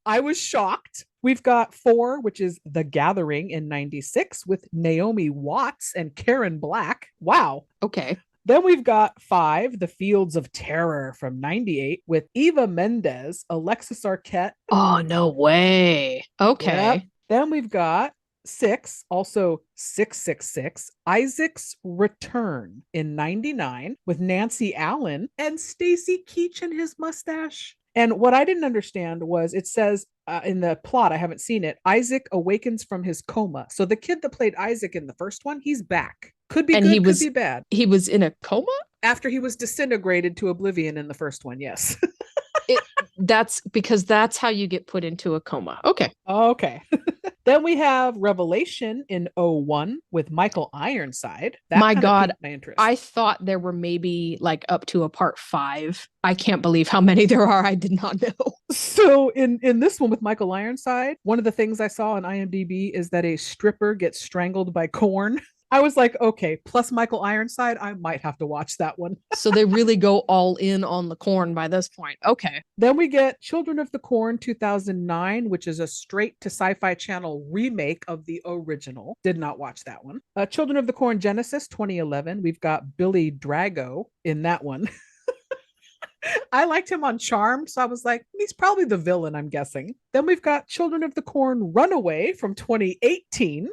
I was shocked. We've got 4, which is The Gathering in 96 with Naomi Watts and Karen Black. Wow. Okay. Then we've got 5, The Fields of Terror from 98 with Eva Mendes, Alexis Arquette. Oh, no way. Okay. Yep. Then we've got 6, also 666, Isaac's Return in 99 with Nancy Allen and Stacy Keach and his mustache. And what I didn't understand was it says in the plot, I haven't seen it, Isaac awakens from his coma. So the kid that played Isaac in the first one, he's back. Could be good, could be bad. He was in a coma? After he was disintegrated to oblivion in the first one, yes. That's because that's how you get put into a coma. Okay. Okay. Then we have Revelation in 01 with Michael Ironside. That my God, my interest. I thought there were maybe like up to a part 5. I can't believe how many there are. I did not know. So in this one with Michael Ironside, one of the things I saw on IMDb is that a stripper gets strangled by corn. I was like, okay, plus Michael Ironside, I might have to watch that one. So they really go all in on the corn by this point. Okay. Then we get Children of the Corn 2009, which is a straight to Sci-Fi Channel remake of the original. Did not watch that one. Children of the Corn Genesis 2011. We've got Billy Drago in that one. I liked him on Charmed, so I was like, he's probably the villain, I'm guessing. Then we've got Children of the Corn Runaway from 2018.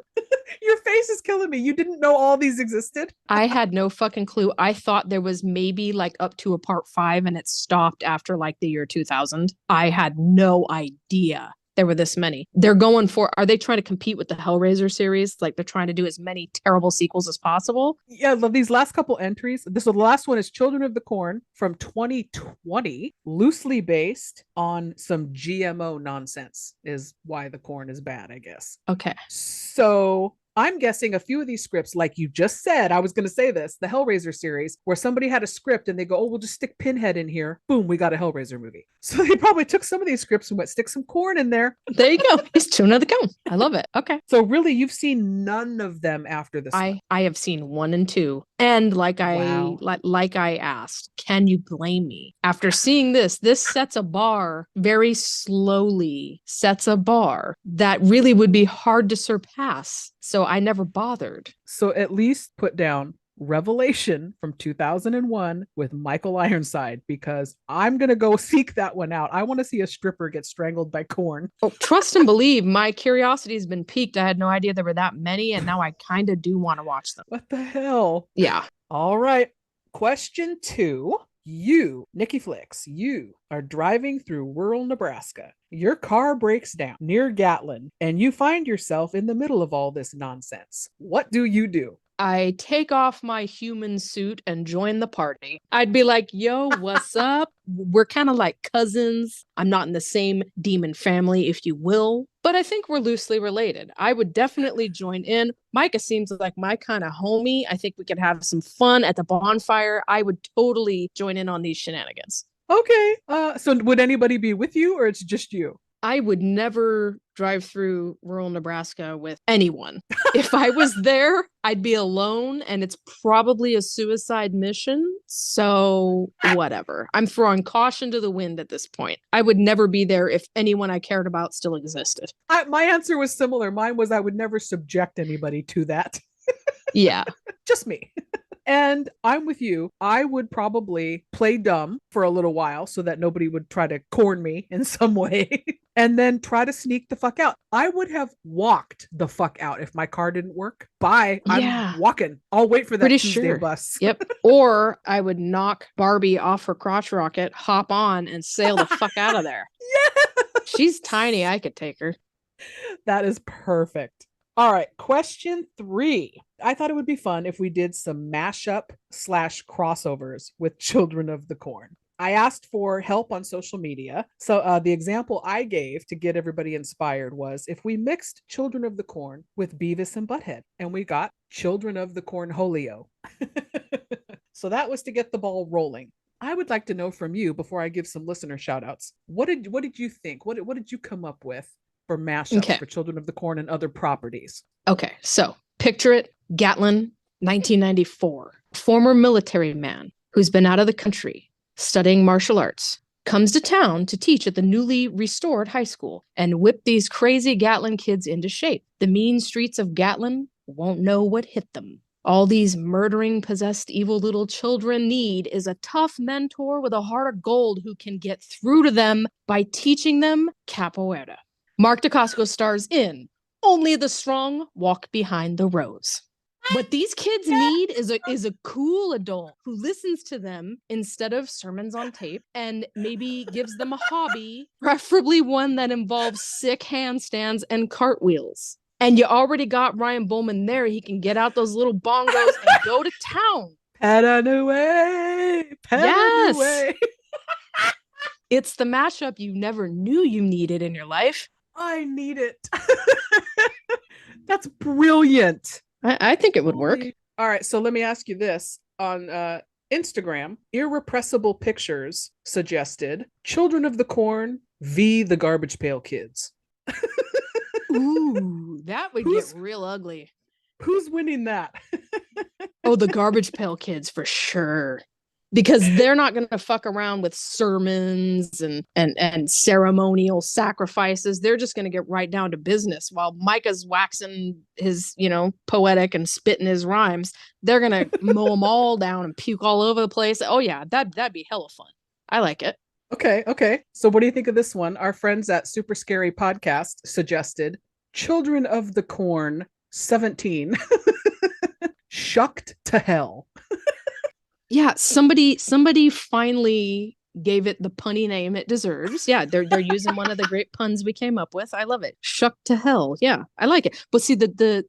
Your face is killing me. You didn't know all these existed? I had no fucking clue. I thought there was maybe like up to a part 5 and it stopped after like the year 2000. I had no idea there were this many. Are they trying to compete with the Hellraiser series? Like they're trying to do as many terrible sequels as possible? Yeah, these last couple entries. The last one is Children of the Corn from 2020, loosely based on some GMO nonsense, is why the corn is bad, I guess. Okay. So I'm guessing a few of these scripts, like you just said, I was going to say this, the Hellraiser series, where somebody had a script and they go, oh, we'll just stick Pinhead in here. Boom, we got a Hellraiser movie. So they probably took some of these scripts and went, stick some corn in there. There you go. He's chewing of the cone. I love it. Okay. So really, you've seen none of them after this one. I have seen 1 and 2. And like I asked, can you blame me? After seeing this sets a bar, very slowly sets a bar that really would be hard to surpass. So I never bothered. So at least put down Revelation from 2001 with Michael Ironside, because I'm going to go seek that one out. I want to see a stripper get strangled by corn. Oh, trust and believe, my curiosity has been piqued. I had no idea there were that many, and now I kind of do want to watch them. What the hell? Yeah. All right. Question 2. You, Nikki Flixx, you are driving through rural Nebraska. Your car breaks down near Gatlin, and you find yourself in the middle of all this nonsense. What do you do? I take off my human suit and join the party. I'd be like, yo, what's up? We're kind of like cousins. I'm not in the same demon family, if you will, but I think we're loosely related. I would definitely join in. Micah seems like my kind of homie. I think we could have some fun at the bonfire. I would totally join in on these shenanigans. Okay. So would anybody be with you, or it's just you? I would never drive through rural Nebraska with anyone. If I was there, I'd be alone, and it's probably a suicide mission. So whatever. I'm throwing caution to the wind at this point. I would never be there if anyone I cared about still existed. My answer was similar. Mine was I would never subject anybody to that. Yeah. Just me. And I'm with you. I would probably play dumb for a little while so that nobody would try to corn me in some way and then try to sneak the fuck out. I would have walked the fuck out if my car didn't work. Bye. I'm walking. I'll wait for that Tuesday bus. Yep. Or I would knock Barbie off her crotch rocket, hop on, and sail the fuck out of there. Yeah. She's tiny. I could take her. That is perfect. All right, question 3. I thought it would be fun if we did some mashup / crossovers with Children of the Corn. I asked for help on social media. So the example I gave to get everybody inspired was if we mixed Children of the Corn with Beavis and Butthead, and we got Children of the Cornholio. So that was to get the ball rolling. I would like to know from you before I give some listener shout outs. What did you think? What did you come up with for mashups for Children of the Corn and other properties? Okay, so picture it. Gatlin, 1994. Former military man who's been out of the country studying martial arts comes to town to teach at the newly restored high school and whip these crazy Gatlin kids into shape. The mean streets of Gatlin won't know what hit them. All these murdering, possessed, evil little children need is a tough mentor with a heart of gold who can get through to them by teaching them capoeira. Mark Dacascos stars in Only the Strong Walk Behind the Rose. What these kids need is a cool adult who listens to them instead of sermons on tape and maybe gives them a hobby, preferably one that involves sick handstands and cartwheels. And you already got Ryan Bowman there. He can get out those little bongos and go to town. Away. It's the mashup you never knew you needed in your life. I need it. That's brilliant. I think it would work. All right, so let me ask you this. On Instagram, Irrepressible Pictures suggested Children of the Corn v. the Garbage Pail Kids. Ooh, that would get real ugly. Who's winning that? Oh, the Garbage Pail Kids for sure. Because they're not going to fuck around with sermons and ceremonial sacrifices. They're just going to get right down to business. While Micah's waxing his, poetic and spitting his rhymes, they're going to mow them all down and puke all over the place. Oh yeah, that'd be hella fun. I like it. Okay. So what do you think of this one? Our friends at Super Scary Podcast suggested Children of the Corn 17. Shucked to Hell. Yeah, somebody finally gave it the punny name it deserves. Yeah, they're using one of the great puns we came up with. I love it. Shuck to hell. Yeah, I like it. But see, the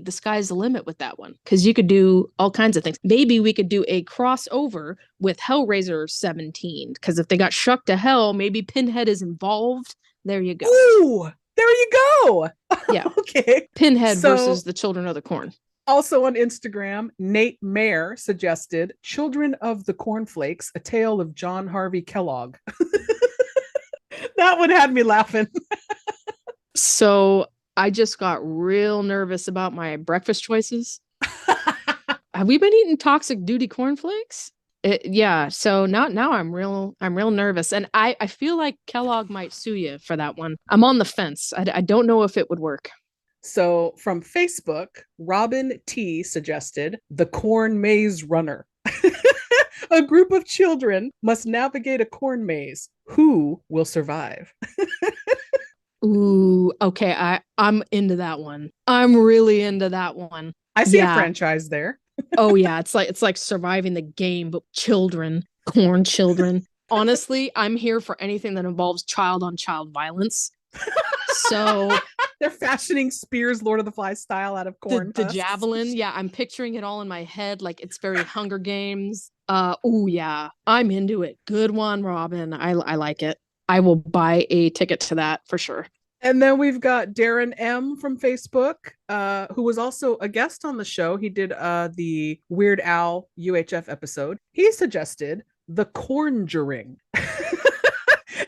sky's the limit with that one, because you could do all kinds of things. Maybe we could do a crossover with Hellraiser 17, because if they got shuck to hell, maybe Pinhead is involved. There you go. Ooh, there you go. Yeah. Okay. Pinhead versus the Children of the Corn. Also on Instagram, Nate Mayer suggested Children of the Cornflakes, a tale of John Harvey Kellogg. That one had me laughing. So I just got real nervous about my breakfast choices. Have we been eating toxic duty cornflakes? Yeah. So now I'm real nervous. And I feel like Kellogg might sue you for that one. I'm on the fence. I don't know if it would work. So from Facebook, Robin T suggested The Corn Maze Runner. A group of children must navigate a corn maze. Who will survive? Ooh, okay. I'm into that one. I'm really into that one. I see a franchise there. Oh yeah, it's like surviving the game, but corn children. Honestly, I'm here for anything that involves child-on-child violence. So they're fashioning Spears Lord of the Flies style out of corn. The javelin, yeah, I'm picturing it all in my head, like it's very Hunger Games. Oh yeah, I'm into it. Good one, Robin. I like it. I will buy a ticket to that for sure. And then we've got Darren M from Facebook, who was also a guest on the show. He did the Weird Al UHF episode. He suggested the Cornjuring.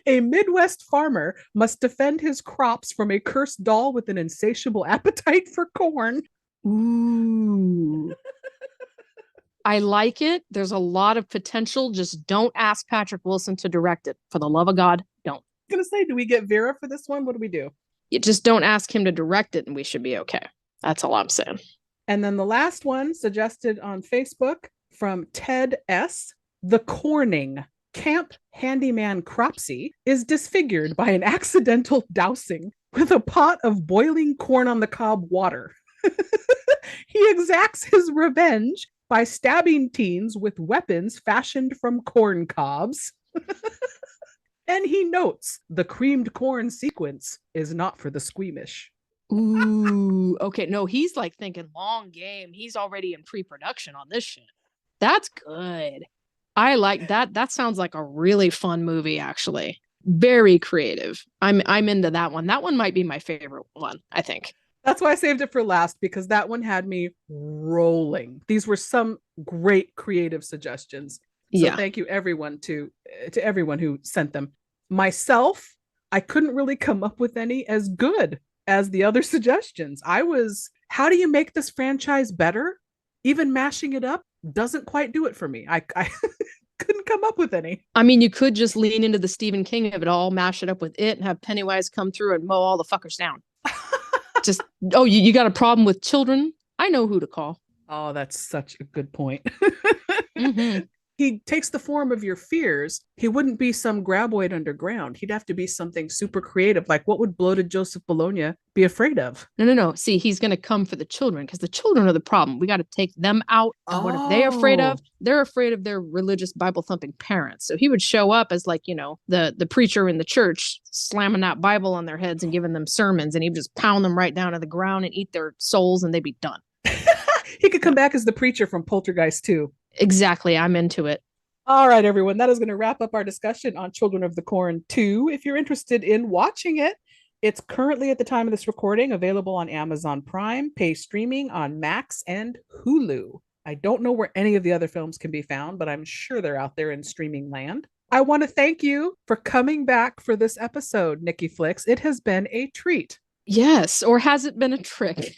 A Midwest farmer must defend his crops from a cursed doll with an insatiable appetite for corn. Ooh. I like it. There's a lot of potential. Just don't ask Patrick Wilson to direct it. For the love of God, don't. Gonna say, do we get Vera for this one? What do we do? You just don't ask him to direct it and we should be okay. That's all I'm saying. And then the last one suggested on Facebook from Ted S. The Corning. Camp handyman Cropsy is disfigured by an accidental dousing with a pot of boiling corn on the cob water. He exacts his revenge by stabbing teens with weapons fashioned from corn cobs. And he notes the creamed corn sequence is not for the squeamish. Ooh, okay. No, he's like thinking long game. He's already in pre-production on this shit. That's good. I like that. That sounds like a really fun movie, actually. Very creative. I'm into that one. That one might be my favorite one, I think. That's why I saved it for last, because that one had me rolling. These were some great creative suggestions. So thank you everyone to everyone who sent them. Myself, I couldn't really come up with any as good as the other suggestions. How do you make this franchise better? Even mashing it up doesn't quite do it for me. I couldn't come up with any. I mean, you could just lean into the Stephen King of it all, mash it up with it, and have Pennywise come through and mow all the fuckers down. Just, you got a problem with children? I know who to call. Oh, that's such a good point. Mm-hmm. He takes the form of your fears. He wouldn't be some graboid underground. He'd have to be something super creative. Like, what would bloated Joseph Bologna be afraid of? No. See, he's going to come for the children because the children are the problem. We got to take them out. And what are they afraid of? They're afraid of their religious Bible thumping parents. So he would show up as like, the preacher in the church slamming that Bible on their heads and giving them sermons. And he'd just pound them right down to the ground and eat their souls and they'd be done. He could come back as the preacher from Poltergeist 2. Exactly. I'm into it. All right, everyone. That is going to wrap up our discussion on Children of the Corn 2. If you're interested in watching it, it's currently at the time of this recording available on Amazon Prime, pay streaming on Max and Hulu. I don't know where any of the other films can be found, but I'm sure they're out there in streaming land. I want to thank you for coming back for this episode, Nikki Flixx. It has been a treat. Yes, or has it been a trick?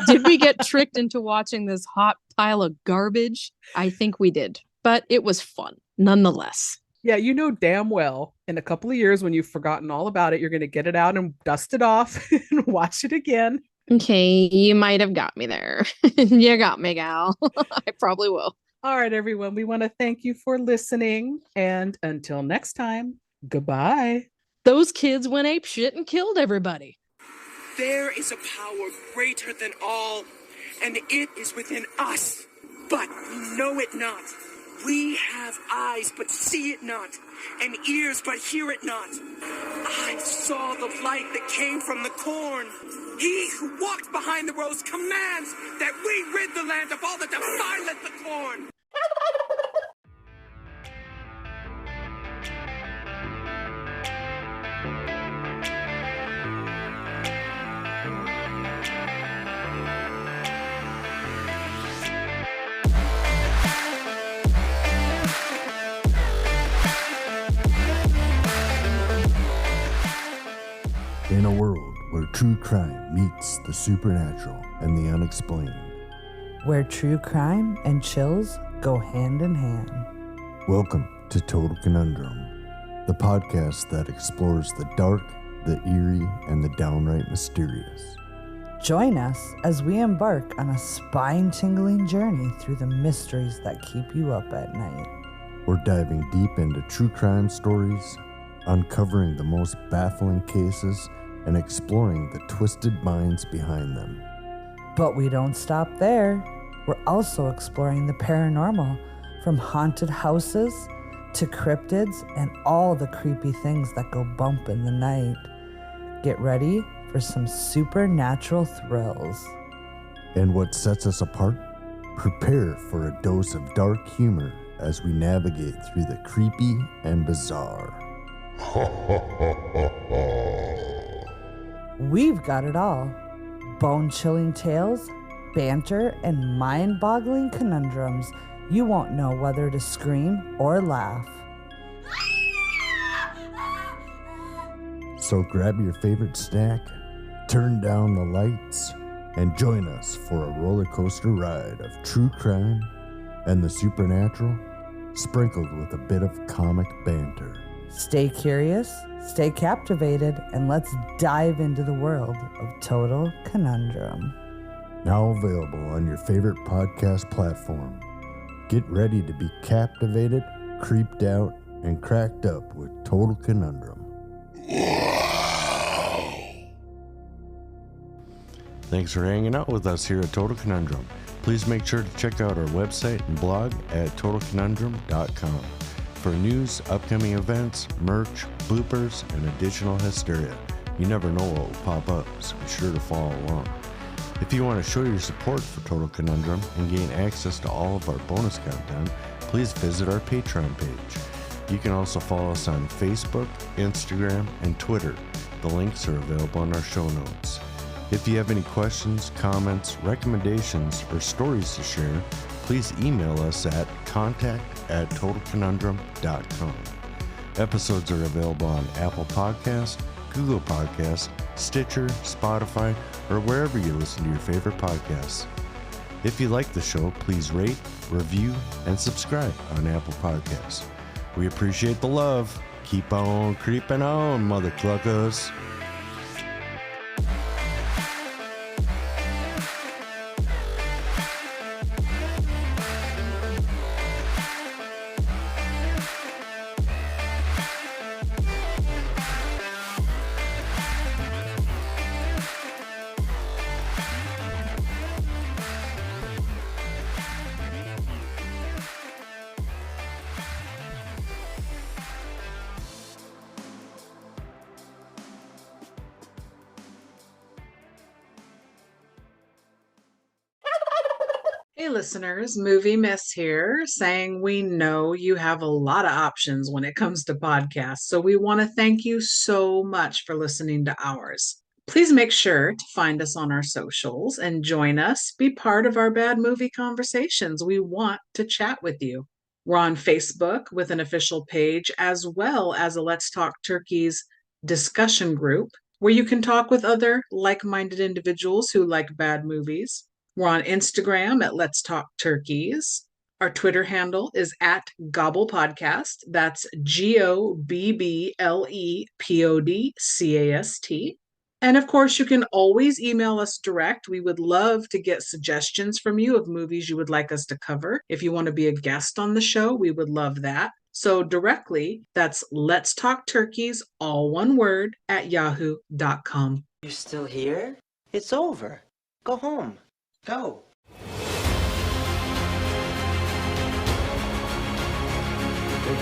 Did we get tricked into watching this hot pile of garbage? I think we did, but it was fun nonetheless. Yeah, you know damn well in a couple of years when you've forgotten all about it, you're going to get it out and dust it off and watch it again. Okay, you might have got me there. You got me, gal. I probably will. All right, everyone. We want to thank you for listening. And until next time, goodbye. Those kids went apeshit and killed everybody. There is a power greater than all, and it is within us, but we know it not. We have eyes, but see it not, and ears, but hear it not. I saw the light that came from the corn. He who walks behind the rows commands that we rid the land of all that defileth the corn. In a world where true crime meets the supernatural and the unexplained. Where true crime and chills go hand in hand. Welcome to Total Conundrum, the podcast that explores the dark, the eerie, and the downright mysterious. Join us as we embark on a spine-tingling journey through the mysteries that keep you up at night. We're diving deep into true crime stories, uncovering the most baffling cases, and exploring the twisted minds behind them. But we don't stop there. We're also exploring the paranormal, from haunted houses to cryptids and all the creepy things that go bump in the night. Get ready for some supernatural thrills. And what sets us apart? Prepare for a dose of dark humor as we navigate through the creepy and bizarre. We've got it all. Bone-chilling tales, banter, and mind-boggling conundrums. You won't know whether to scream or laugh. So grab your favorite snack, turn down the lights, and join us for a roller coaster ride of true crime and the supernatural, sprinkled with a bit of comic banter. Stay curious, stay captivated, and let's dive into the world of Total Conundrum. Now available on your favorite podcast platform. Get ready to be captivated, creeped out, and cracked up with Total Conundrum. Thanks for hanging out with us here at Total Conundrum. Please make sure to check out our website and blog at totalconundrum.com for news, upcoming events, merch, bloopers, and additional hysteria. You never know what will pop up, so be sure to follow along. If you want to show your support for Total Conundrum and gain access to all of our bonus content, please visit our Patreon page. You can also follow us on Facebook, Instagram, and Twitter. The links are available in our show notes. If you have any questions, comments, recommendations, or stories to share, please email us at contact@totalconundrum.com. Episodes are available on Apple Podcasts, Google Podcasts, Stitcher, Spotify, or wherever you listen to your favorite podcasts. If you like the show, please rate, review, and subscribe on Apple Podcasts. We appreciate the love. Keep on creeping on, mother cluckers. Hey listeners, Movie Miss here, saying we know you have a lot of options when it comes to podcasts, so we want to thank you so much for listening to ours. Please make sure to find us on our socials and join us, be part of our bad movie conversations. We want to chat with you. We're on Facebook with an official page, as well as a Let's Talk Turkeys discussion group, where you can talk with other like-minded individuals who like bad movies. We're on Instagram at Let's Talk Turkeys. Our Twitter handle is at Gobble Podcast. That's GOBBLEPODCAST. And of course, you can always email us direct. We would love to get suggestions from you of movies you would like us to cover. If you want to be a guest on the show, we would love that. So directly, that's Let's Talk Turkeys, all one word, at yahoo.com. You're still here? It's over. Go home. Go. Good